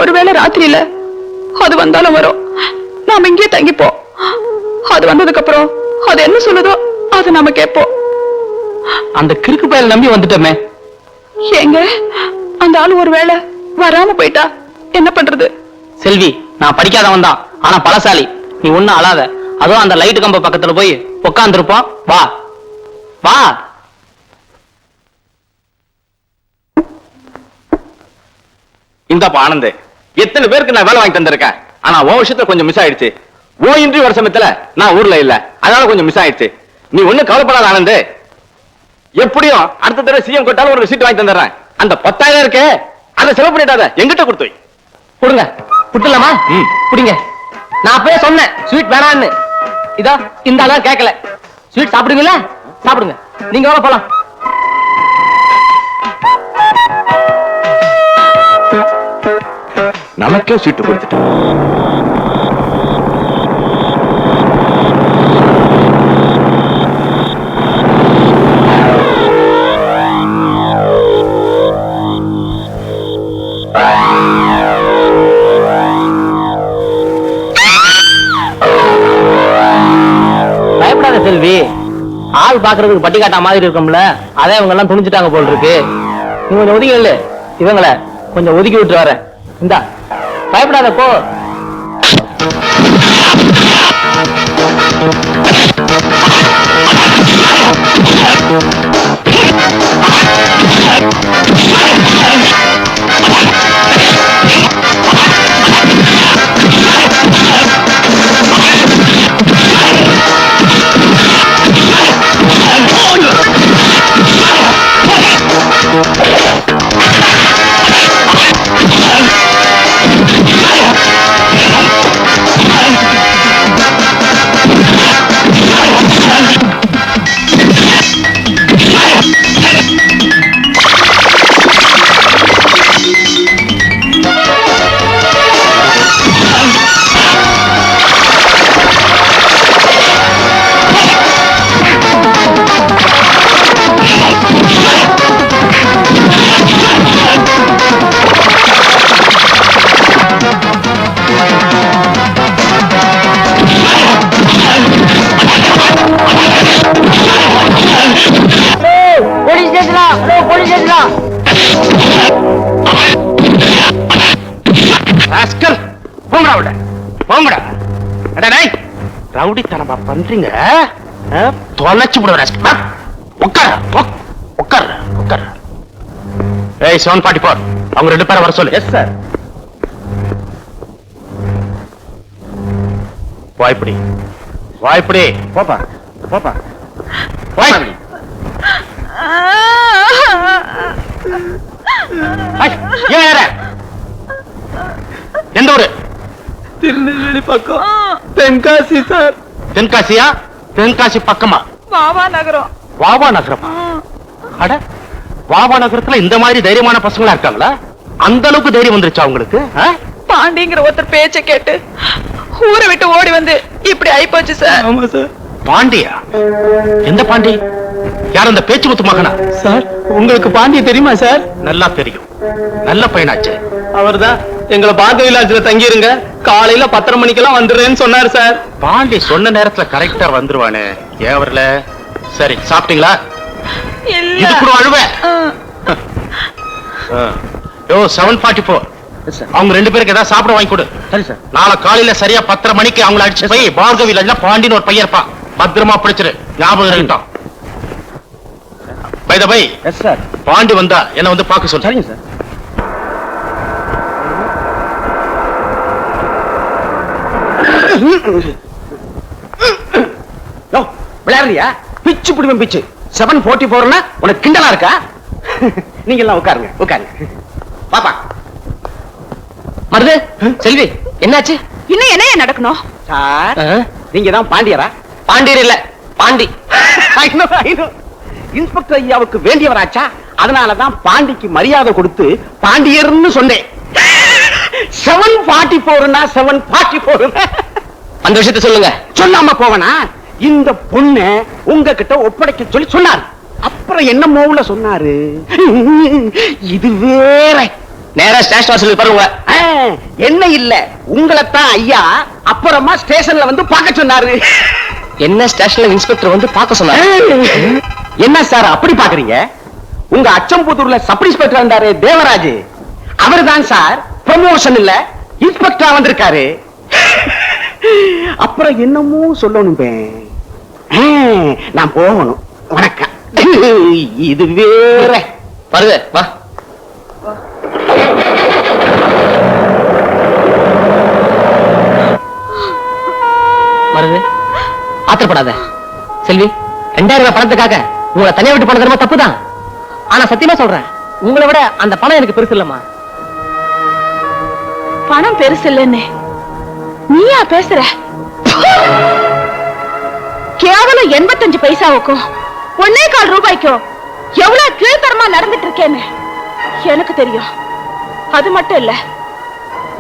ஒருவேளை ராத்திரியில அது வந்தாலும் வரும், நாம இங்கே தங்கிப்போம். அது வந்ததுக்கு அப்புறம் அது என்ன சொல்லுதோ அதை நாம கேட்போம். அந்த கிறுக்கு பயல நம்பி வந்துட்டோமே. ஏங்க, அந்த ஆளு ஒருவேளை வராம போயிட்டா என்ன பண்றது? செல்வி, நான் படிக்காதவன் தான், ஆனா பலசாலி. நீ ஒண்ணும் அழாத. அதுவும் அந்த லைட் கம்ப பக்கத்துல போய் உட்காந்துருப்போம். வா வா. இந்தாப்பா ஆனந்த், எத்தனை பேருக்கு நான் வேலை வாங்கி தந்திருக்கேன், ஆனா உன் விஷயத்துல கொஞ்சம் மிஸ் ஆயிடுச்சு. ஓ இன்டர்வியூ வர சமயத்துல நான் ஊர்ல இல்ல, அதனால கொஞ்சம் மிஸ் ஆயிடுச்சு. நீ ஒண்ணும் கவலைப்படாத ஆனந்த், எப்படியும் அடுத்த தடவை சிஎம் கொட்டாலும் ஒரு சீட் வாங்கி தந்துடுறேன். அந்த 10,000 இருக்கு, அதை செலவு பண்ணிட்டாத, எங்கிட்ட கொடுத்து வை. கொடுங்க. கொடுத்துடலாமா? குடிங்க. நான் அப்பவே சொன்னேன் ஸ்வீட் வேணான்னு. இதோ இந்த ஆளா கேட்கல. ஸ்வீட் சாப்பிடுவீங்களா? சாப்பிடுங்க. நீங்க வாங்க போலாம். நமக்கே சீட்டு கொடுத்துட்டு பயப்படாத செல்வி, ஆள் பாக்குறதுக்கு பட்டி காட்டா மாதிரி இருக்கும்ல, அதே இவங்க எல்லாம் துணிச்சுட்டாங்க போல் இருக்கு. நீ கொஞ்சம் ஒதுக்கி இல்ல, இவங்கள கொஞ்சம் ஒதுக்கி விட்டு வரேன். இந்தா, பயப்படாத போ. ரவுடித்தனமா பண்றீங்க, தொலைச்சு விடுவேன். உட்கார உட்கார உட்கார. ஏய் 744, அவங்க 2 பேரை வர சொல்லு. Yes sir. வாய்ப்படி வாய்ப்படி போப்பா போப்பா வாய்ப்படி. எந்த ஊரு? திருநெல்வேலி பக்கம் தென்காசி சார். தென்காசியா? தென்காசி பக்கமா? வாவா நகரம். வாவா நகரமா? அட, வாவா நகரத்துல இந்த மாதிரி தைரியமான பசங்களா இருக்காங்களா? அந்த அளவுக்கு தைரியம் வந்துருச்சா உங்களுக்கு? பாண்டிங்கிற ஒருத்தர் பேச்ச கேட்டு ஊரை விட்டு ஓடி வந்து இப்படி ஆயிப்போச்சு சார். ஆமா சார். பாண்டியா? எந்த பாண்டி? யார் அந்த பேச்சு முத்து மகனா? சார், உங்களுக்கு பாண்டிய தெரியுமா சார்? நல்லா தெரியும், நல்ல பையனாச்சு. அவர்தான் எங்களை பாரத விலாஜ்ல தங்கிருங்க, காலையில 10:30 மணிக்கெல்லாம் வந்துடுறேன்னு சொன்னாரு சார். பாண்டி சொன்ன நேரத்துல கரெக்டா வந்துருவானே, ஏன் வரல? சரி, சாப்பிட்டீங்களா? இது கூட அழுவே. யோ 744, அவங்க 2 பேருக்கு ஏதாவது சாப்பிட வாங்கி கொடு. சரி சார். நாளை காலையில சரியா 10:30 மணிக்கு அவங்களை அடிச்சு போய் பார்கவி வில்லேஜ்ல பாண்டின்னு ஒரு பையன் இருப்பான், பத்திரமா பிடிச்சிரு. ஞாபகம் இருக்கட்டும். By the by. Yes sir. Pandi வந்தா என்ன வந்து பார்க்க சொல்லு. சரிங்க சார். விளையாடுறியா? பிச்சு பிடிவன் பிச்சு. 744 உனக்கு கிண்டலா இருக்கா? நீங்க எல்லாம் உட்காருங்க உட்காருங்க. பாப்பா மருது, செல்வி, என்னாச்சு? இன்னும் என்ன நடக்கணும் சார்? நீங்க தான் பாண்டியரா? பாண்டியர் இல்ல, பாண்டி. இன்ஸ்பெக்டர் ஐயாவுக்கு வேண்டியவராச்சா? அதனாலதான் பாண்டிக்கு மரியாதை கொடுத்து பாண்டியர்னு சொன்னேன். 744 744. அந்த விஷயத்தை சொல்லுங்க. சொல்லாம போவனா? இந்த பொண்ணு உங்ககிட்ட ஒப்படைக்க சொல்லி சொன்னார். அப்புறம் என்ன மோவுல சொன்னாரு? இது வேற. நேரா ஸ்டேஷன் வாசல் பாருங்க. என்ன இல்ல, உங்களைத்தான் ஐயா அப்புறமா ஸ்டேஷன்ல வந்து பார்க்க சொன்னாரு. என்ன ஸ்டேஷன்ல இன்ஸ்பெக்டர் வந்து பார்க்க சொன்னாரு? என்ன சார் அப்படி பாக்குறீங்க? உங்க அச்சம்புத்தூர்ல சப் இன்ஸ்பெக்டர் இருந்தாரு தேவராஜ், அவர்தான் சார் ப்ரமோஷன் இல்ல இன்ஸ்பெக்டரா வந்திருக்காரு. அப்புறம் என்னமோ சொல்லணும், நான் போகணும். வணக்கம். இது வேற. வருது வா. வருது, ஆத்திரப்படாத செல்வி. 2000 ரூபாய் பணத்துக்காக உங்களை தனியா விட்டு போனது ரொம்ப தப்புதான். ஆனா சத்தியமா சொல்றேன், உங்களை விட அந்த பணம் எனக்கு பெருசு இல்லம்மா. பணம் பெருசு இல்லன்னு நீயா பேசுற? கேவலம் 85 பைசாவுக்கும் 1.25 ரூபாய்க்கும் எவ்வளவு கீழ்த்தரமா நடந்துட்டு இருக்கேன்னு எனக்கு தெரியும். அது மட்டும் இல்ல,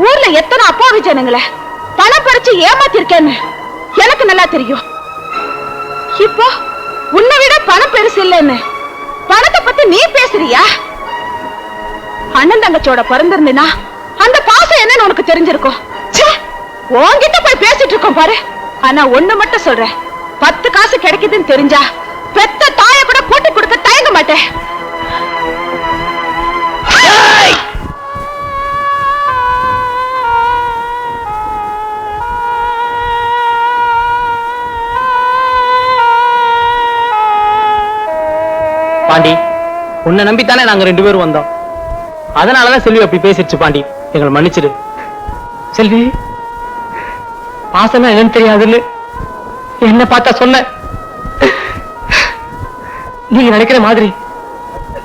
ஊர்ல எத்தனை அப்பாவி ஜனங்களை பணம் பறிச்சு ஏமாத்திருக்கேன்னு எனக்கு நல்லா தெரியும். இப்போ உன்னை விட பணம் பெருசு இல்லைன்னு பணத்தை பத்தி நீ பேசுறியா? அண்ணன் தங்கச்சோட பிறந்திருந்தா அந்த பாசம் என்னன்னு உனக்கு தெரிஞ்சிருக்கும். உன்கிட்ட போய் பேசிட்டு இருக்கோம் பாரு. ஆனா ஒண்ணு மட்டும் சொல்றேன், 10 காசு கிடைக்குதுன்னு தெரிஞ்சா பெத்த தாய கூட போட்டு கொடுக்க தயங்க மாட்டேன். பாண்டி, உன்னை நம்பித்தானே நாங்க 2 பேரும் வந்தோம். அதனாலதான் செல்வி அப்படி பேசிடுச்சு. பாண்டி, எங்களை மன்னிச்சிடு. செல்வி, பாசம்னா என்னன்னு தெரியாதுன்னு என்ன பார்த்தா சொன்ன. நீங்க நினைக்கிற மாதிரி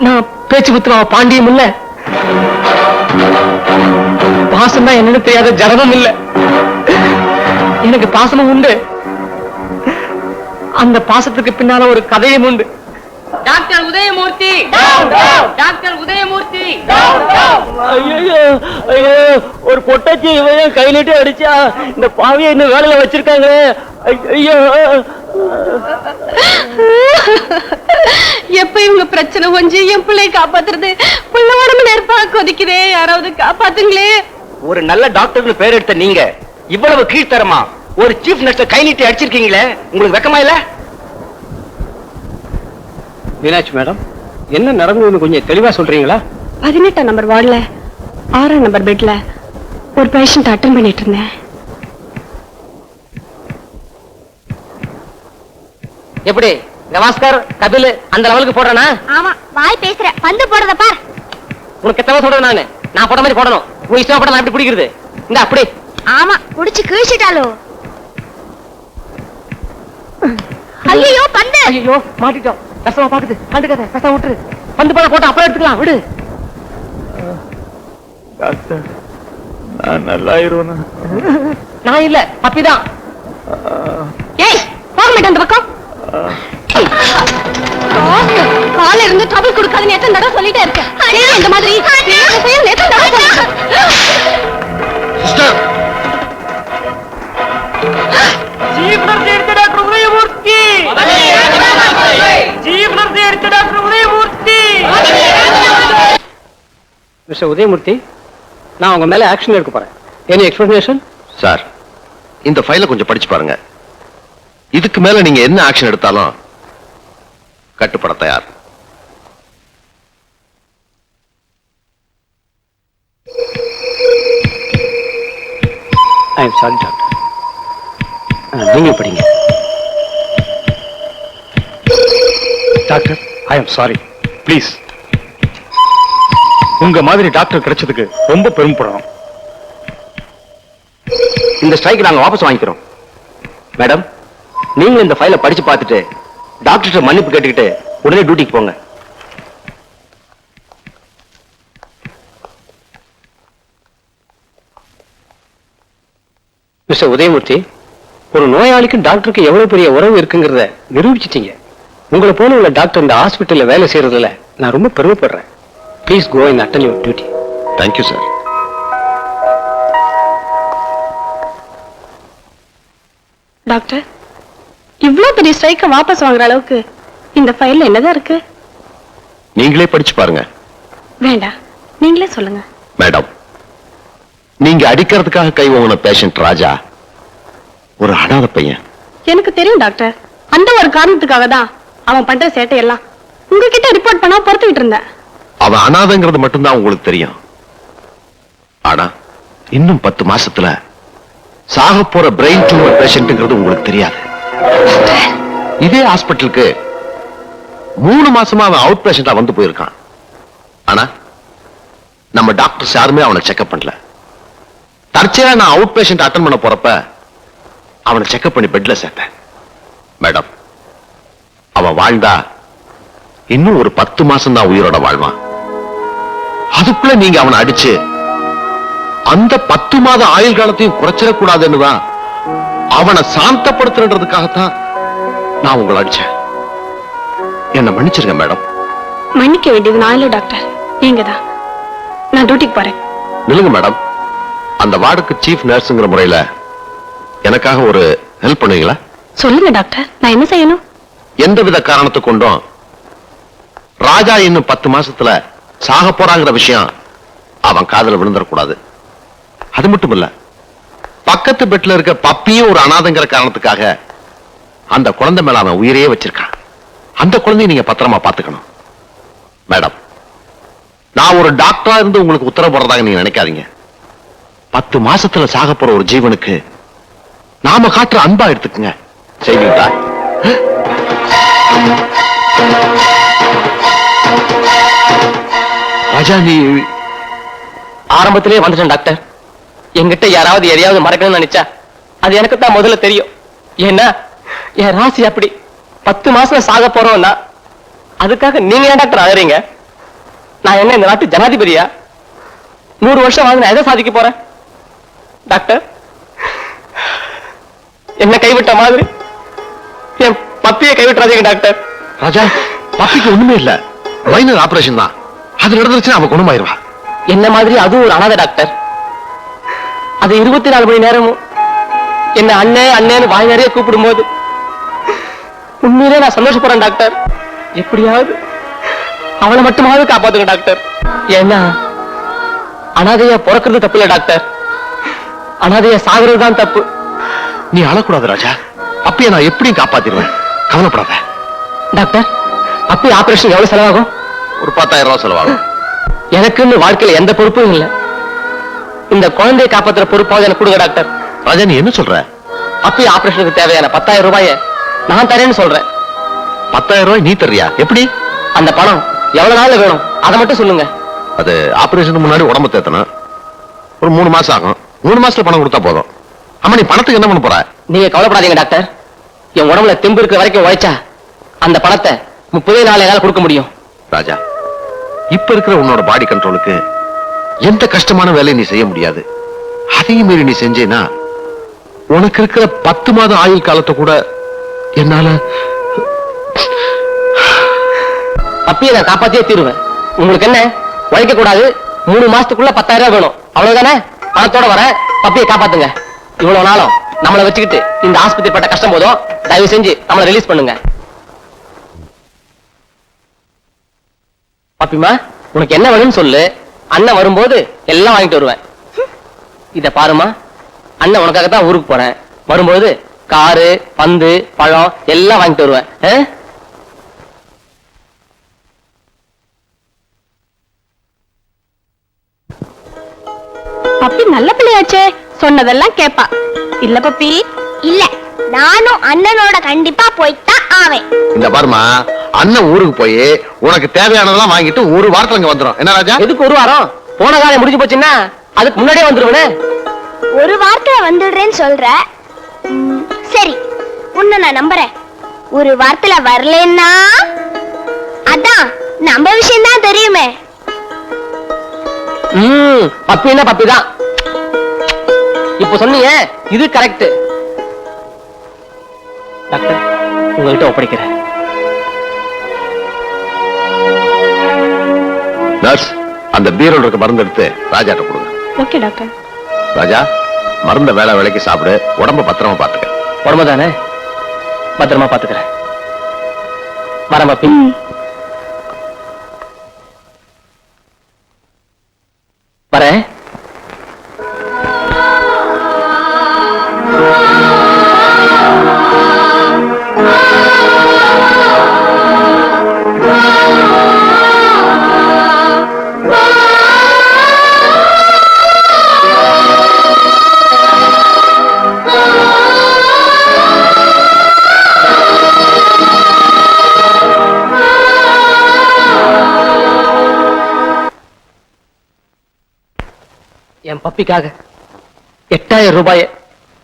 நான் பேச்சு குத்துவா பாண்டியும் இல்ல, பாசம் தான் என்னன்னு தெரியாத ஜனமும் இல்ல. எனக்கு பாசமும் உண்டு, அந்த பாசத்துக்கு பின்னால ஒரு கதையும் உண்டு. Doctor Udayamurthy, doctor Udayamurthy. ஐயோ ஐயோ, ஒரு பொட்டாச்சி இவன் கை நீட்டி அடிச்சா இந்த பாவியை இன்னும் வேலையில வச்சிருக்காங்க. ஐயோ, எப்ப இவங்க பிரச்சனை கொஞ்சம் என் பிள்ளைய காப்பாத்துறது? புள்ள உடம்பு நெருப்பா கொதிக்குதே, யாராவது காப்பாத்துங்களே. ஒரு நல்ல டாக்டர்னு பேர் எடுத்த நீங்க இவ்வளவு கீழ்த்தரமா ஒரு சீஃப் நர்ஸ கை நீட்டி அடிச்சிருக்கீங்களே, உங்களுக்கு வெக்கமா இல்ல? மீனாட்சி மேடம், என்ன நடந்ததுன்னு கொஞ்சம் தெளிவா சொல்றீங்களா? 18ஆம் நம்பர் வார்டுல 6ஆம் நம்பர் பெட்ல ஒரு பேஷண்ட் அட்டெண்ட் பண்ணிட்டு இருந்தேன். எப்படி கவாஸ்கர் கபில் அந்த லெவலுக்கு போடுறேனா? ஆமா வாய் பேசுற பந்து போடுறத பார். உனக்கு எத்தனை சொல்றேன் நானு? நான் போட்ட மாதிரி போடணும். உன் இஷ்டம் போட நான் எப்படி பிடிக்கிறது? இந்த அப்படி. ஆமா குடிச்சு கிழிச்சிட்டாலோ. ஐயோ பந்து. ஐயோ மாட்டிட்டோம். கஷ்டமா பாக்குது. கண்டுக்காத. கஷ்டம் விட்டுரு. பந்து போட்ட அப்புறம் எடுத்துக்கலாம். விடு. டாக்டர் நான் நல்லாயிருவேனா? நான் இல்ல பப்பிதான். ஏய் போக மாட்டேன் அந்த பக்கம். கால இருந்து ட்ரபிள் கொடுக்காதுன்னு எத்தனை தடவை சொல்லிட்டே இருக்கேன். இந்த மாதிரி எத்தனை தடவை சிஸ்டர் चीफ नर्स எடுத்த டாக்டர் உதயமூர்த்தி. चीफ नर्स எடுத்த டாக்டர் உதயமூர்த்தி. மிஸ்டர் உதயமூர்த்தி, நான் உங்க மேல ஆக்ஷன் எடுக்க போறேன். Any explanation? சார், இந்த ஃபைலை கொஞ்சம் படிச்சு பாருங்க. இதுக்கு மேல நீங்க என்ன ஆக்ஷன் எடுத்தாலும் கட்டுப்பட தயார். I am sorry doctor. நீங்க படிங்க. Doctor, I am sorry. Please. உங்க மாதிரி டாக்டர் கிடைச்சதுக்கு ரொம்ப பெருமைப்படுறோம். இந்த ஸ்ட்ரைக் நாங்க வாபஸ் வாங்கிக்கிறோம். மேடம், நீங்க இந்த ஃபைலை படிச்சு பார்த்துட்டு டாக்டர் மன்னிப்பு கேட்டுக்கிட்டு உடனே டியூட்டிக்கு போங்க. மிஸ்டர் உதயமூர்த்தி, ஒரு நோயாளிக்கும் டாக்டருக்கு எவ்வளவு பெரிய உறவு இருக்குங்கிறத நிரூபிச்சிட்டீங்க. உங்களை போல உள்ள டாக்டர் இந்த ஹாஸ்பிட்டல்ல வேலை செய்யறதுல நான் ரொம்ப பெருமைப்படுறேன். Please go and attend your duty. Thank you sir. Doctor, இவ்ளோ பெரிய ஸ்ட்ரைக்க வாபஸ் வாங்குற அளவுக்கு இந்த ஃபைல்ல என்னதான் இருக்கு? நீங்களே படிச்சு பாருங்க. வேண்டாம், நீங்களே சொல்லுங்க. மேடம், நீங்க அடிக்கிறதுக்காக கை வாங்கின பேஷண்ட் ராஜா ஒரு அனாத பையன். எனக்கு தெரியும் டாக்டர். அந்த ஒரு காரணத்துக்காக தான் அவன் பண்ற சேட்டை எல்லாம் உங்ககிட்ட ரிப்போர்ட் பண்ணா பொறுத்துக்கிட்டு இருந்தேன். அவன் அனாதைங்கிறது மட்டும்தான் உங்களுக்கு தெரியும். ஆனா இன்னும் 10 மாசத்துல சாக போற பிரெயின் டியூமர் பேஷண்ட்ங்கிறது உங்களுக்கு தெரியாது. இதே ஹாஸ்பிட்டலுக்கு 3 மாசமா அவன் அவுட் பேஷண்டா வந்து போயிருக்கான். ஆனா நம்ம டாக்டர்ஸ் யாருமே அவனை செக்அப் பண்ணல. தற்செயலா நான் அவுட் பேஷண்ட் அட்டன் பண்ண போறப்ப அவனை செக்அப் பண்ணி பெட்ல சேர்த்தேன். மேடம், அவன் வாழ்ந்தா இன்னும் ஒரு 10 மாசம் தான் உயிரோட வாழ்வான். அதுக்குள்ள நீங்க அவனை அடிச்சு அந்த 10 மாத ஆயுள் காலத்தையும் குறைச்சிடக்கூடாதுன்னு தான் அவனை சாந்தப்படுத்துறதுக்காகத்தான் நான் உங்களை அடிச்சேன். என்ன மன்னிச்சிருங்க மேடம். மன்னிக்க வேண்டியது நான் இல்ல டாக்டர், நீங்க தான். நான் டியூட்டிக்கு போறேன். நில்லுங்க மேடம். அந்த வார்டுக்கு சீஃப் நர்ஸுங்கிற முறையில எனக்காக ஒரு ஹெல்ப் பண்ணுவீங்களா? சொல்லுங்க டாக்டர், நான் என்ன செய்யணும்? எந்தவித காரணத்தை கொண்டும் ராஜா இன்னும் 10 மாசத்துல சாக போறாங்கிற விஷயம் அவன் காதுல விழுந்துடக்கூடாது. அது மட்டும் இல்ல, பக்கத்து பெட்ல இருக்க பப்பியும் ஒரு அனாதைங்கிற காரணத்துக்காக அந்த குழந்தை மேல அவன் உயிரையே வச்சிருக்கான். அந்த குழந்தையை நீங்க பத்திரமா பாத்துக்கணும். மேடம், நான் ஒரு டாக்டரா இருந்து உங்களுக்கு உத்தரவு போடுறதாக நீங்க நினைக்காதீங்க. 10 மாசத்துல சாக போற ஒரு ஜீவனுக்கு நாம காட்டுற அன்பா எடுத்துக்குங்க. செய்வீங்களா? ராஜா, நீ ஆரம்பத்திலே வந்துட்டேன் டாக்டர். என்கிட்ட யாராவது எதையாவது மறக்கணும்னு நினைச்சா அது எனக்கு தான் முதல்ல தெரியும். ஏன்னா என் ராசி அப்படி. 10 மாசம் சாக போறோம்னா அதுக்காக நீங்க ஏன் டாக்டர் அழறீங்க? நான் என்ன இந்த நாட்டு ஜனாதிபதியா? 100 வருஷம் வாழ்ந்து நான் எதை சாதிக்க போறேன்? டாக்டர், என்ன கைவிட்ட மாதிரி என் பப்பியை கைவிட்டுறாதீங்க டாக்டர். ராஜா, பப்பிக்கு ஒண்ணுமே இல்ல. மைனர் ஆபரேஷன் தான். அது நடந்துருச்சுன்னா அவ குணமாயிருவா. என்ன மாதிரி அதுவும் ஒரு அனாதை டாக்டர். அது 24 மணி நேரமும் என்ன அண்ணே அண்ணேன்னு வாய் நிறைய கூப்பிடும் போது உண்மையிலே நான் சந்தோஷப்படுறேன் டாக்டர். எப்படியாவது அவளை மட்டுமாவது காப்பாத்துங்க டாக்டர். ஏன்னா அனாதையா பிறக்கிறது தப்பு இல்ல டாக்டர், அனாதையா சாகுறது தான் தப்பு. நீ அழக்கூடாது ராஜா. அப்பயே நான் எப்படியும் காப்பாத்திடுவேன். கவலைப்படாத டாக்டர். அப்படி ஆபரேஷன் எவ்வளவு செலவாகும்? ஒரு 10,000 ரூபாய் செலவாகும். எனக்குன்னு வாழ்க்கையில எந்த பொறுப்பும் இல்லை. இந்த குழந்தையை காப்பாத்துற பொறுப்பாவது எனக்கு கொடுங்க டாக்டர். ராஜா, நீ என்ன சொல்ற? அப்படி ஆபரேஷனுக்கு தேவையான 10,000 ரூபாயை நான் தரேன்னு சொல்றேன். 10,000 ரூபாய் நீ தர்றியா? எப்படி? அந்த பணம் எவ்வளவு நாள்ல வேணும் அதை மட்டும் சொல்லுங்க. அது ஆபரேஷனுக்கு முன்னாடி உடம்பு தேத்தணும். ஒரு 3 மாசம் ஆகும். 3 மாசத்துல பணம் கொடுத்தா போதும். அம்மா நீ பணத்துக்கு என்ன பண்ண போற? நீங்க கவலைப்படாதீங்க டாக்டர். என் உடம்புல தெம்பு இருக்கிற வரைக்கும் உழைச்சா அந்த பணத்தை 30 நாள் என்னால கொடுக்க முடியும். ராஜா, இப்ப இருக்கிற உன்னோட பாடி கண்ட்ரோலுக்கு எந்த கஷ்டமான வேலையை நீ செய்ய முடியாது. அதையும் மீறி நீ செஞ்சேனா உனக்கு இருக்கிற 10 மாத ஆயுள் காலத்தை கூட என்னால பப்பியை நான் காப்பாத்தியே தீருவேன். உங்களுக்கு என்ன, உழைக்க கூடாது, 3 மாசத்துக்குள்ள 10,000 ரூபாய் வேணும், அவ்வளவுதானே? பணத்தோட வர பப்பியை காப்பாத்துங்க. இவ்வளவு நாளும் நம்மளை வச்சுக்கிட்டு இந்த ஆஸ்பத்திரி பட்ட கஷ்டம் போதும். தயவு செஞ்சு நம்மளை ரிலீஸ் பண்ணுங்க. பப்பிமா, உனக்கு என்ன வேணும்னு சொல்லு, அண்ணன் வரும்போது எல்லாம் வாங்கிட்டு வருவேன். இத பாருமா, அண்ணன் உனக்காக தான் ஊருக்கு போறேன். வரும்போது காரு, பந்து, பழம் எல்லாம் வாங்கிட்டு வருவேன். பப்பி நல்ல பிள்ளையாச்சே, சொன்னதெல்லாம் கேப்பா. இல்ல பப்பி? இல்ல, நானும் அண்ணனோட கண்டிப்பா போய்தான் ஆவேன். இந்த பாருமா, அண்ணன் ஊருக்கு போய் உனக்கு தேவையானதெல்லாம் வாங்கிட்டு ஒரு வாரத்துல இங்க வந்துடும். என்ன ராஜா? எதுக்கு ஒரு வாரம்? போன காலம் முடிஞ்சு போச்சுன்னா அதுக்கு முன்னாடியே வந்துருவனே. ஒரு வாரத்துல வந்துடுறேன்னு சொல்ற. சரி, உன்னை நான் நம்புறேன். ஒரு வாரத்துல வரலன்னா அதான் நம்ம விஷயம் தான் தெரியுமே. பப்பின்னா பப்பி தான். இப்ப சொன்னீங்க, இது கரெக்ட். டாக்டர், உங்ககிட்ட ஒப்படைக்கிறேன். நர்ஸ், அந்த பீரோல இருக்க மருந்து எடுத்து ராஜாட்ட கொடுங்க. Okay doctor. ராஜா, மருந்த வேலை வேலைக்கு சாப்பிடு, உடம்ப பத்திரமா பாத்துக்க. உடம்பு தானே, பத்திரமா பாத்துக்கிறேன். வரேன் பப்பி. வரேன். என் பப்பிக்காக 8,000 ரூபாய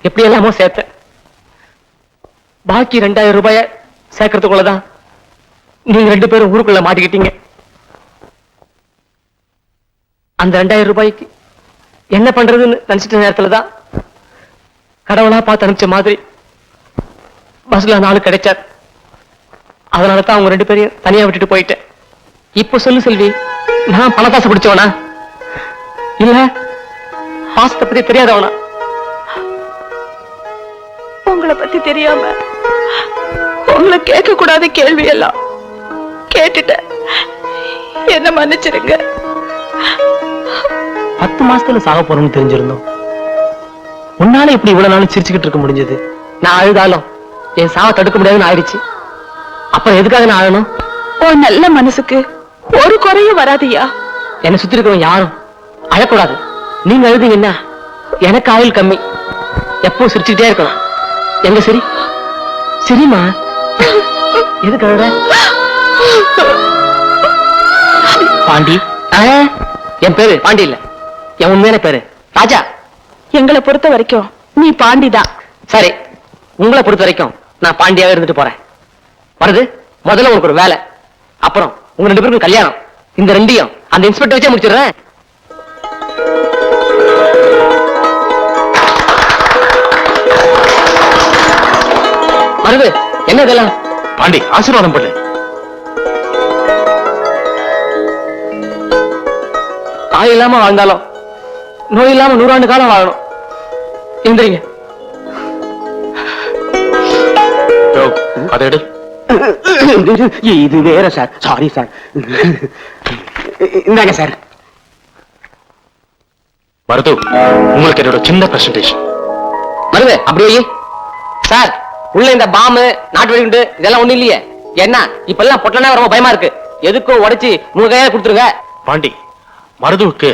எப்படி எல்லாமோ சேர்த்தேன். பாக்கி 2,000 ரூபாய சேர்க்கறதுக்குள்ளதான் நீங்க 2 பேரும் ஊருக்குள்ள மாட்டிக்கிட்டீங்க. அந்த 2,000 ரூபாய்க்கு என்ன பண்றதுன்னு நினைச்சிட்ட நேரத்துலதான் கடவுளா பார்த்து அனுப்பிச்ச மாதிரி பஸ்ல 4 கிடைச்சார். அதனாலதான் அவங்க 2 பேரையும் தனியா விட்டுட்டு போயிட்டேன். இப்ப சொல்லு செல்வி, நான் பணத்தாசை பிடிச்சவனா இல்ல பாசத்தை பத்தி தெரியாதவனா? உங்களை பத்தி தெரியாம உங்களை கேட்க கூடாத கேள்வி எல்லாம் கேட்டுட்டேன். என்ன மன்னிச்சிருங்க. 10 மாசத்துல சாக போறோம்னு தெரிஞ்சிருந்தோம். உன்னால இப்படி இவ்வளவு நாளும் சிரிச்சுக்கிட்டு இருக்க முடிஞ்சது? நான் அழுதாலும் என் சாவை தடுக்க முடியாதுன்னு ஆயிடுச்சு. அப்புறம் எதுக்காக நான் அழணும்? உன் நல்ல மனசுக்கு ஒரு குறையும் வராதியா. என்னை சுத்தி இருக்கிறவங்க யாரும் அழக்கூடாது. நீங்க அழுதீங்கன்னா எனக்கு ஆயுள் கம்மி. எப்போ சிரிச்சுக்கிட்டே இருக்கணும். எங்க சரி சரிமா, எதுக்கு அழுற? பாண்டி. என் பேரு பாண்டி இல்ல, என் உண்மையான பேரு ராஜா. எங்களை பொறுத்த வரைக்கும் நீ பாண்டிதான். சரி, உங்களை பொறுத்த வரைக்கும் நான் பாண்டியாக இருந்துட்டு போறேன். வருது, முதல்ல உனக்கு ஒரு வேலை, அப்புறம் உங்க 2 பேருக்கும் கல்யாணம். இந்த 2ஐயும் அந்த இன்ஸ்பெக்டர் வச்சே முடிச்சிடுறேன். வருது, என்ன இதெல்லாம்? பாண்டி, ஆசீர்வாதம் பண்ணு. தாய் இல்லாம வாழ்ந்தாலும் நோய் இல்லாம 100 ஆண்டு காலம் வாழணும். எந்திரிங்க. அதை எடு. இது வேற சார், சாரி சார். இந்தாங்க சார். மருது, உங்களுக்கு என்னோட சின்ன பிரசன்டேஷன். வருது, அப்படியே சார். உள்ள இந்த பாம்பு, நாட்டு வெடிகுண்டு இதெல்லாம் ஒண்ணு இல்லையே. என்ன இப்பெல்லாம் பொட்டலனா ரொம்ப பயமா இருக்கு. எதுக்கும் உடைச்சு 3 கையால கொடுத்துருங்க. பாண்டி, மருதுவுக்கு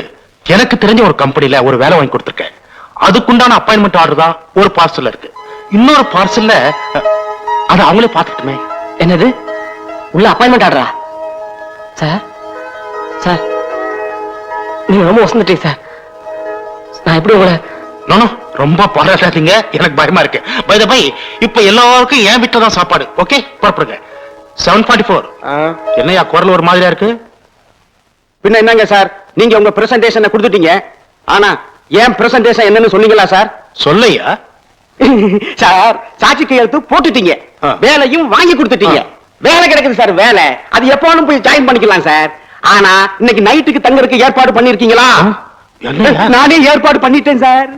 எனக்கு தெரிஞ்ச ஒரு கம்பெனில ஒரு வேலை வாங்கி கொடுத்துருக்கேன். அதுக்குண்டான அப்பாயின்மெண்ட் ஆர்டர் தான் ஒரு பார்சல்ல இருக்கு. இன்னொரு பார்சல்ல அதை அவங்களே பார்த்துட்டுமே. என்னது? உள்ள அப்பாயின்மெண்ட் ஆடுறா சார். சார் நீங்க ரொம்ப வசந்துட்டீங்க சார். நான் எப்படி உங்களை ரொம்ப பாராட்டாதீங்க, எனக்கு பயமா இருக்கு. பை த பை, இப்ப எல்லாருக்கும் என் வீட்டுல தான் சாப்பாடு. ஓகே, புறப்படுங்க. 7:44. என்னையா குரல் ஒரு மாதிரியா இருக்கு? பின்ன என்னங்க சார், நீங்க உங்க பிரசன்டேஷனை கொடுத்துட்டீங்க. ஆனா ஏன் பிரசன்டேஷன் என்னன்னு சொன்னீங்களா சார்? சொல்லையா சார், சாட்சி கையெழுத்து போட்டுட்டீங்க, வேலையும் வாங்கி கொடுத்துட்டீங்க. வேலை கிடைக்குது சார், வேலை. அது எப்போனும் போய் ஜாயின் பண்ணிக்கலாம் சார். ஆனா இன்னைக்கு நைட்டுக்கு தங்கறதுக்கு ஏற்பாடு பண்ணிருக்கீங்களா? நானே ஏற்பாடு பண்ணிட்டேன் சார்.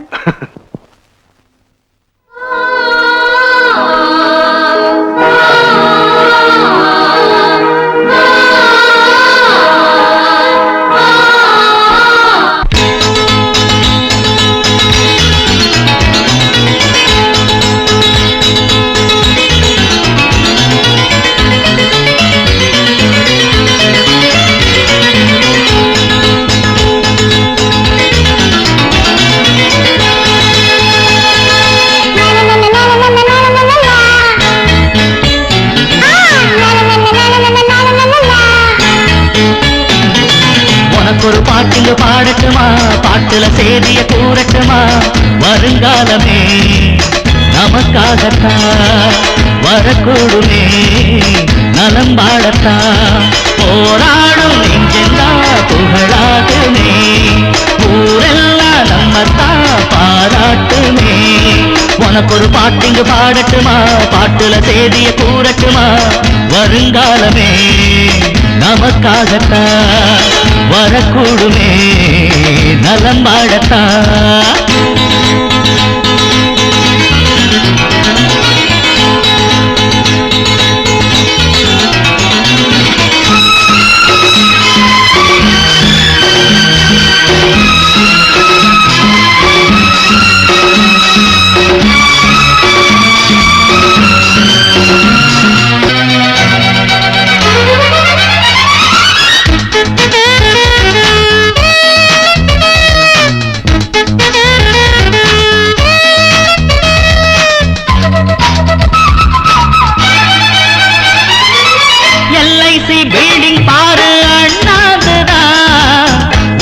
ஒரு பாட்டுங்க பாடட்டுமா, பாட்டுல சேதிய கூறட்டுமா, வருங்காலமே நமக்காகத்தான் வரக்கூடுமே, நலம் பாடத்தான் போராடும் நெஞ்செல்லாம் புகழாகுமே, ஊரெல்லாம் நம்மத்தான் பாராட்டுமே. உனக்கு ஒரு பாட்டுங்க பாடட்டுமா, பாட்டுல சேதிய கூறட்டுமா, வருங்காலமே நமக்காகத்தான் வரக்கூடுமே, நலம் பாடத்தான். பில்டிங் பாரு அண்ணாந்துதான்,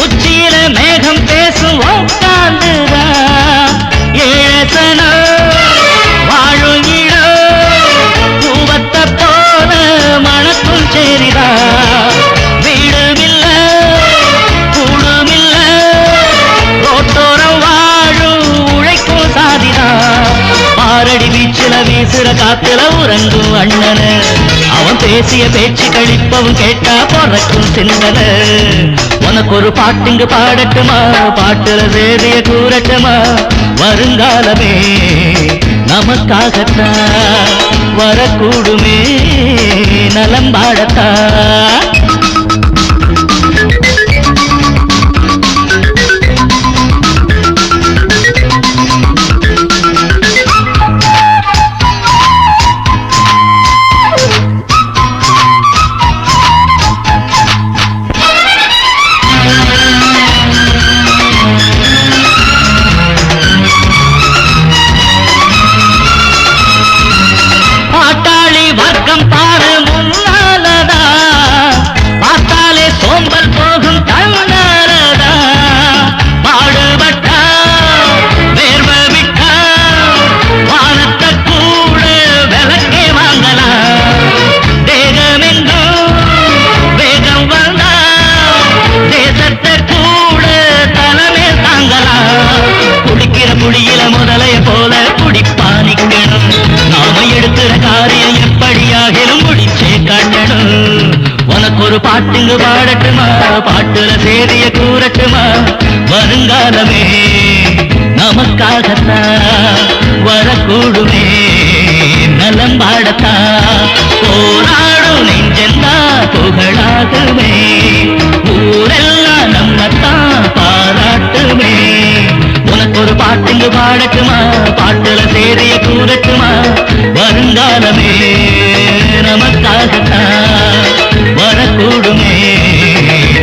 உச்சியில மேகம் பேசும் உட்காந்துதான், ஏசனோ வாழும் இடம் பூவத்தை போல மணக்கும் சேரிதான், வீடுமில்ல கூடுமில்ல ரோட்டோரம் வாழும் உழைக்கும் சாதிதான், பாரடி வீச்சுல வீசுற காத்துல உறங்கும் அண்ணன, அவன் பேசிய பேச்சு கழிப்பவும் கேட்டா பொறக்கும் சிந்தன. உனக்கு ஒரு பாட்டுங்க பாடட்டுமா, பாட்டுல சேதிய கூறட்டுமா, வருங்காலமே நமக்காகத்தான் வரக்கூடுமே, நலம் பாடத்தான். குடியில முதலைய போல குடிப்பானிக்கணும், நாம எடுக்கிற காரியம் எப்படியாகிலும் முடிச்சே காட்டணும். உனக்கு ஒரு பாட்டுங்க பாடட்டுமா, பாட்டுல சேதிய கூறட்டுமா, வருங்காலமே நமக்காகத்தான் வரக்கூடுமே, நலம் பாடத்தான் போராடும் நெஞ்செல்லா புகழாகுமே, ஊரெல்லாம் நம்மத்தான் பாராட்டுமே. உனக்கு ஒரு பாட்டுங்க பாடட்டுமா, பாட்டுல சேதிய கூறட்டுமா, வருங்காலமே நமக்காகத்தான் வரக்கூடுமே,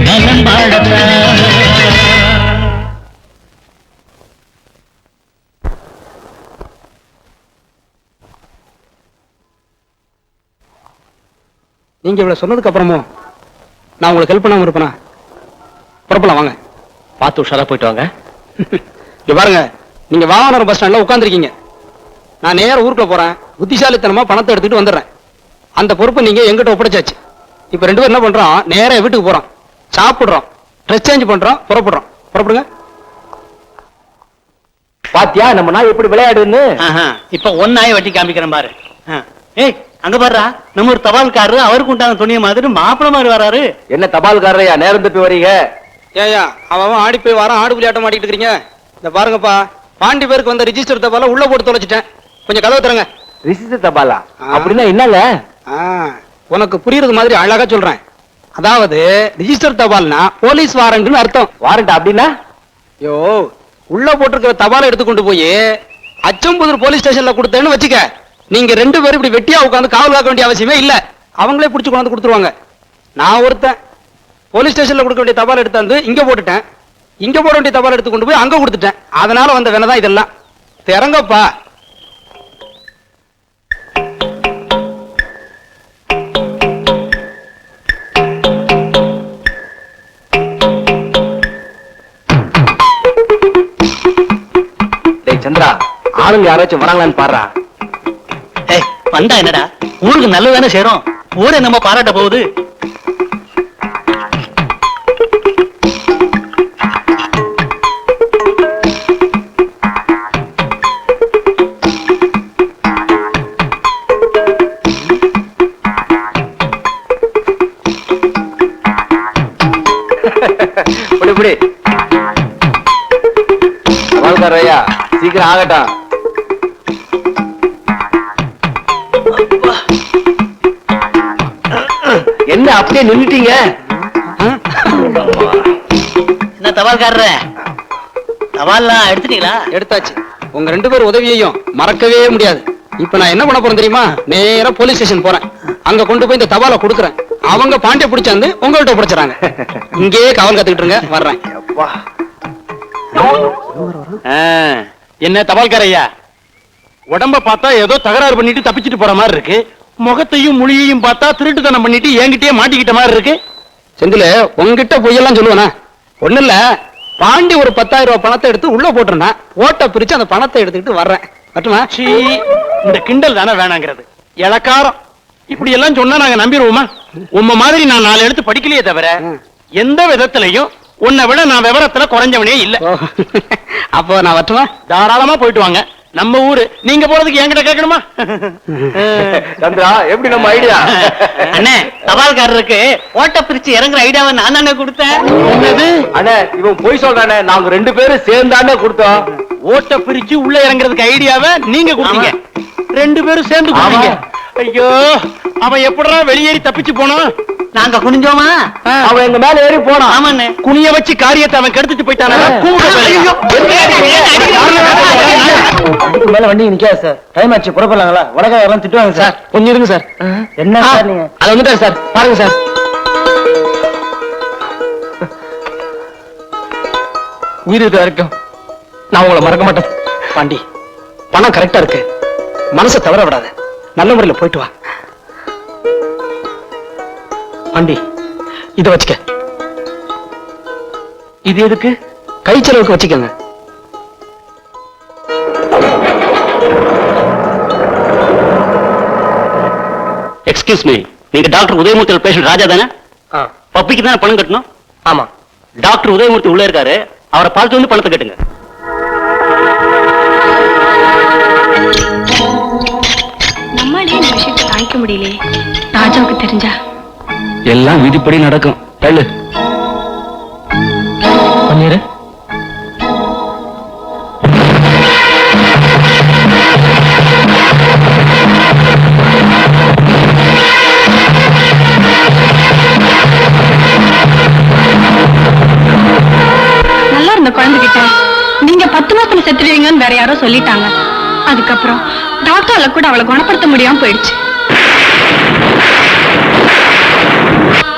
நலம் பாடத்தான். நீங்க இவ்வளவு சொன்னதுக்கு அப்புறமும் நான் உங்களுக்கு ஹெல்ப் பண்ணாம இருப்பேனா? புறப்படலாம் வாங்க. பார்த்து உஷாரா போயிட்டு வாங்க. இங்க பாருங்க, நீங்க வாகனம் பஸ் ஸ்டாண்ட்ல உட்காந்துருக்கீங்க. நான் நேர ஊருக்குள்ள போறேன். புத்திசாலித்தனமா பணத்தை எடுத்துட்டு வந்துடுறேன். அந்த பொறுப்பு நீங்க எங்கிட்ட ஒப்படைச்சாச்சு. இப்ப 2 பேரும் என்ன பண்றோம், நேரா வீட்டுக்கு போறோம், சாப்பிடுறோம், ட்ரெஸ் சேஞ்ச் பண்றோம், புறப்படுறோம். புறப்படுங்க. பாத்தியா நம்ம நாய் எப்படி விளையாடுன்னு? இப்ப ஒன்னாய வட்டி காமிக்கிறேன் பாரு. ஏய் அங்க பாருடா, நம்ம ஒரு தபால்காரரு, அவருக்கு உண்டான துணிய மாதிரி மாப்பிள மாதிரி வராரு. என்ன தபால்காரரையா நேரம் தப்பி வரீங்க? ஏயா அவன் ஆடி போய் வாரம் ஆடு புலி ஆட்டம் மாட்டிட்டு இருக்கீங்க. இந்த பாருங்கப்பா, பாண்டி பேருக்கு வந்த ரிஜிஸ்டர் தபால உள்ள போட்டு தொலைச்சிட்டேன். கொஞ்சம் கதவை தரங்க. ரிஜிஸ்டர் தபாலா? அப்படின்னா என்னங்க? உனக்கு புரியுறது மாதிரி அழகா சொல்றேன். அதாவது ரிஜிஸ்டர் தபால்னா போலீஸ் வாரண்ட்னு அர்த்தம். வாரண்ட் அப்படின்னா? யோ, உள்ள போட்டிருக்கிற தபாலை எடுத்து கொண்டு போய் அச்சம்புதூர் போலீஸ் ஸ்டேஷன்ல கொடுத்தேன்னு வச்சுக்க, நீங்க 2 பேரும் இப்படி வெட்டியா உட்காந்து காவல் காக்க வேண்டிய அவசியமே இல்ல. அவங்களே பிடிச்சு கொண்டு கொடுத்துருவாங்க. நான் ஒருத்தன் போலீஸ் ஸ்டேஷன்ல கொடுக்க வேண்டிய தபால் எடுத்தாந்து இங்க போட்டுட்டேன், இங்க போட வேண்டிய தபால் எடுத்து கொண்டு போய் அங்க கொடுத்துட்டேன். அதனால வந்த வேலைதான் இதெல்லாம். திறங்கப்பா. சந்திரா, ஆளுங்க யாராச்சும் வராங்களான்னு பாடுறா. வந்தா என்னடா, ஊருக்கு நல்லதானே சேரும். ஊரே நம்ம பாராட்ட போகுது. தபால்காரையா சீக்கிரம் ஆகட்டும். என்ன அப்படியே நின்னுட்டீங்க? என்ன தபால்காரர, தபால்லாம் எடுத்துட்டீங்களா? எடுத்தாச்சு. உங்க 2 பேர் உதவியையும் மறக்கவே முடியாது. இப்ப நான் என்ன பண்ண போறேன் தெரியுமா? நேரா போலீஸ் ஸ்டேஷன் போறேன். அங்க கொண்டு போய் இந்த தபாலை கொடுக்குறேன். அவங்க பாண்டிய பிடிச்சாந்து உங்கள்கிட்ட பிடிச்சாங்க. இங்கேயே காவல் காத்துக்கிட்டு இருங்க, வர்றேன். என்ன தபால்காரையா, உடம்ப பார்த்தா ஏதோ தகராறு பண்ணிட்டு தப்பிச்சிட்டு போற மாதிரி இருக்கு. முகத்தையும் மொழியையும் பார்த்தா திருட்டுத்தனம் பண்ணிட்டு என்கிட்டயே மாட்டிக்கிட்ட மாதிரி இருக்கு. செந்தில, உங்ககிட்ட பொய்யெல்லாம் சொல்லுவேனா? ஒண்ணு இல்ல, பாண்டி ஒரு 10,000 ரூபாய் பணத்தை எடுத்து உள்ள போட்டிருந்தேன். ஓட்ட பிரிச்சு அந்த பணத்தை எடுத்துக்கிட்டு வர்றேன். மட்டுமா? இந்த கிண்டல் தானே வேணாங்கிறது. இலக்காரம் இப்படி எல்லாம் சொன்னா நாங்க நம்பிடுவோமா? உம்ம மாதிரி நான் 4 எழுத்து படிக்கலையே தவிர எந்த விதத்திலையும் உன்னை விட நான் விவரத்துல குறைஞ்சவனே இல்ல. அப்போ நான் வரட்டுமா? தாராளமா போயிட்டு வாங்க. நம்ம ஊரு, நீங்க போறதுக்கு என்கிட்ட கேட்கணுமா? சந்திரா, எப்படி நம்ம ஐடியா? அண்ணே, தபால்காரருக்கு ஓட்ட பிரிச்சு இறங்குற ஐடியாவை நான் தானே கொடுத்தேன். அண்ணே, இவன் போய் சொல்றானே, நாங்க 2 பேரும் சேர்ந்தானே கொடுத்தோம். ஓட்ட பிரிச்சு உள்ள இறங்குறதுக்கு ஐடியாவை நீங்க கொடுத்தீங்க. 2 பேரும் சேர்ந்து கொடுத்தீங்க. ஐயோ, அவன் எப்படா வெளியேறி தப்பிச்சு போனான்? நாங்க குனிஞ்சோமா? அவன் எங்க மேல ஏறி போனான். ஆமாண்ணே. குனிய வச்சு காரியத்தை அவன் கெடுத்துட்டு போயிட்டான. அதுக்கு மேல வண்டி நிக்காது சார். டைம் ஆச்சு, புறப்படலாங்களா? வடகாரெல்லாம் திட்டுவாங்க சார். கொஞ்சம் இருங்க சார். என்ன சார் நீங்க? அது வந்துட்டாரு சார், பாருங்க சார். உயிர் வரைக்கும் நான் உங்களை மறக்க மாட்டேன். பாண்டி, பணம் கரெக்டா இருக்கு. மனசை தவற விடாத. நல்ல முறையில போயிட்டு வா. பாண்டி, இத வச்சுக்க. இது எதுக்கு? கை செலவுக்கு வச்சுக்கங்க. எக்ஸ்கியூஸ் மீ, நீங்க டாக்டர் உதயமூர்த்தி பேஷண்ட் ராஜா தானே? பப்பிக்கு தானே பணம் கட்டணும்? ஆமா. டாக்டர் உதயமூர்த்தி உள்ள இருக்காரு, அவரை பார்த்து வந்து பணத்தை கட்டுங்க. நம்மளே இந்த விஷயத்தை தாங்கிக்க முடியலையே. ராஜாவுக்கு தெரிஞ்சா எல்லாம் விதிப்படி நடக்கும். தள்ளு. பன்னீர், நல்லா இருந்த குழந்தைகிட்ட நீங்க 10 மாசத்துல செத்துடுவீங்கன்னு வேற யாரோ சொல்லிட்டாங்க. அதுக்கப்புறம் டாக்டரால கூட அவளை குணப்படுத்த முடியாம போயிடுச்சு.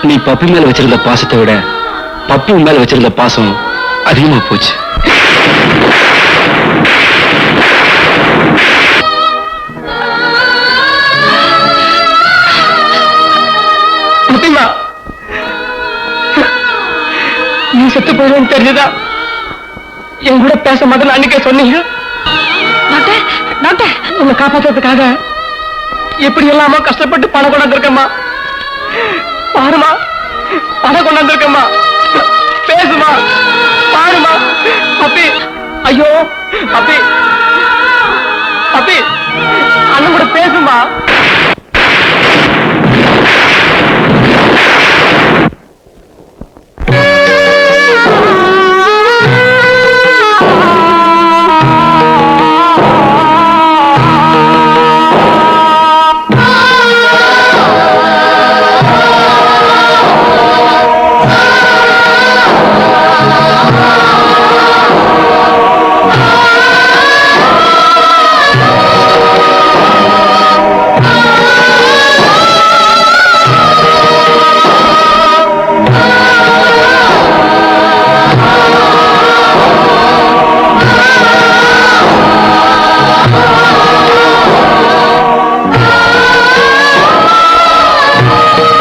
நீ பப்பி மேல வச்சிருந்த பாசத்தை விட பப்பி மேல வச்சிருந்த பாசம் அதிகமா போச்சு. நீ செத்து போயிடுவேன்னு தெரிஞ்சுதா என் கூட பேச முதல்ல அன்னைக்கே சொன்னீங்க. டாக்டர் டாக்டர் உன்னை காப்பாத்துறதுக்காக எப்படி எல்லாமோ கஷ்டப்பட்டு பணம் கொண்டாந்துருக்கம்மா. பாருமா பணம் கொண்டாந்துருக்கம்மா.